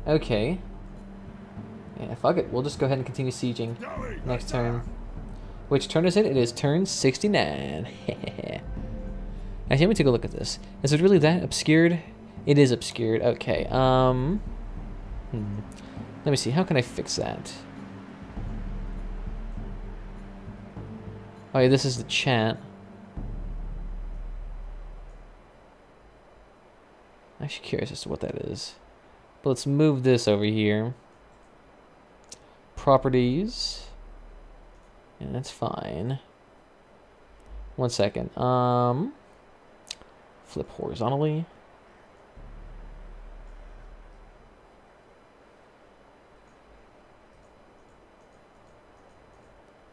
Okay. Yeah, fuck it. We'll just go ahead and continue sieging next turn. Which turn is it? It is turn 69. Actually, let me take a look at this. Is it really that obscured? It is obscured. Okay. Let me see. How can I fix that? Oh yeah, this is the chat. I'm actually curious as to what that is. But let's move this over here. Properties. Yeah, that's fine. 1 second. Flip horizontally.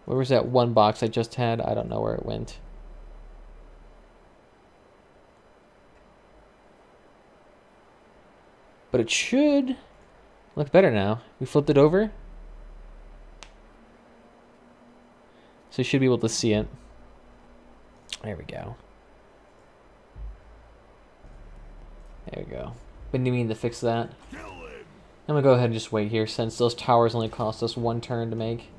Where was that one box I just had? I don't know where it went. But it should look better now. We flipped it over. So you should be able to see it. There we go. There we go. Been meaning to fix that. I'm gonna go ahead and just wait here since those towers only cost us 1 turn to make.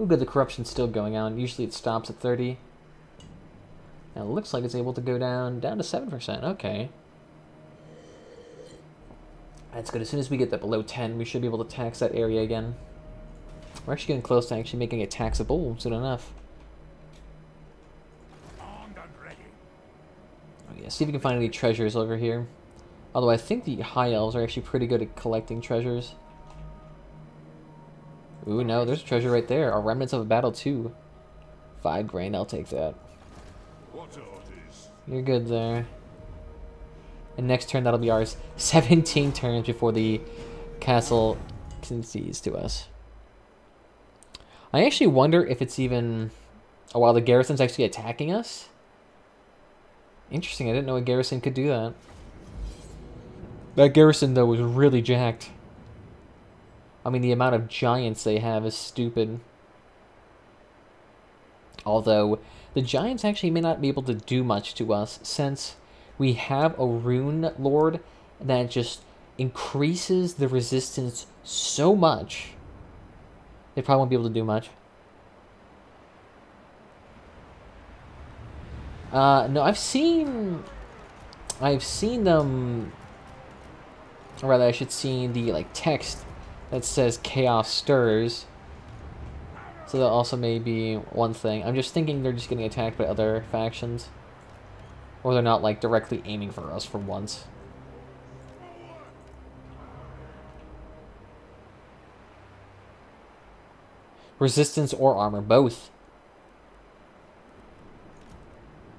Ooh, good, the corruption's still going on. Usually it stops at 30. Now it looks like it's able to go down to 7%. Okay. That's good. As soon as we get that below 10, we should be able to tax that area again. We're actually getting close to actually making it taxable soon enough. Oh yeah, see if we can find any treasures over here. Although I think the High Elves are actually pretty good at collecting treasures. Ooh, no, there's a treasure right there. Our Remnants of a Battle 2. 5 grain, I'll take that. What orders? You're good there. And next turn, that'll be ours. 17 turns before the castle concedes to us. I actually wonder if it's even... Oh, while the garrison's actually attacking us? Interesting, I didn't know a garrison could do that. That garrison, though, was really jacked. I mean, the amount of giants they have is stupid. Although, the giants actually may not be able to do much to us, since we have a rune lord that just increases the resistance so much. They probably won't be able to do much. No, I've seen them, or rather I should see the like text that says chaos stirs. So that also may be one thing. I'm just thinking they're just getting attacked by other factions. Or they're not like directly aiming for us for once. Resistance or armor, both.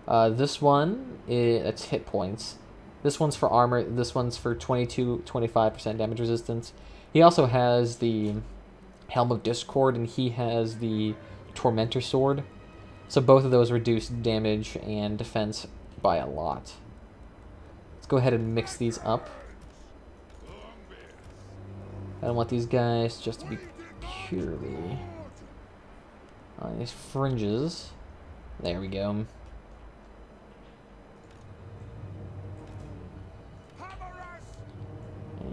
This one, it's hit points. This one's for armor, this one's for 25% damage resistance. He also has the Helm of Discord, and he has the Tormentor Sword. So both of those reduce damage and defense by a lot. Let's go ahead and mix these up. I don't want these guys just to be purely on these fringes. There we go.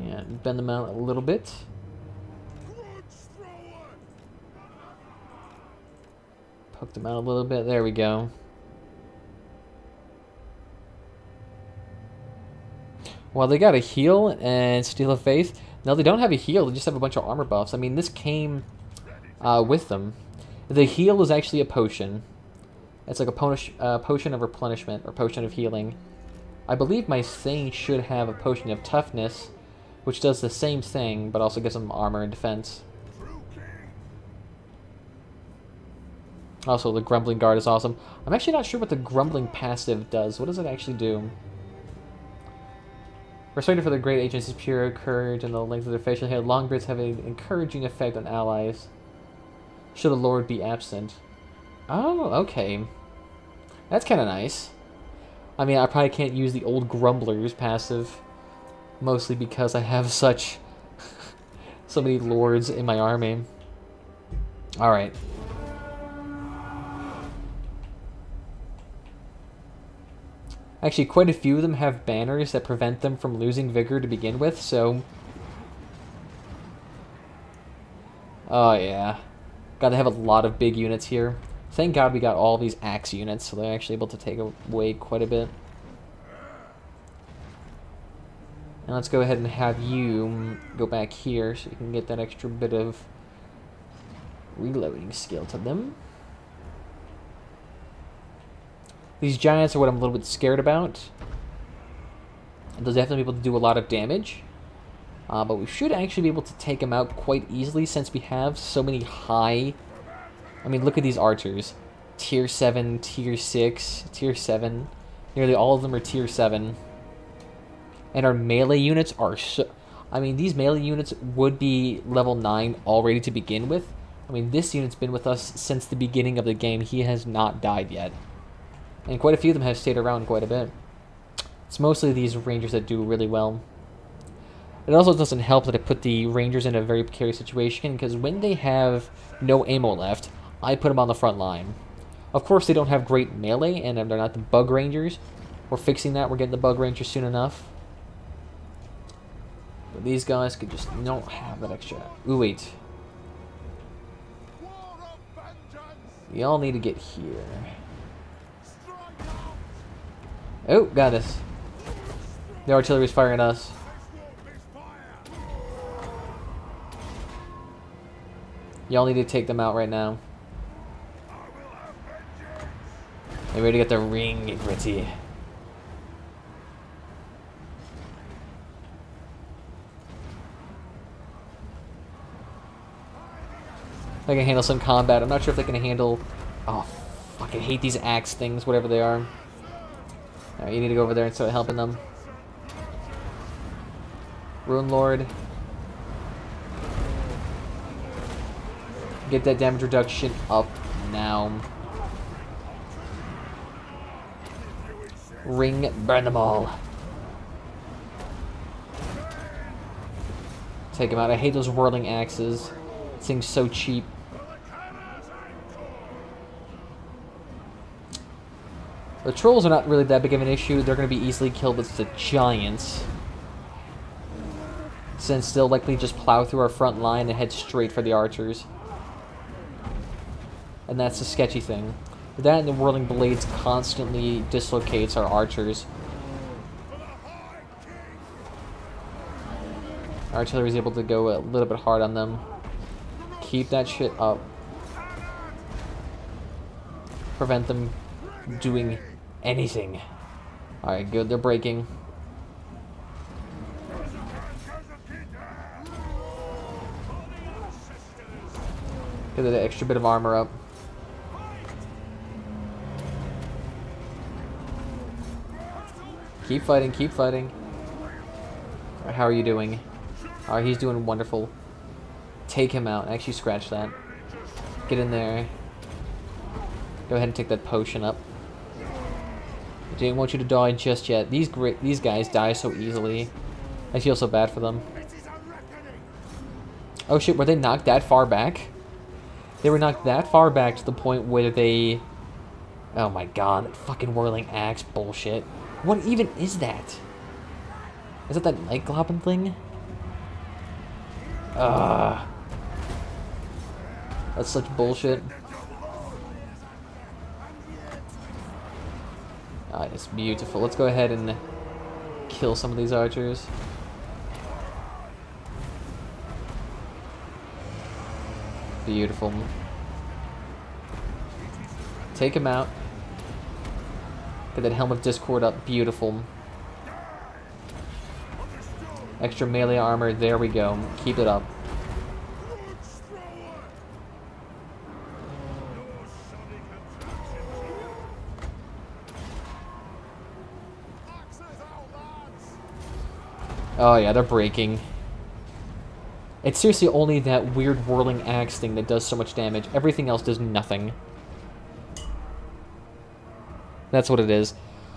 And bend them out a little bit. Poke them out a little bit. There we go. Well, they got a heal and Steel of Faith. No, they don't have a heal. They just have a bunch of armor buffs. I mean, this came with them. The heal is actually a potion. It's like a potion of replenishment or potion of healing. I believe my thing should have a potion of toughness, which does the same thing, but also gives them armor and defense. Also, the Grumbling Guard is awesome. I'm actually not sure what the Grumbling passive does. What does it actually do? Restrained for the great agent's pure courage and the length of their facial hair, Longbeards have an encouraging effect on allies, should a lord be absent. Oh, okay. That's kind of nice. I mean, I probably can't use the old Grumblers passive, mostly because I have so many lords in my army. Alright. Actually, quite a few of them have banners that prevent them from losing vigor to begin with, so... Oh, yeah. Gotta have a lot of big units here. Thank God we got all these axe units, so they're actually able to take away quite a bit. And let's go ahead and have you go back here so you can get that extra bit of reloading skill to them. These giants are what I'm a little bit scared about. They'll definitely be able to do a lot of damage. But we should actually be able to take them out quite easily since we have so many high... I mean, look at these archers. Tier 7, Tier 6, Tier 7. Nearly all of them are Tier 7. And our melee units are so... I mean, these melee units would be level 9 already to begin with. I mean, this unit's been with us since the beginning of the game. He has not died yet. And quite a few of them have stayed around quite a bit. It's mostly these rangers that do really well. It also doesn't help that I put the rangers in a very precarious situation, because when they have no ammo left, I put them on the front line. Of course, they don't have great melee, and they're not the bug rangers. We're fixing that. We're getting the bug rangers soon enough. But these guys could just not have that extra. Ooh, wait. Y'all need to get here. Oh, got us. The artillery's firing at us. Y'all need to take them out right now. They ready to get the ring gritty. They can handle some combat. I'm not sure if they can handle... Oh, fuck, I hate these axe things, whatever they are. Alright, you need to go over there and start helping them. Rune Lord. Get that damage reduction up now. Ring, burn them all. Take him out. I hate those whirling axes. This thing's so cheap. The trolls are not really that big of an issue. They're going to be easily killed with the giants, since they'll likely just plow through our front line and head straight for the archers. And that's the sketchy thing. That and the whirling blades constantly dislocates our archers. Artillery is able to go a little bit hard on them. Keep that shit up. Prevent them doing anything. Alright, good. They're breaking. Get that extra bit of armor up. Keep fighting, keep fighting. How are you doing? Alright, he's doing wonderful. Take him out. Actually, scratch that. Get in there. Go ahead and take that potion up. I didn't want you to die just yet. These guys die so easily. I feel so bad for them. Oh shit, were they knocked that far back? They were knocked that far back to the point where they... Oh my god, that fucking whirling axe bullshit. What even is that? Is that night goblin thing? Ugh. That's such bullshit. Ah, it's beautiful. Let's go ahead and kill some of these archers. Beautiful. Take him out. Get that Helm of Discord up. Beautiful. Extra melee armor. There we go. Keep it up. Oh yeah, they're breaking. It's seriously only that weird whirling axe thing that does so much damage. Everything else does nothing. That's what it is.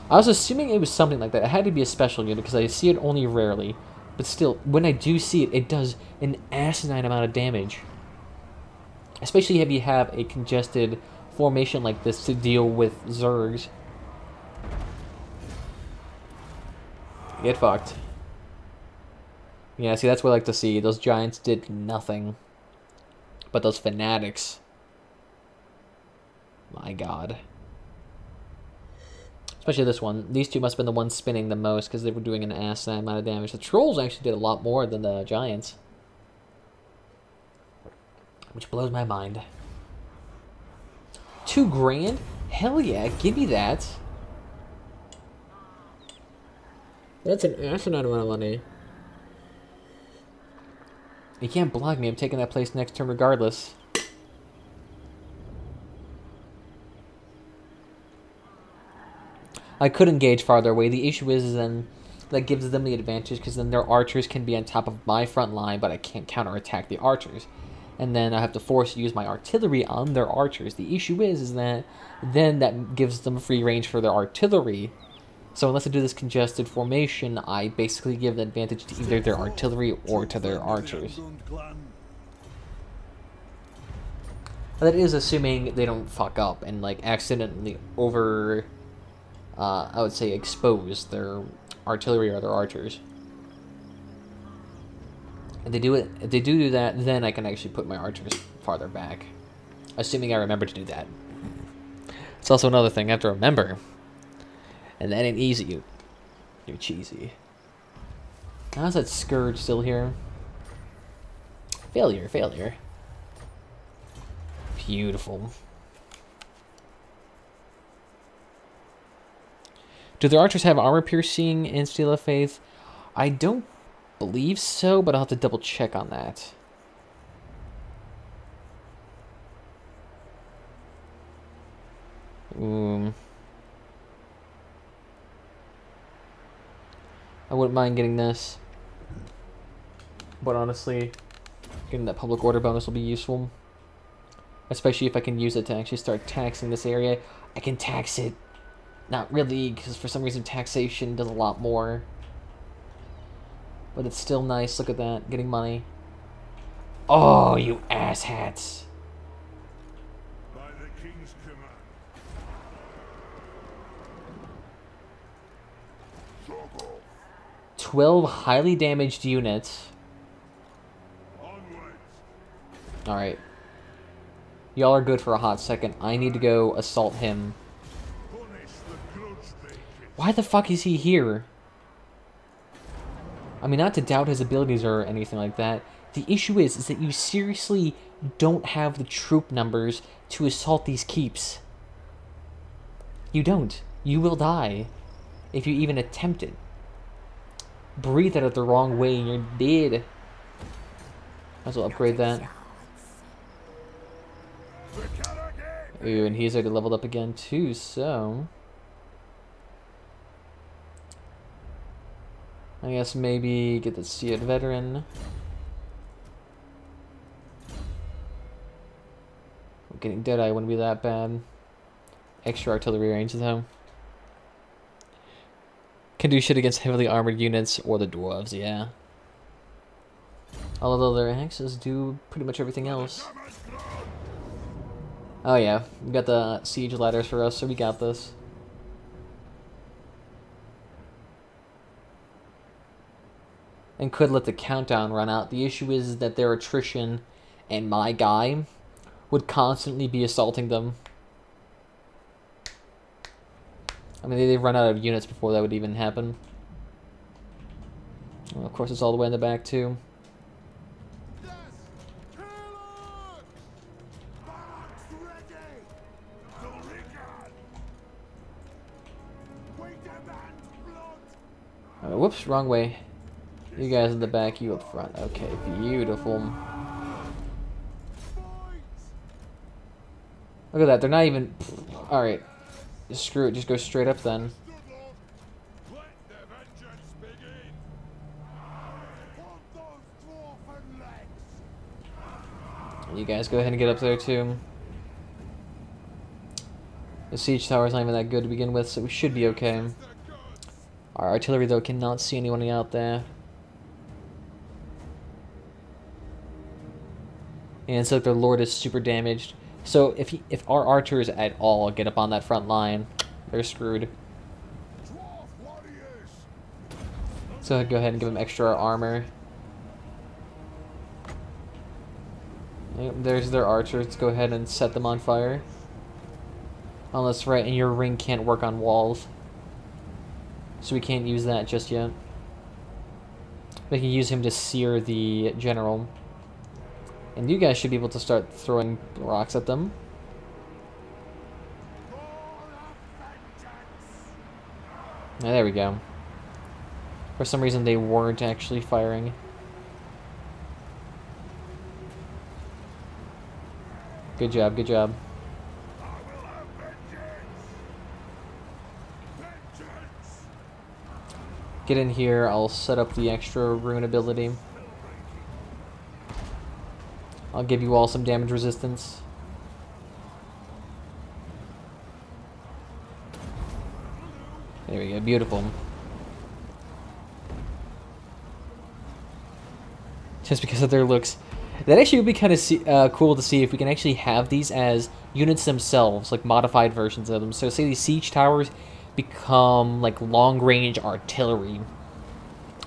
I was assuming it was something like that. It had to be a special unit because I see it only rarely. But still, when I do see it, it does an asinine amount of damage. Especially if you have a congested formation like this to deal with Zergs. Get fucked. Yeah, see, that's what I like to see. Those giants did nothing. But those fanatics... My god. Especially this one. These two must have been the ones spinning the most because they were doing an asinine amount of damage. The trolls actually did a lot more than the giants. Which blows my mind. $2 grand? Hell yeah, give me that. That's an asinine amount of money. You can't block me. I'm taking that place next turn regardless. I could engage farther away. The issue is then that gives them the advantage because then their archers can be on top of my front line, but I can't counterattack the archers. And then I have to force use my artillery on their archers. The issue is that then that gives them free range for their artillery. So unless I do this congested formation, I basically give the advantage to either their artillery or to their archers. That is assuming they don't fuck up and like accidentally over, I would say, expose their artillery or their archers. If they do that, then I can actually put my archers farther back. Assuming I remember to do that. It's also another thing I have to remember. And that ain't easy, you're cheesy. How's that Scourge still here? Failure, failure. Beautiful. Do the archers have armor piercing in Steel of Faith? I don't believe so, but I'll have to double check on that. I wouldn't mind getting this. But honestly, getting that public order bonus will be useful. Especially if I can use it to actually start taxing this area. I can tax it. Not really, because for some reason taxation does a lot more. But it's still nice. Look at that. Getting money. Oh, you asshats. By the king's command. 12 highly damaged units. Onwards. Alright. Y'all are good for a hot second. I need to go assault him. Punish the grudge makers. Why the fuck is he here? I mean, not to doubt his abilities or anything like that. The issue is that you seriously don't have the troop numbers to assault these keeps. You don't. You will die if you even attempt it. Breathe at it the wrong way and you're dead. Might as well upgrade that. Ooh, and he's already leveled up again too, so... I guess maybe get the Seared Veteran. Getting Deadeye wouldn't be that bad. Extra artillery range though. Can do shit against heavily armored units or the Dwarves, yeah. Although their axes do pretty much everything else. Oh yeah, we got the siege ladders for us, so we got this. And could let the countdown run out. The issue is that their attrition and my guy would constantly be assaulting them. I mean, they'd run out of units before that would even happen. Well, of course, it's all the way in the back, too. Yes! Kill us! Barracks ready! Dorigan! We demand blood! Whoops, wrong way. You guys in the back, you up front. Okay, beautiful. Look at that, they're not even... Alright. Just screw it, just go straight up then. Let the vengeance begin! Hold those dwarven legs! You guys go ahead and get up there too. The siege tower's not even that good to begin with, so we should be okay. Our artillery, though, cannot see anyone out there. And so their lord is super damaged. So if our archers at all get up on that front line, they're screwed. So go ahead and give them extra armor. Yep, there's their archers. Let's go ahead and set them on fire. Unless, right, and your ring can't work on walls. So we can't use that just yet. We can use him to sear the general. And you guys should be able to start throwing rocks at them. Oh, there we go. For some reason they weren't actually firing. Good job, good job. Get in here, I'll set up the extra rune ability. I'll give you all some damage resistance. There we go, beautiful. Just because of their looks. That actually would be kind of cool to see if we can actually have these as units themselves, like modified versions of them. So say these siege towers become like long-range artillery.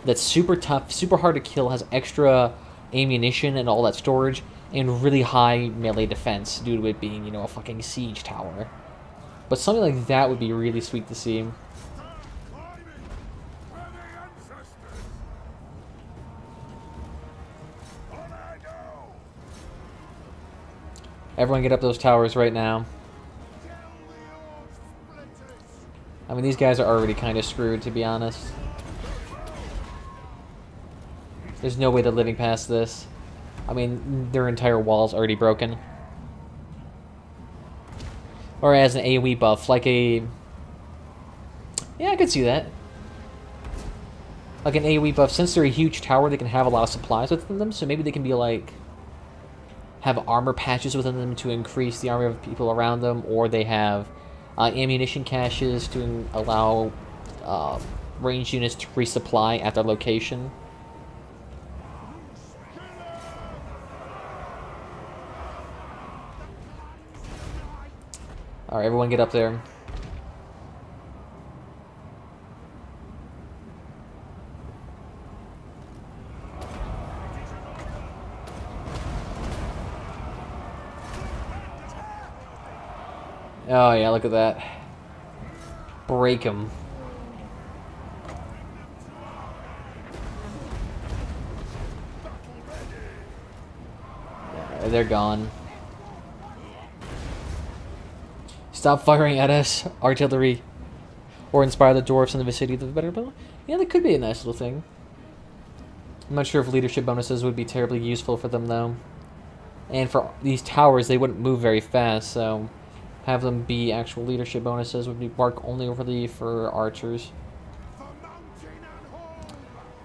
That's super tough, super hard to kill, has extra ammunition and all that storage, and really high melee defense due to it being, you know, a fucking siege tower. But something like that would be really sweet to see. Everyone get up those towers right now. I mean, these guys are already kind of screwed, to be honest. There's no way they're living past this. I mean, their entire wall's already broken. Or as an AoE buff, like a... Yeah, I could see that. like an AoE buff. Since they're a huge tower, they can have a lot of supplies within them, so maybe they can be like have armor patches within them to increase the armor of people around them, or they have ammunition caches to allow ranged units to resupply at their location. Alright, everyone get up there. Oh yeah, look at that. Break them. Yeah, they're gone. Stop firing at us, artillery. Or inspire the dwarves in the vicinity of the better building. Yeah, that could be a nice little thing. I'm not sure if leadership bonuses would be terribly useful for them, though. And for these towers, they wouldn't move very fast, so have them be actual leadership bonuses would be work only overly for archers.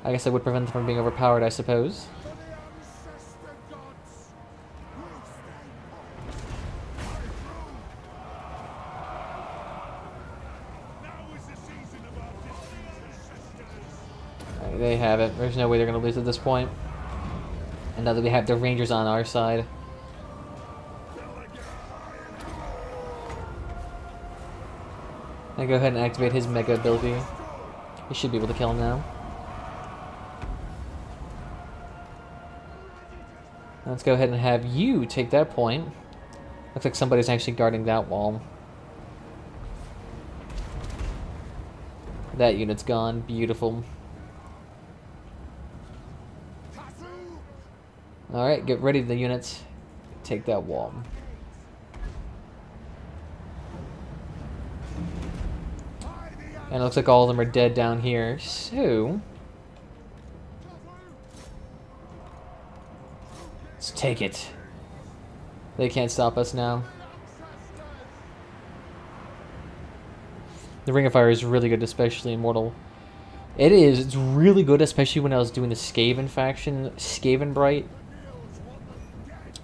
I guess that would prevent them from being overpowered, I suppose. They have it. There's no way they're going to lose at this point. And now that we have the Rangers on our side. Now go ahead and activate his Mega ability. We should be able to kill him now. Let's go ahead and have you take that point. Looks like somebody's actually guarding that wall. That unit's gone. Beautiful. Alright, get ready, the units. Take that wall. And it looks like all of them are dead down here, so let's take it. They can't stop us now. The Ring of Fire is really good, especially in Mortal. It is. It's really good, especially when I was doing the Skaven faction, Skaven Bright.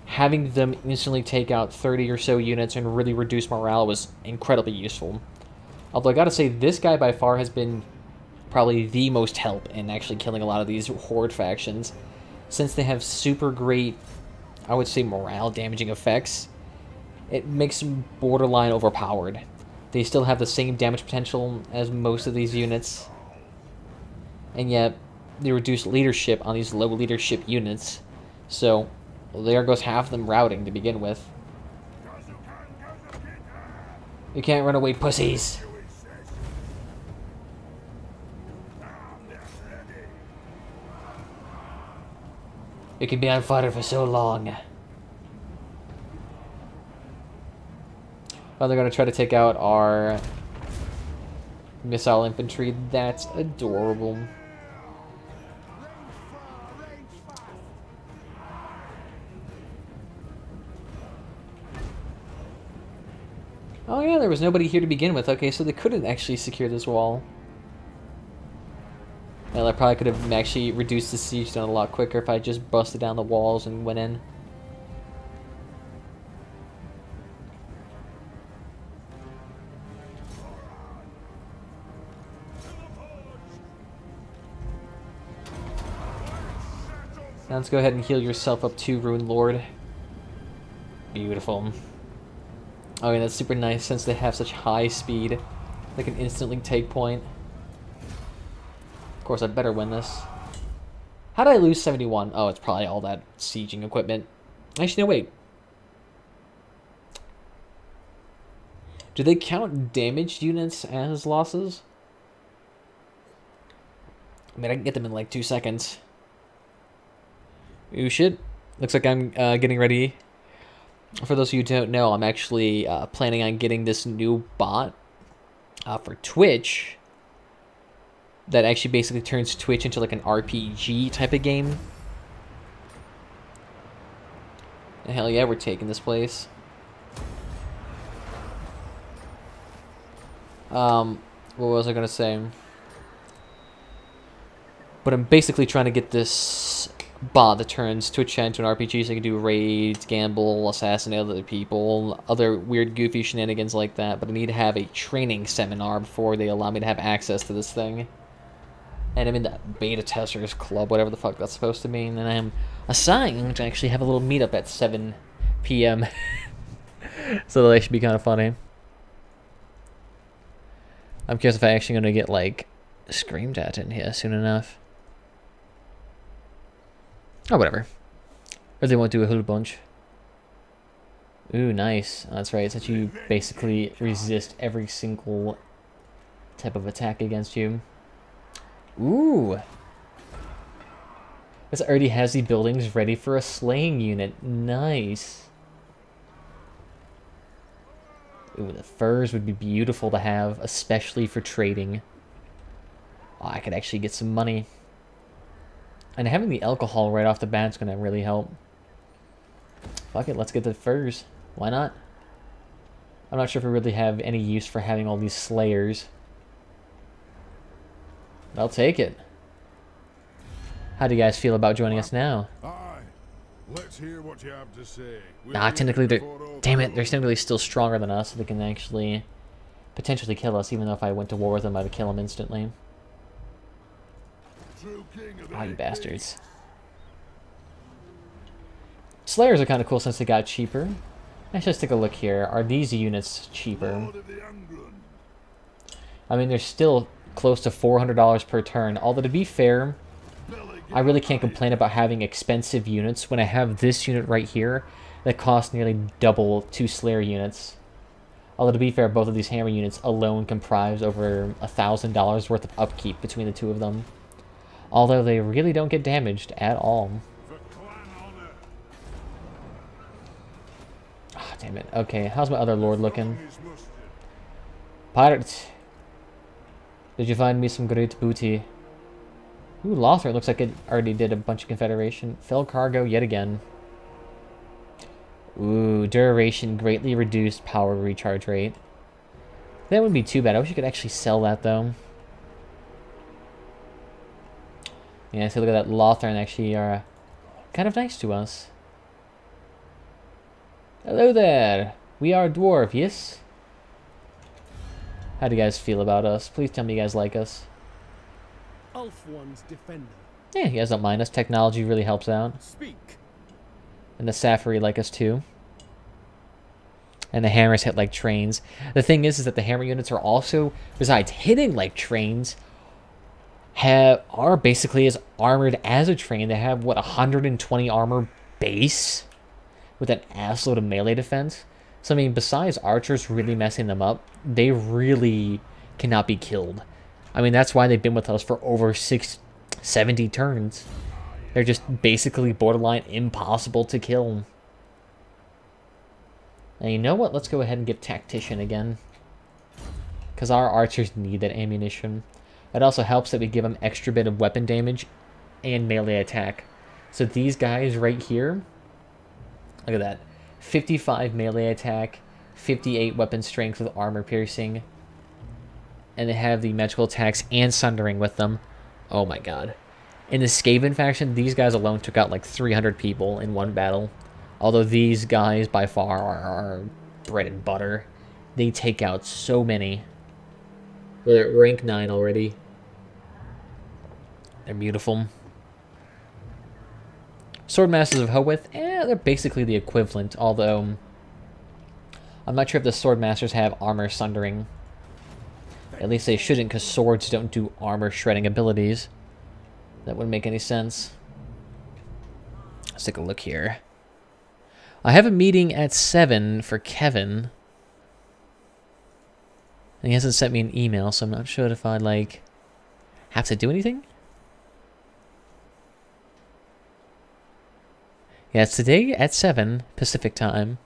Having them instantly take out 30 or so units and really reduce morale was incredibly useful. Although I gotta say, this guy by far has been probably the most help in actually killing a lot of these Horde factions. Since they have super great, I would say, morale damaging effects, it makes them borderline overpowered. They still have the same damage potential as most of these units, and yet they reduce leadership on these low leadership units. So well, there goes half of them routing to begin with. You can't run away, pussies! You can be on fire for so long. Oh, they're going to try to take out our missile infantry. That's adorable. Oh yeah, there was nobody here to begin with. Okay, so they couldn't actually secure this wall. Well, I probably could have actually reduced the siege down a lot quicker if I just busted down the walls and went in. Now let's go ahead and heal yourself up too, Ruined Lord. Beautiful. Oh, yeah, that's super nice since they have such high speed. They can instantly take point. Of course, I'd better win this. How did I lose 71? Oh, it's probably all that sieging equipment. Actually, no, wait. Do they count damaged units as losses? I mean, I can get them in like 2 seconds. Ooh, shit. Looks like I'm getting ready. For those of you who don't know, I'm actually planning on getting this new bot for Twitch that actually basically turns Twitch into like an RPG type of game. And hell yeah, we're taking this place. What was I gonna say? But I'm basically trying to get this bot that turns Twitch chat into an RPG so I can do raids, gamble, assassinate other people, other weird goofy shenanigans like that. But I need to have a training seminar before they allow me to have access to this thing. And I'm in the beta testers club, whatever the fuck that's supposed to mean. And I'm assigned to actually have a little meetup at 7 p.m. So that should be kind of funny. I'm curious if I'm actually going to get, like, screamed at in here soon enough. Oh, whatever. Or they won't do a whole bunch. Ooh, nice. Oh, that's right, since you basically resist every single type of attack against you. Ooh. This already has the buildings ready for a slaying unit. Nice. Ooh, the furs would be beautiful to have, especially for trading. Oh, I could actually get some money. And having the alcohol right off the bat is going to really help. Fuck it, let's get the furs. Why not? I'm not sure if we really have any use for having all these slayers. I'll take it. How do you guys feel about joining us now? Let's hear what you have to say. Nah, technically they're... Damn it, they're technically still stronger than us, so they can actually potentially kill us, even though if I went to war with them, I would kill them instantly. Ah, you bastards. Slayers are kind of cool since they got cheaper. Let's just take a look here. Are these units cheaper? I mean, they're still close to $400 per turn. Although, to be fair, I really can't complain about having expensive units when I have this unit right here that costs nearly double 2 Slayer units. Although, to be fair, both of these hammer units alone comprise over $1,000 worth of upkeep between the two of them. Although they really don't get damaged at all. Ah, damn it. Okay, how's my other lord looking? Pirates. Did you find me some great booty? Ooh, Lothar looks like it already did a bunch of Confederation. Fell cargo yet again. Ooh, duration greatly reduced power recharge rate. That wouldn't be too bad. I wish you could actually sell that, though. Yeah, so look at that. Lothar actually are kind of nice to us. Hello there. We are Dwarf, yes? How do you guys feel about us? Please tell me you guys like us. Ulf one's defender. Yeah, you guys don't mind us. Technology really helps out. Speak. And the Safari like us too. And the hammers hit like trains. The thing is that the hammer units are also, besides hitting like trains, are basically as armored as a train. They have, what, 120 armor base? With an assload of melee defense. So, I mean, besides archers really messing them up, they really cannot be killed. I mean, that's why they've been with us for over 70 turns. They're just basically borderline impossible to kill. Now, you know what? Let's go ahead and get Tactician again. Because our archers need that ammunition. It also helps that we give them extra bit of weapon damage and melee attack. So these guys right here, look at that. 55 melee attack, 58 weapon strength with armor piercing. And they have the magical attacks and sundering with them. Oh my god. In the Skaven faction, these guys alone took out like 300 people in one battle. Although these guys by far are bread and butter. They take out so many. They're at rank 9 already. They're beautiful. Swordmasters of Howith, they're basically the equivalent, although I'm not sure if the Swordmasters have armor sundering. At least they shouldn't, because swords don't do armor shredding abilities. That wouldn't make any sense. Let's take a look here. I have a meeting at 7 for Kevin. And he hasn't sent me an email, so I'm not sure if I'd, like, have to do anything. Yeah, it's today at 7 Pacific time.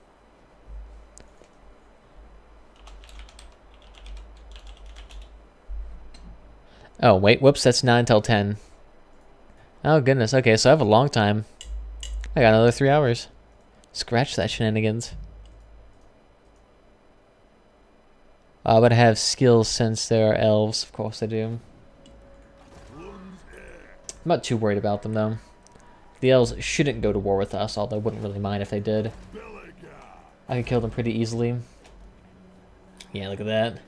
Oh, wait, whoops, that's 9 until 10. Oh, goodness, okay, so I have a long time. I got another 3 hours. Scratch that shenanigans. But I have skills since there are elves. Of course I do. not too worried about them, though. The elves shouldn't go to war with us, although I wouldn't really mind if they did. I could kill them pretty easily. Yeah, look at that.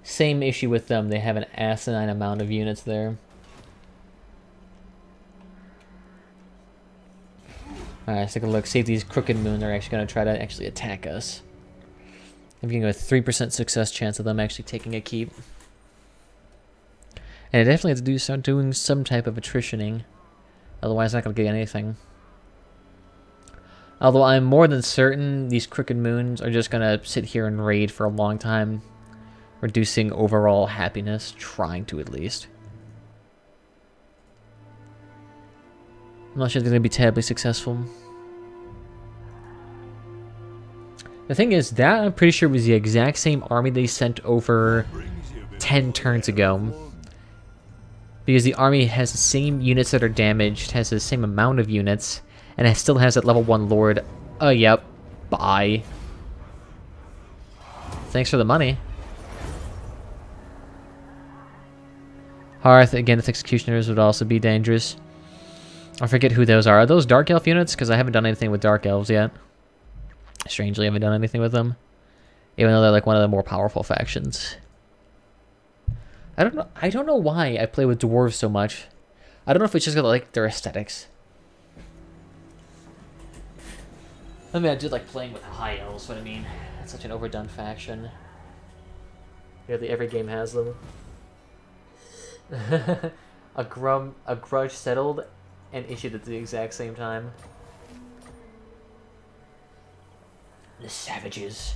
Same issue with them. They have an asinine amount of units there. Alright, let's take a look. See if these Crooked Moon are actually going to try to actually attack us. I'm getting a 3% success chance of them actually taking a keep. And I definitely have to start doing some type of attritioning. Otherwise, I'm not going to get anything. Although I'm more than certain these Crooked Moons are just going to sit here and raid for a long time. Reducing overall happiness. Trying to, at least. I'm not sure they're going to be terribly successful. The thing is, that I'm pretty sure was the exact same army they sent over 10 turns ago. Because the army has the same units that are damaged, has the same amount of units, and it still has that level 1 lord. Oh, yep. Bye. Thanks for the money. Hearth, again, with Executioners would also be dangerous. I forget who those are. Are those Dark Elf units? Because I haven't done anything with Dark Elves yet. Strangely, I haven't done anything with them. Even though they're like one of the more powerful factions. I don't know why I play with Dwarves so much. I don't know if it's just because I like their aesthetics. I mean, I do like playing with High Elves, but I mean, it's such an overdone faction. Nearly every game has them. a grudge settled and issued at the exact same time. The savages.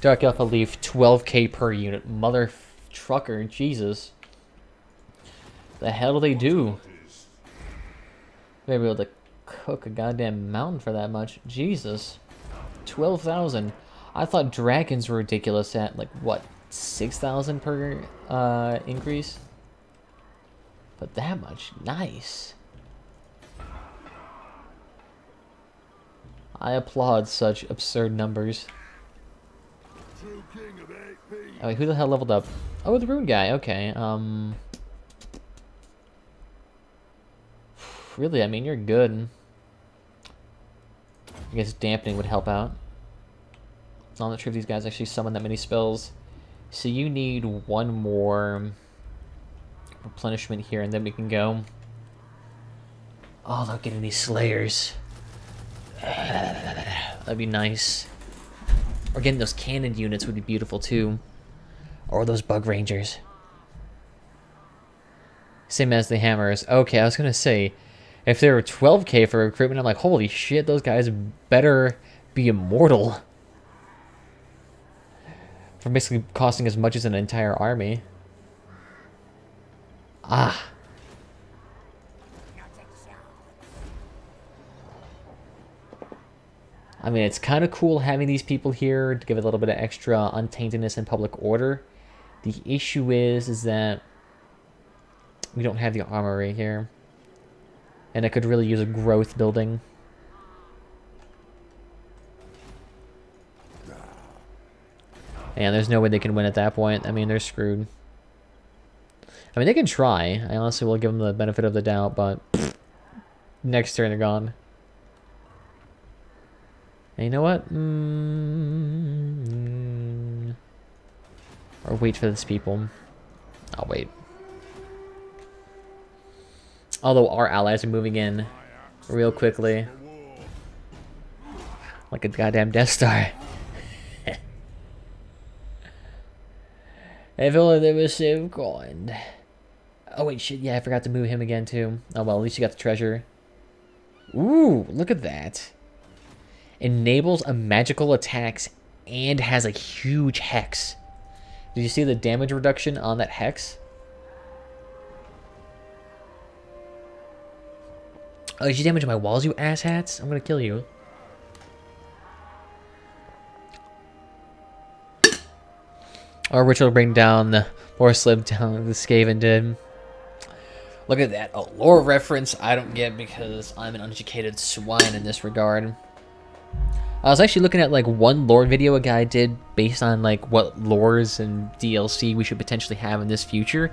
Dark Elf Leaf, 12k per unit. Mother trucker, Jesus. The hell do they do? Maybe able to cook a goddamn mountain for that much. Jesus. 12,000. I thought dragons were ridiculous at, like, what, 6,000 per increase? But that much? Nice. I applaud such absurd numbers. Oh, wait, who the hell leveled up? Oh, the rune guy. Okay. Really, I mean, you're good. I guess dampening would help out. I'm not sure if these guys actually summon that many spells. So you need one more replenishment here, and then we can go. Oh, look, getting these slayers. That'd be nice. Or getting those cannon units would be beautiful too. Or those bug rangers. Same as the hammers. Okay, I was gonna say, if they were 12k for recruitment, I'm like, holy shit, those guys better be immortal. For basically costing as much as an entire army. Ah. I mean, it's kind of cool having these people here to give it a little bit of extra untaintedness and public order. The issue is that we don't have the armory here. And I could really use a growth building. And there's no way they can win at that point. I mean, they're screwed. I mean, they can try. I honestly will give them the benefit of the doubt, but next turn they're gone. And you know what? Or wait for this people. I'll wait. Although our allies are moving in real quickly. Like a goddamn Death Star. If only they were so kind. Oh wait, shit, yeah, I forgot to move him again too. Oh well, at least you got the treasure. Ooh, look at that. Enables a magical attacks and has a huge hex. Did you see the damage reduction on that hex? Oh, did you damage my walls, you asshats? I'm gonna kill you. Or which will bring down the more slip down the Skaven did. Look at that. A lore reference I don't get because I'm an uneducated swine in this regard. I was actually looking at like one lore video a guy did based on like what lores and DLC we should potentially have in this future.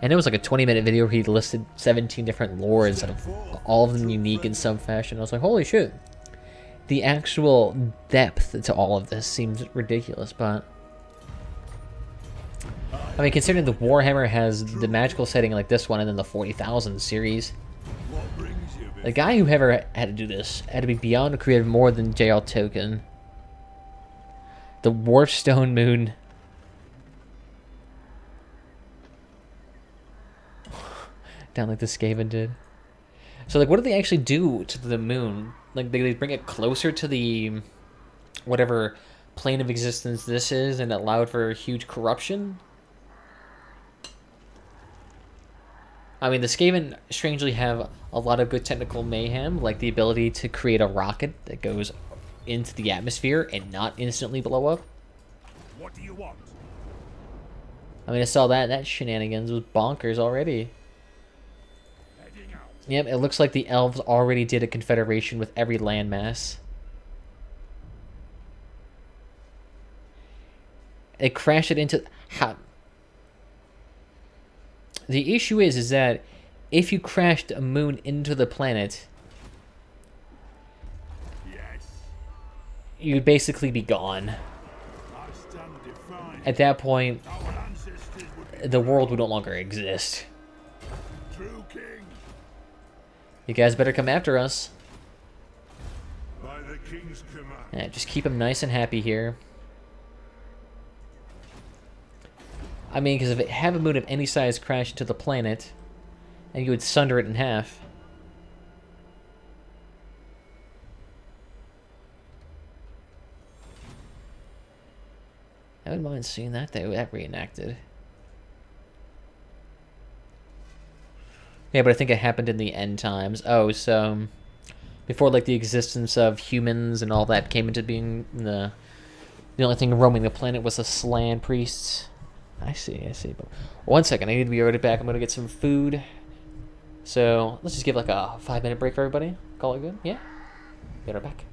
And it was like a 20-minute video where he listed 17 different lords, and all of them unique in some fashion. I was like, holy shit. The actual depth to all of this seems ridiculous, but... I mean, considering the Warhammer has the magical setting like this one, and then the 40,000 series... The guy who ever had to do this had to be beyond creative more than JL Token. The Warstone Moon... Down like the Skaven did. So, like, what do they actually do to the moon? Like, they bring it closer to the... whatever plane of existence this is, and allowed for huge corruption? I mean, the Skaven strangely have a lot of good technical mayhem, like the ability to create a rocket that goes into the atmosphere and not instantly blow up. What do you want? I mean, I saw that shenanigans was bonkers already. Yep, it looks like the elves already did a confederation with every landmass. They crashed it into... How? The issue is that if you crashed a moon into the planet, Yes. you'd basically be gone. I stand defiant. At that point, Our ancestors would be the world would no longer exist. true king. You guys better come after us. By the king's command. Yeah, just keep them nice and happy here. I mean, because if it have a moon of any size crash into the planet, and you would sunder it in half. I wouldn't mind seeing that reenacted. Yeah, but I think it happened in the end times. Oh, so before like the existence of humans and all that came into being, the only thing roaming the planet was the Slan priests. I see. But 1 second, I need to be right back. I'm gonna get some food. So let's just give like a 5-minute break for everybody. Call it good. Yeah. Be right back.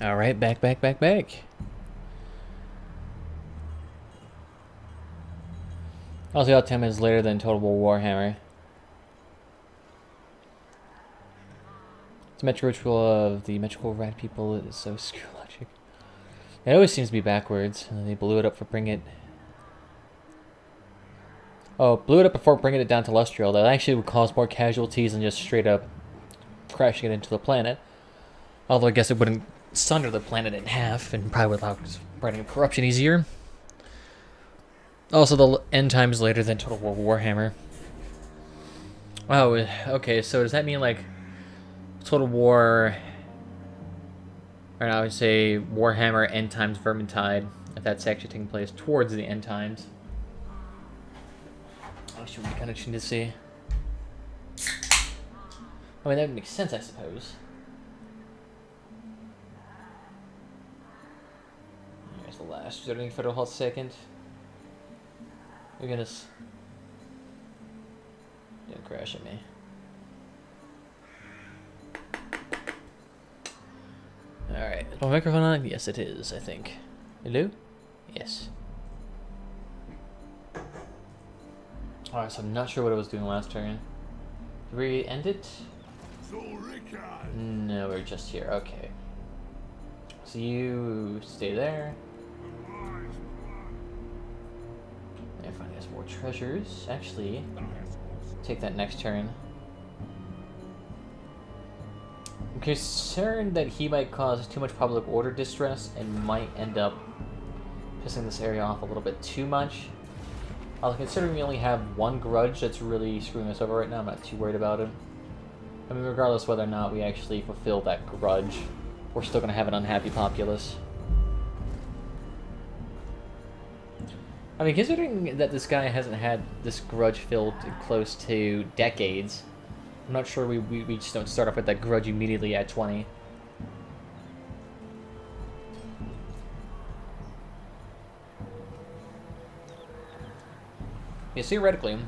Alright, back. Also about 10 minutes later than Total War Warhammer. The metric ritual of the metrical rat people is so screw logic. It always seems to be backwards, and they blew it up for bringing it... Oh, blew it up before bringing it down to Lustrial. That actually would cause more casualties than just straight up crashing it into the planet. Although I guess it wouldn't sunder the planet in half, and probably would allow spreading of corruption easier. Also, the end time is later than Total War Warhammer. Oh, okay, so does that mean, like, Total War... Or I would say Warhammer End Times Vermintide, if that's actually taking place towards the End Times. Which would be kind of interesting to see. I mean, that would make sense, I suppose. Here's the last reserving Federal Hall second. Oh goodness. Don't crash at me. Alright. Is my microphone on? Yes, it is, I think. Hello? Yes. Alright, so I'm not sure what I was doing last turn. Did we end it? No, we're just here. Okay. So you stay there. And find us more treasures. Actually, take that next turn. I'm concerned that he might cause too much public order distress and might end up pissing this area off a little bit too much. Although considering we only have one grudge that's really screwing us over right now, I'm not too worried about it. I mean, regardless whether or not we actually fulfill that grudge, we're still going to have an unhappy populace. I mean, considering that this guy hasn't had this grudge filled close to decades, I'm not sure we just don't start off with that grudge immediately at 20. Yeah, theoretically,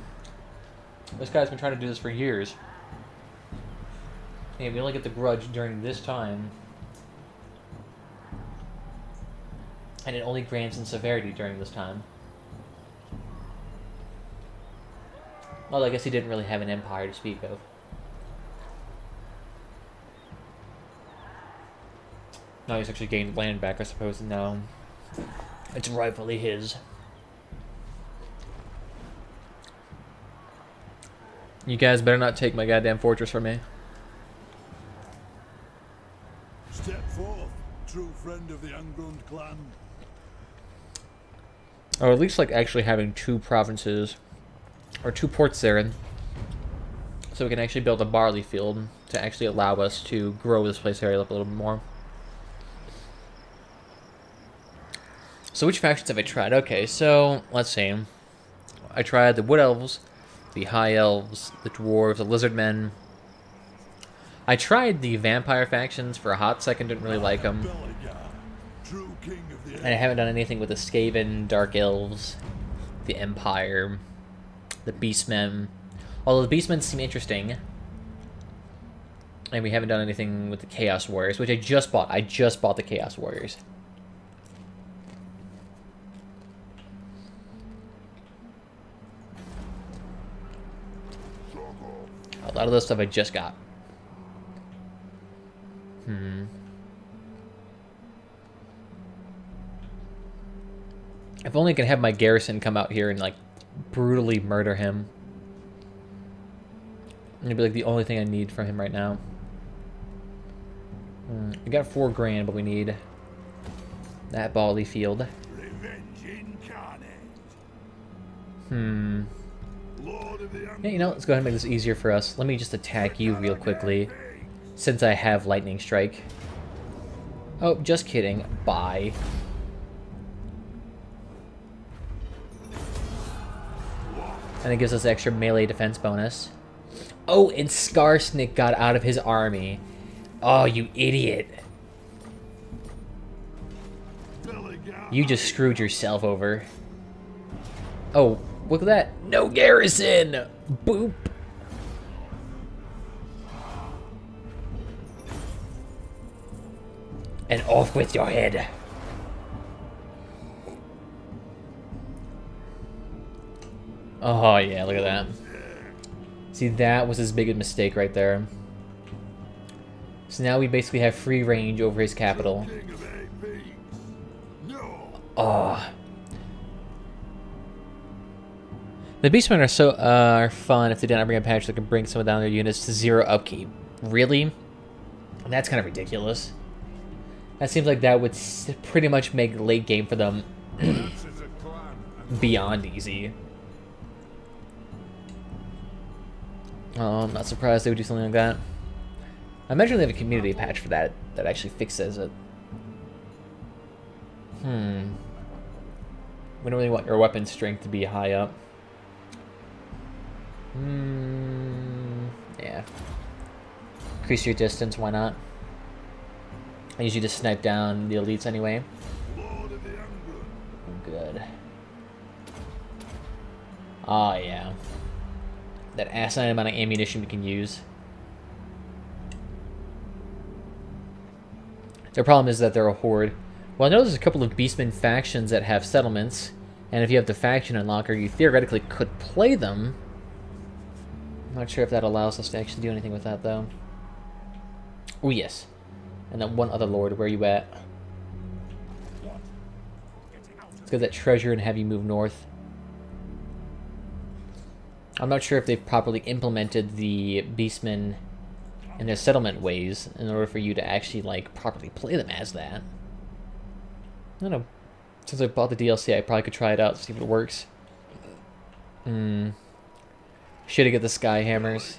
this guy's been trying to do this for years. And we only get the grudge during this time. And it only grants in severity during this time. Well, I guess he didn't really have an empire to speak of. Now he's actually gained land back, I suppose, and now it's rightfully his. You guys better not take my goddamn fortress from me. Step forth, true friend of the ungrown clan. Or at least like actually having two provinces or two ports there, so we can actually build a barley field to actually allow us to grow this place area up a little bit more. So which factions have I tried? Okay, so let's see. I tried the Wood Elves, the High Elves, the Dwarves, the Lizard Men. I tried the Vampire factions for a hot second, didn't really like them. And I haven't done anything with the Skaven, Dark Elves, the Empire, the Beastmen. Although the Beastmen seem interesting. And we haven't done anything with the Chaos Warriors, which I just bought. I just bought the Chaos Warriors. A lot of this stuff I just got. If only I can have my garrison come out here and, like, brutally murder him. It'd be, like, the only thing I need from him right now. We got 4 grand, but we need that barley field. Yeah, you know, let's go ahead and make this easier for us. Let me just attack you real quickly, since I have Lightning Strike. Oh, just kidding. Bye. And it gives us extra melee defense bonus. Oh, and Skarsnik got out of his army. Oh, you idiot. You just screwed yourself over. Oh, look at that. No garrison! Boop! And off with your head. Oh yeah, look at that. See, that was his biggest mistake right there. So now we basically have free range over his capital. Oh. The Beastmen are fun if they didn't bring a patch that can bring some down their units to 0 upkeep. Really? That's kind of ridiculous. That seems like that would pretty much make late game for them beyond easy. Oh, I'm not surprised they would do something like that. I imagine they have a community patch for that that actually fixes it. We don't really want your weapon strength to be high up. Yeah. Increase your distance, why not? I usually just snipe down the elites anyway. Good. Oh, yeah. That asinine amount of ammunition we can use. Their problem is that they're a horde. Well, I know there's a couple of Beastmen factions that have settlements, and if you have the faction unlocker, you theoretically could play them. I'm not sure if that allows us to actually do anything with that, though. Oh, yes. And then one other lord, where are you at? Let's get that treasure and have you move north. I'm not sure if they've properly implemented the Beastmen in their settlement ways in order for you to actually, like, properly play them as that. I don't know. Since I bought the DLC, I probably could try it out to see if it works. Should I get the Sky Hammers?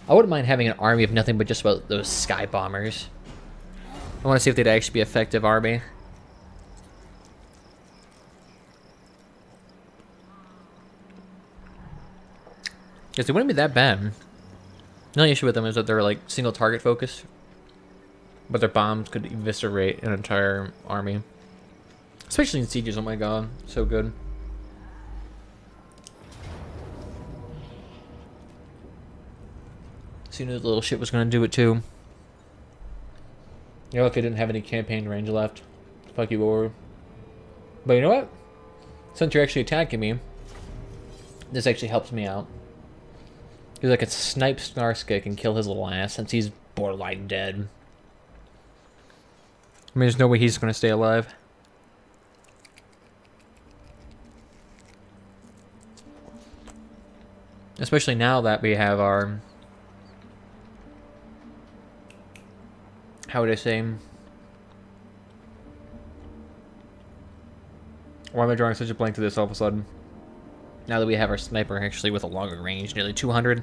I wouldn't mind having an army of nothing but just about those Sky Bombers. I want to see if they'd actually be an effective army. Because they wouldn't be that bad. The only issue with them is that they're like single target focused. But their bombs could eviscerate an entire army. Especially in sieges, oh my god. So good. So you knew the little shit was going to do it too. You know, if they didn't have any campaign range left. Fuck you over. But you know what? Since you're actually attacking me, this actually helps me out. Because I could snipe Snarskick and kill his little ass since he's borderline dead. I mean, there's no way he's going to stay alive. Especially now that we have our... How would I say? Why am I drawing such a blank to this all of a sudden? Now that we have our sniper actually with a longer range, nearly 200.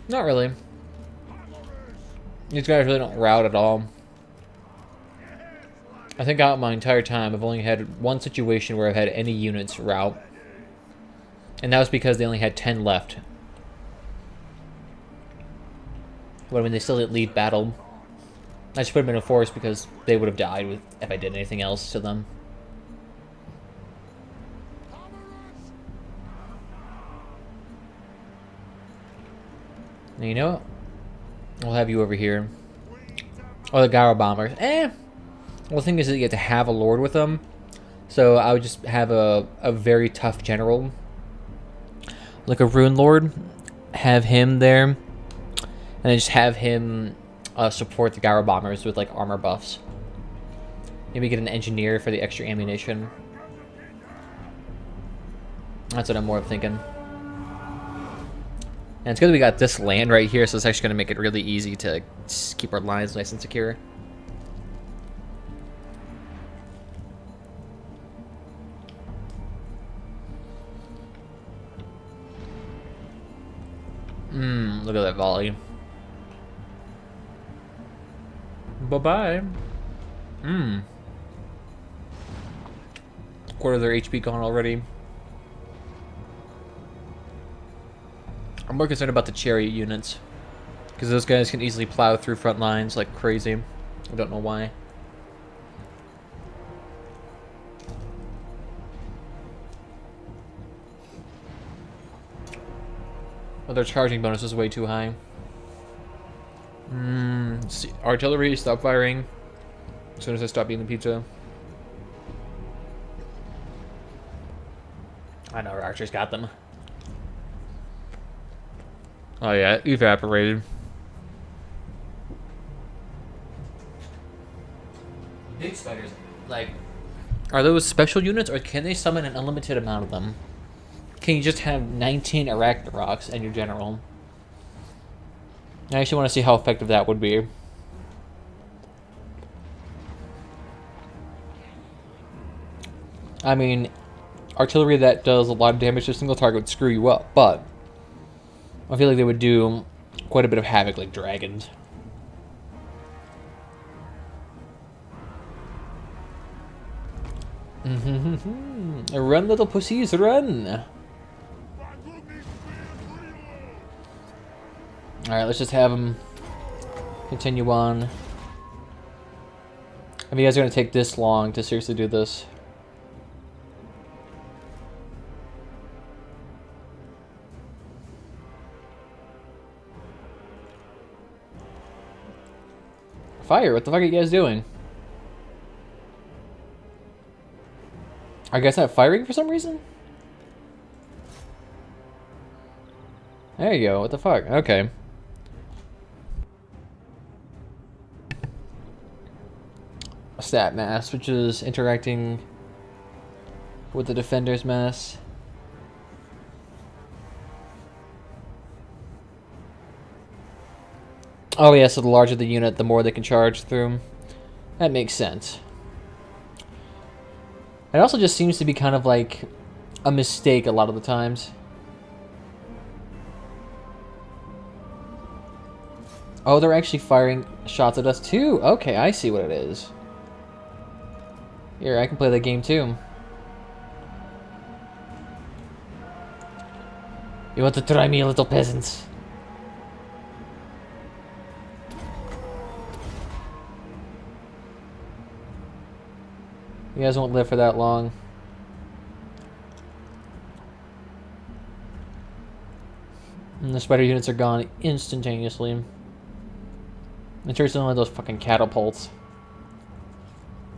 Not really. These guys really don't route at all. I think out my entire time, I've only had one situation where I've had any units route. And that was because they only had 10 left. But when they still didn't lead battle, I just put them in a forest because they would have died if I did anything else to them. Now, you know what? We'll have you over here. Oh, the Gyro Bombers. Well, the thing is that you get to have a lord with them. So I would just have a very tough general. Like a Rune Lord. Have him there. And then just have him support the Gyro Bombers with like armor buffs. Maybe get an engineer for the extra ammunition. That's what I'm more thinking. And it's good that we got this land right here, so it's actually going to make it really easy to keep our lines nice and secure. Look at that volley. Bye-bye. Quarter of their HP gone already. I'm more concerned about the chariot units. Because those guys can easily plow through front lines like crazy. I don't know why. Oh, their charging bonus is way too high. See, artillery, stop firing. As soon as I stop eating the pizza. I know, our archers got them. Oh yeah, evaporated. Big spiders, like... Are those special units, or can they summon an unlimited amount of them? Can you just have 19 Arachnaroks in your general? I actually want to see how effective that would be. I mean, artillery that does a lot of damage to a single target would screw you up, but I feel like they would do quite a bit of havoc like dragons. Run, little pussies, run! Alright, let's just have them continue on. If you guys are going to take this long to seriously do this. Fire, what the fuck are you guys doing? Are you guys not firing for some reason? There you go, what the fuck? Okay. Stat mass, which is interacting with the defender's mass. Oh yeah, so the larger the unit, the more they can charge through. That makes sense. It also just seems to be kind of like a mistake a lot of the times. Oh, they're actually firing shots at us too. Okay, I see what it is. Here, I can play that game too. You want to try me, little peasants? You guys won't live for that long. And the spider units are gone instantaneously. Interestingly, one of those fucking catapults.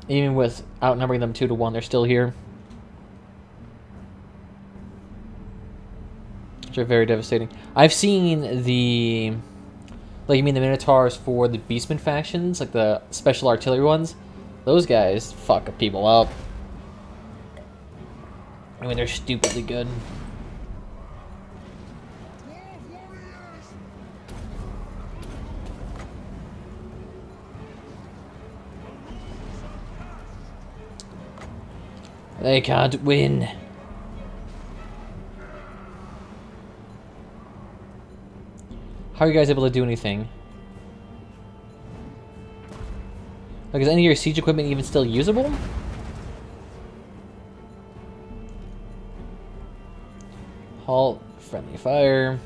Even with outnumbering them 2 to 1, they're still here. Which are very devastating. I've seen the... Like, you mean the Minotaurs for the Beastmen factions? Like the special artillery ones? Those guys fuck people up. I mean, they're stupidly good. They can't win. How are you guys able to do anything? Like, is any of your siege equipment even still usable? Halt, friendly fire.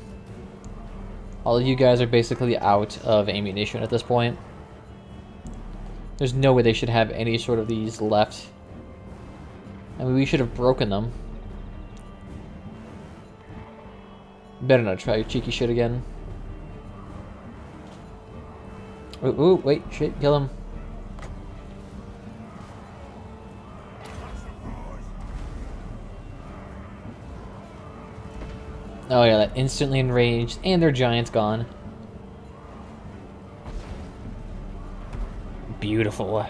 All of you guys are basically out of ammunition at this point. There's no way they should have any sort of these left. I mean, we should have broken them. Better not try your cheeky shit again. Ooh, wait, shit, kill him. Oh yeah, that instantly enraged, and their giant's gone. Beautiful.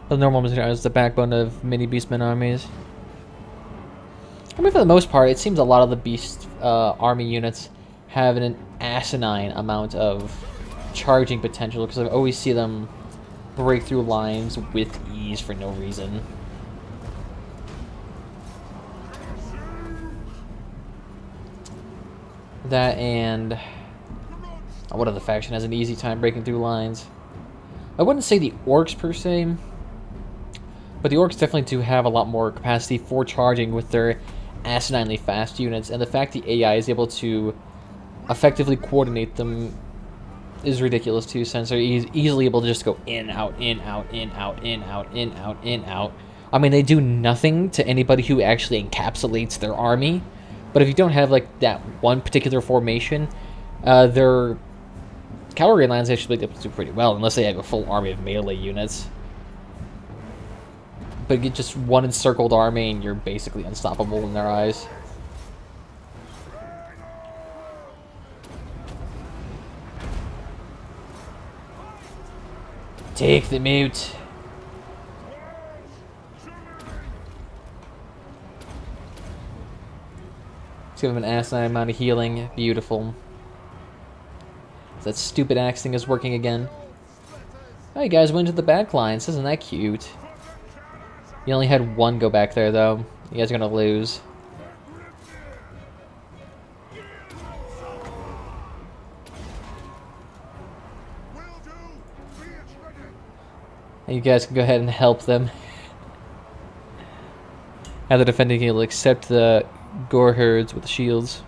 The normal material is the backbone of many Beastmen armies. I mean, for the most part, it seems a lot of the Beast army units have an asinine amount of charging potential, because I always see them break through lines with ease for no reason. That and... what other faction has an easy time breaking through lines? I wouldn't say the Orcs per se, but the Orcs definitely do have a lot more capacity for charging with their asininely fast units, and the fact the AI is able to effectively coordinate them is ridiculous too, since they're easily able to just go in, out, in, out, in, out, in, out, in, out, in, out. I mean, they do nothing to anybody who actually encapsulates their army, But if you don't have like that one particular formation, their cavalry lines actually do pretty well, unless they have a full army of melee units. But you get just one encircled army and you're basically unstoppable in their eyes. Take the mute. Let's give him an asinine amount of healing. Beautiful. That stupid axe thing is working again. Oh, you guys went to the back lines. Isn't that cute? You only had one go back there, though. You guys are going to lose. And you guys can go ahead and help them. Now the defending will accept the gore herds with the shields.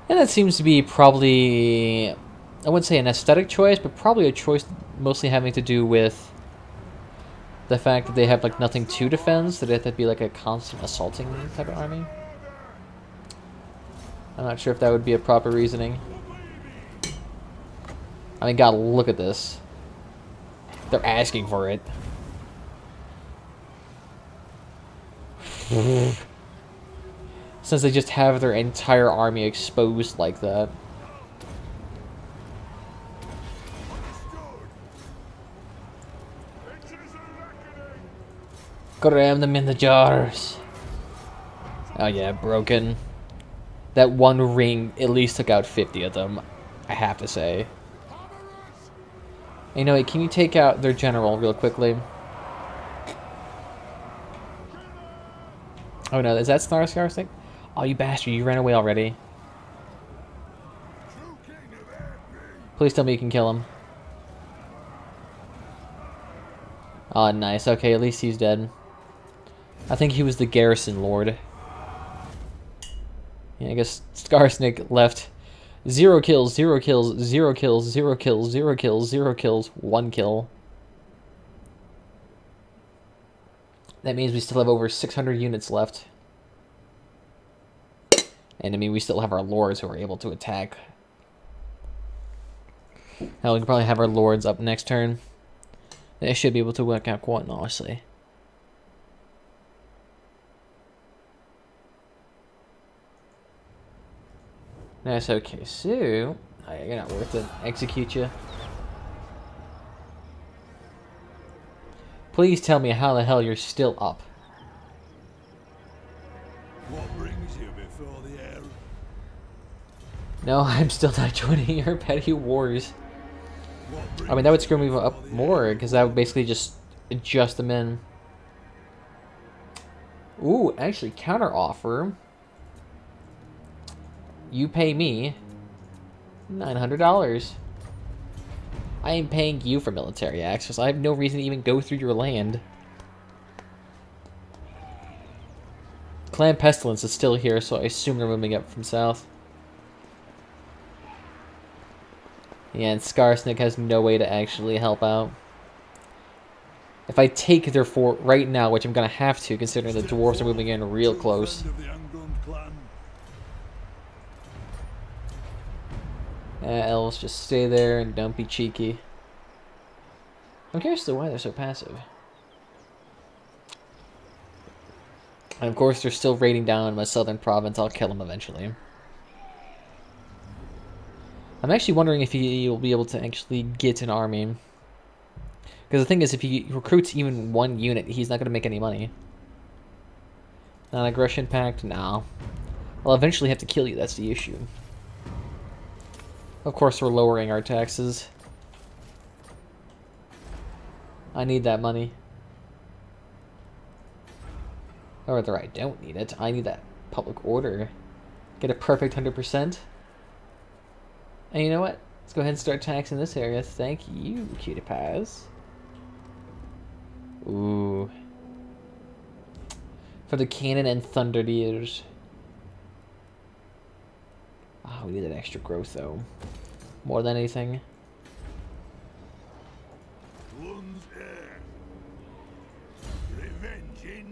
And that seems to be probably, I wouldn't say an aesthetic choice, but probably a choice mostly having to do with the fact that they have like nothing to defend, so they have to be like a constant assaulting type of army. I'm not sure if that would be a proper reasoning. I mean, God, look at this. They're asking for it. Since they just have their entire army exposed like that. Cram them in the jars. Oh yeah, broken. That one ring at least took out 50 of them, I have to say. You know what, can you take out their general real quickly? Oh no, is that Snarskar's thing? Oh, you bastard, you ran away already. Please tell me you can kill him. Oh, nice. Okay, at least he's dead. I think he was the garrison lord. Yeah, I guess Skarsnik left 0 kills, 0 kills, 0 kills, 0 kills, 0 kills, 0 kills, 1 kill. That means we still have over 600 units left. And I mean, we still have our lords who are able to attack. Hell, we can probably have our lords up next turn. They should be able to work out quite nicely. Nice, okay, so... Oh, yeah, you're not worth it. Execute you. Please tell me how the hell you're still up. What brings you before the air? No, I'm still not joining your petty wars. I mean, that would screw me up more, because that would basically just adjust them in. Ooh, actually, counter offer. You pay me $900. I am paying you for military access. I have no reason to even go through your land. Clan Pestilence is still here, so I assume they're moving up from south. Yeah, and Skarsnik has no way to actually help out. If I take their fort right now, which I'm going to have to, considering the dwarves are moving in real close. Elves, just stay there and don't be cheeky. I'm curious as to why they're so passive. And of course, they're still raiding down my southern province. I'll kill them eventually. I'm actually wondering if you'll be able to actually get an army. Because the thing is, if he recruits even one unit, he's not going to make any money. Non-aggression pact? No. I'll eventually have to kill you, that's the issue. Of course, we're lowering our taxes. I need that money. Or rather, I don't need it. I need that public order. Get a perfect 100%. And you know what? Let's go ahead and start taxing this area. Thank you, cutie pies. Ooh. For the cannon and thunder deers. Oh, we need that extra growth, though. More than anything.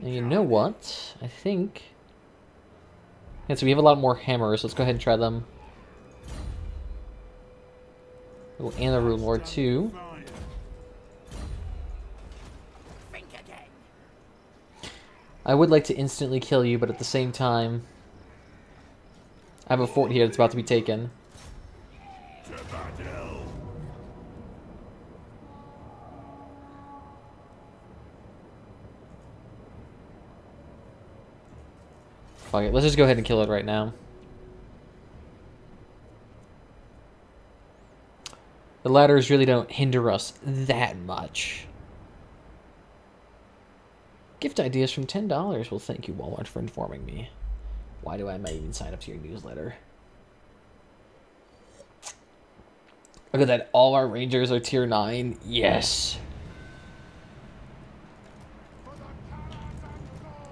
And you know what? I think And so we have a lot more hammers. Let's go ahead and try them. Oh, and the Rune Lord too. I would like to instantly kill you, but at the same time, I have a fort here that's about to be taken. Fuck it, let's just go ahead and kill it right now. The ladders really don't hinder us that much. Gift ideas from $10. Well, thank you, Walmart, for informing me. Why do I might even sign up to your newsletter? Look at that. All our rangers are tier 9. Yes.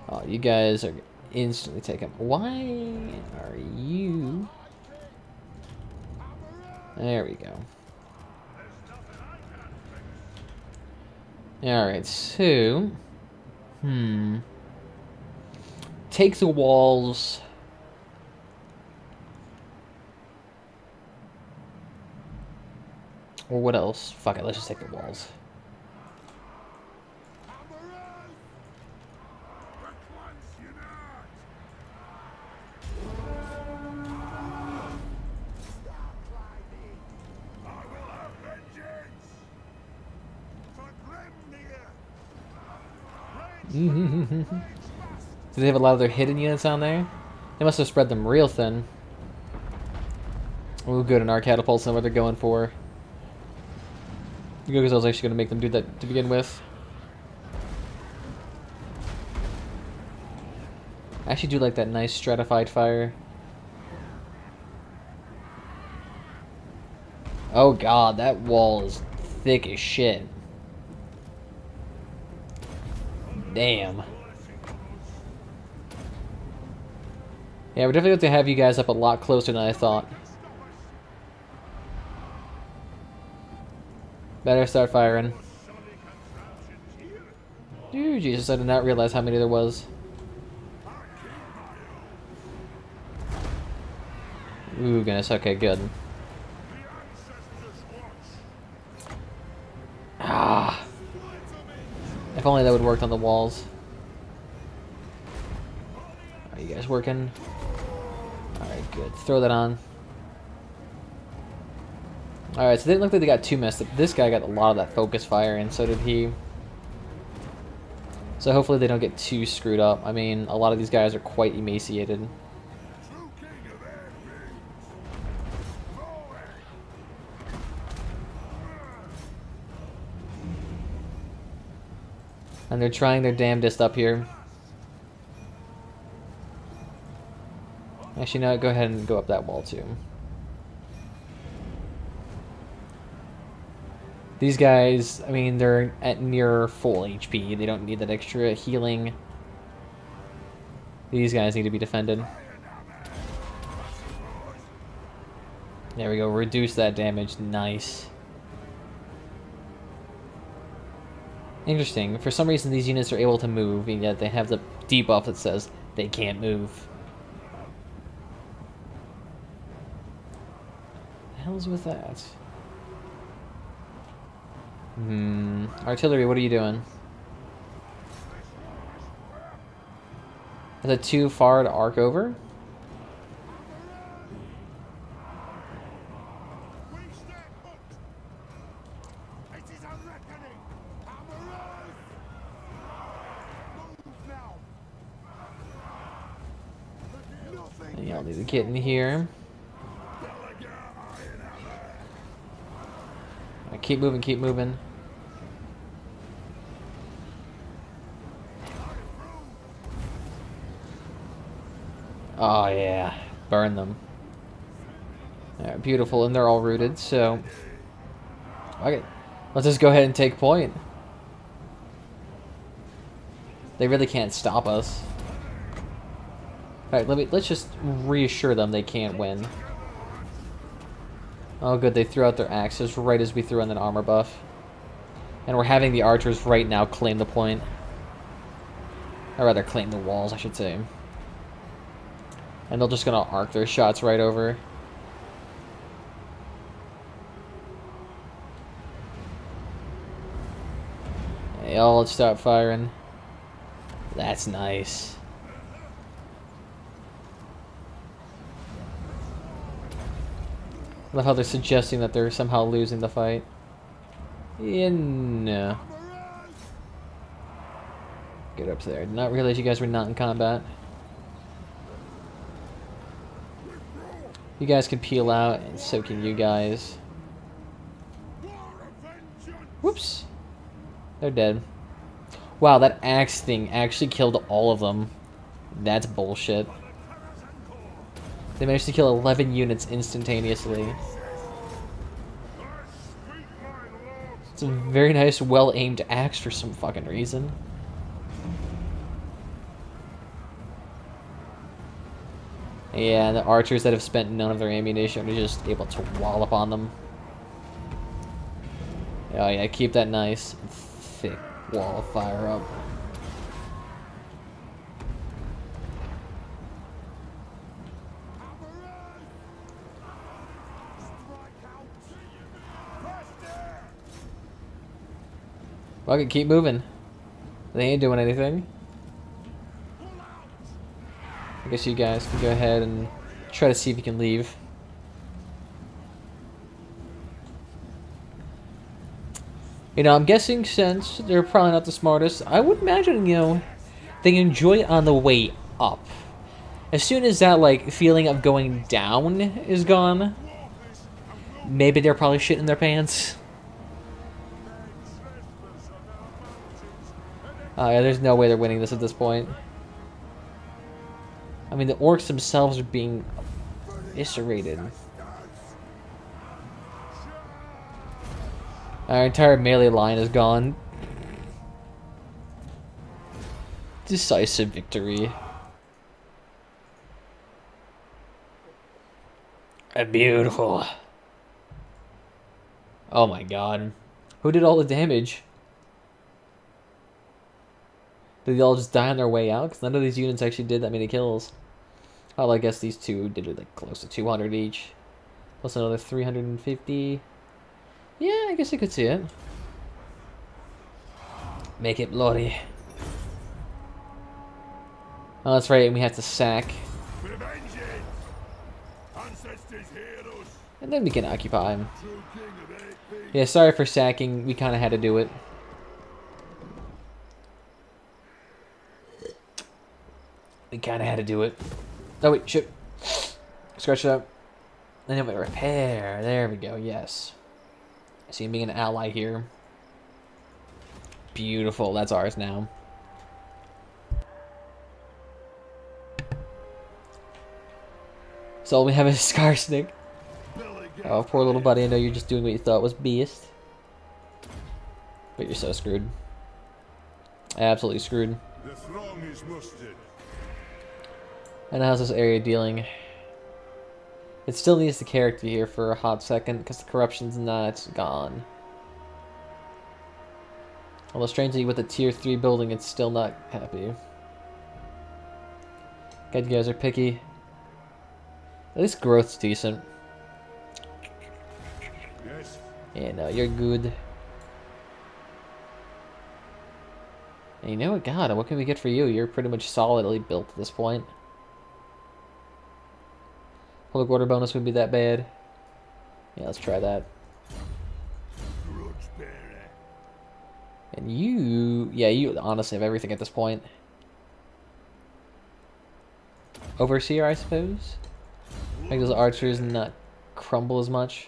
Oh, you guys are instantly taken. Why are you... There we go. Alright, so... Take the walls. Or what else? Fuck it, let's just take the walls. Do they have a lot of their hidden units on there? They must have spread them real thin. Ooh, good, and our catapults know what they're going for. Good, because I was actually going to make them do that to begin with. I actually do like that nice stratified fire. Oh god, that wall is thick as shit. Damn. Yeah, we're definitely going to have you guys up a lot closer than I thought. Better start firing. Ooh, Jesus, I did not realize how many there was. Ooh, goodness, okay, good. Ah. If only that would work on the walls. Are you guys working? Alright, good. Throw that on. Alright, so it didn't look like they got too messed up. This guy got a lot of that focus fire, and so did he. So hopefully they don't get too screwed up. I mean, a lot of these guys are quite emaciated. And they're trying their damnedest up here. Actually, no, go ahead and go up that wall too. These guys, I mean, they're at near full HP. They don't need that extra healing. These guys need to be defended. There we go. Reduce that damage. Nice. Interesting. For some reason, these units are able to move, and yet they have the debuff that says they can't move. What the hell is with that? Artillery, what are you doing? Is it too far to arc over? Y'all need to get in here. Keep moving, keep moving. Oh yeah, burn them. Alright, beautiful, and they're all rooted, so... Okay, let's just go ahead and take point. They really can't stop us. Alright, let's just reassure them they can't win. Oh good, they threw out their axes right as we threw in an armor buff. And we're having the archers right now claim the point. Or rather, claim the walls, I should say. And they're just gonna arc their shots right over. Hey, all start firing. That's nice. I love how they're suggesting that they're somehow losing the fight. Yeah, no. Get up there. Did not realize you guys were not in combat. You guys can peel out, and so can you guys. Whoops. They're dead. Wow, that axe thing actually killed all of them. That's bullshit. They managed to kill 11 units instantaneously. It's a very nice, well-aimed axe for some fucking reason. Yeah, and the archers that have spent none of their ammunition are just able to wallop on them. Oh yeah, keep that nice, thick wall of fire up. Fuck it, keep moving. They ain't doing anything. I guess you guys can go ahead and try to see if you can leave. You know, I'm guessing since they're probably not the smartest, I would imagine, you know, they enjoy it on the way up. As soon as that, like, feeling of going down is gone, maybe they're probably shitting their pants. Yeah, there's no way they're winning this at this point. I mean, the orcs themselves are being eviscerated. Our entire melee line is gone. Decisive victory. Beautiful. Oh my god. Who did all the damage? Did they all just die on their way out? Because none of these units actually did that many kills. Oh, I guess these two did like close to 200 each. Plus another 350. Yeah, I guess I could see it. Make it bloody. Oh, that's right, and we have to sack. And then we can occupy him. Yeah, sorry for sacking. We kind of had to do it. We kind of had to do it. Oh, wait, shit. Scratch it up. And then we repair. There we go, yes. See him being an ally here. Beautiful, that's ours now. So all we have is Scarsnick. Oh, poor little buddy, I know you're just doing what you thought was best. But you're so screwed. Absolutely screwed. The throng is mustered. And how's this area dealing? It still needs the character here for a hot second, because the corruption's not gone. Although strangely, with the tier 3 building, it's still not happy. God, you guys are picky. At least growth's decent. Yes. Yeah, no, you're good. And you know what, God, what can we get for you? You're pretty much solidly built at this point. Public order bonus would be that bad. Yeah, let's try that. And you... Yeah, you honestly have everything at this point. Overseer, I suppose? Make those archers not crumble as much.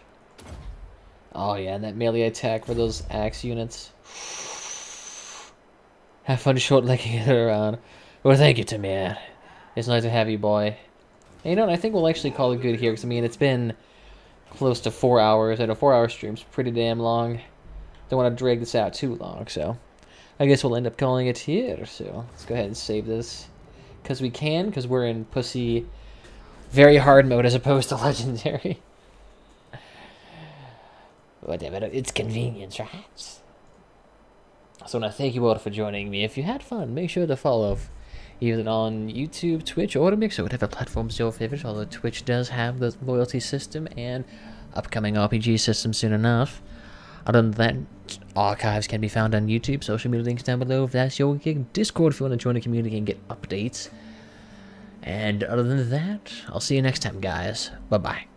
Oh yeah, and that melee attack for those axe units. Have fun short-legging it around. Well, thank you, Tamir. It's nice to have you, boy. And you know what, I think we'll actually call it good here, because I mean, it's been close to 4 hours, and a 4-hour stream's pretty damn long. Don't want to drag this out too long, so I guess we'll end up calling it here. So let's go ahead and save this, because we can, because we're in pussy very hard mode as opposed to legendary. Whatever, it's convenience, right? So I want to thank you all for joining me. If you had fun, make sure to follow either on YouTube, Twitch, or Mixer, whatever platform's your favorite, although Twitch does have the loyalty system and upcoming RPG system soon enough. Other than that, archives can be found on YouTube, social media links down below if that's your gig, Discord if you want to join the community and get updates. And other than that, I'll see you next time, guys. Bye-bye.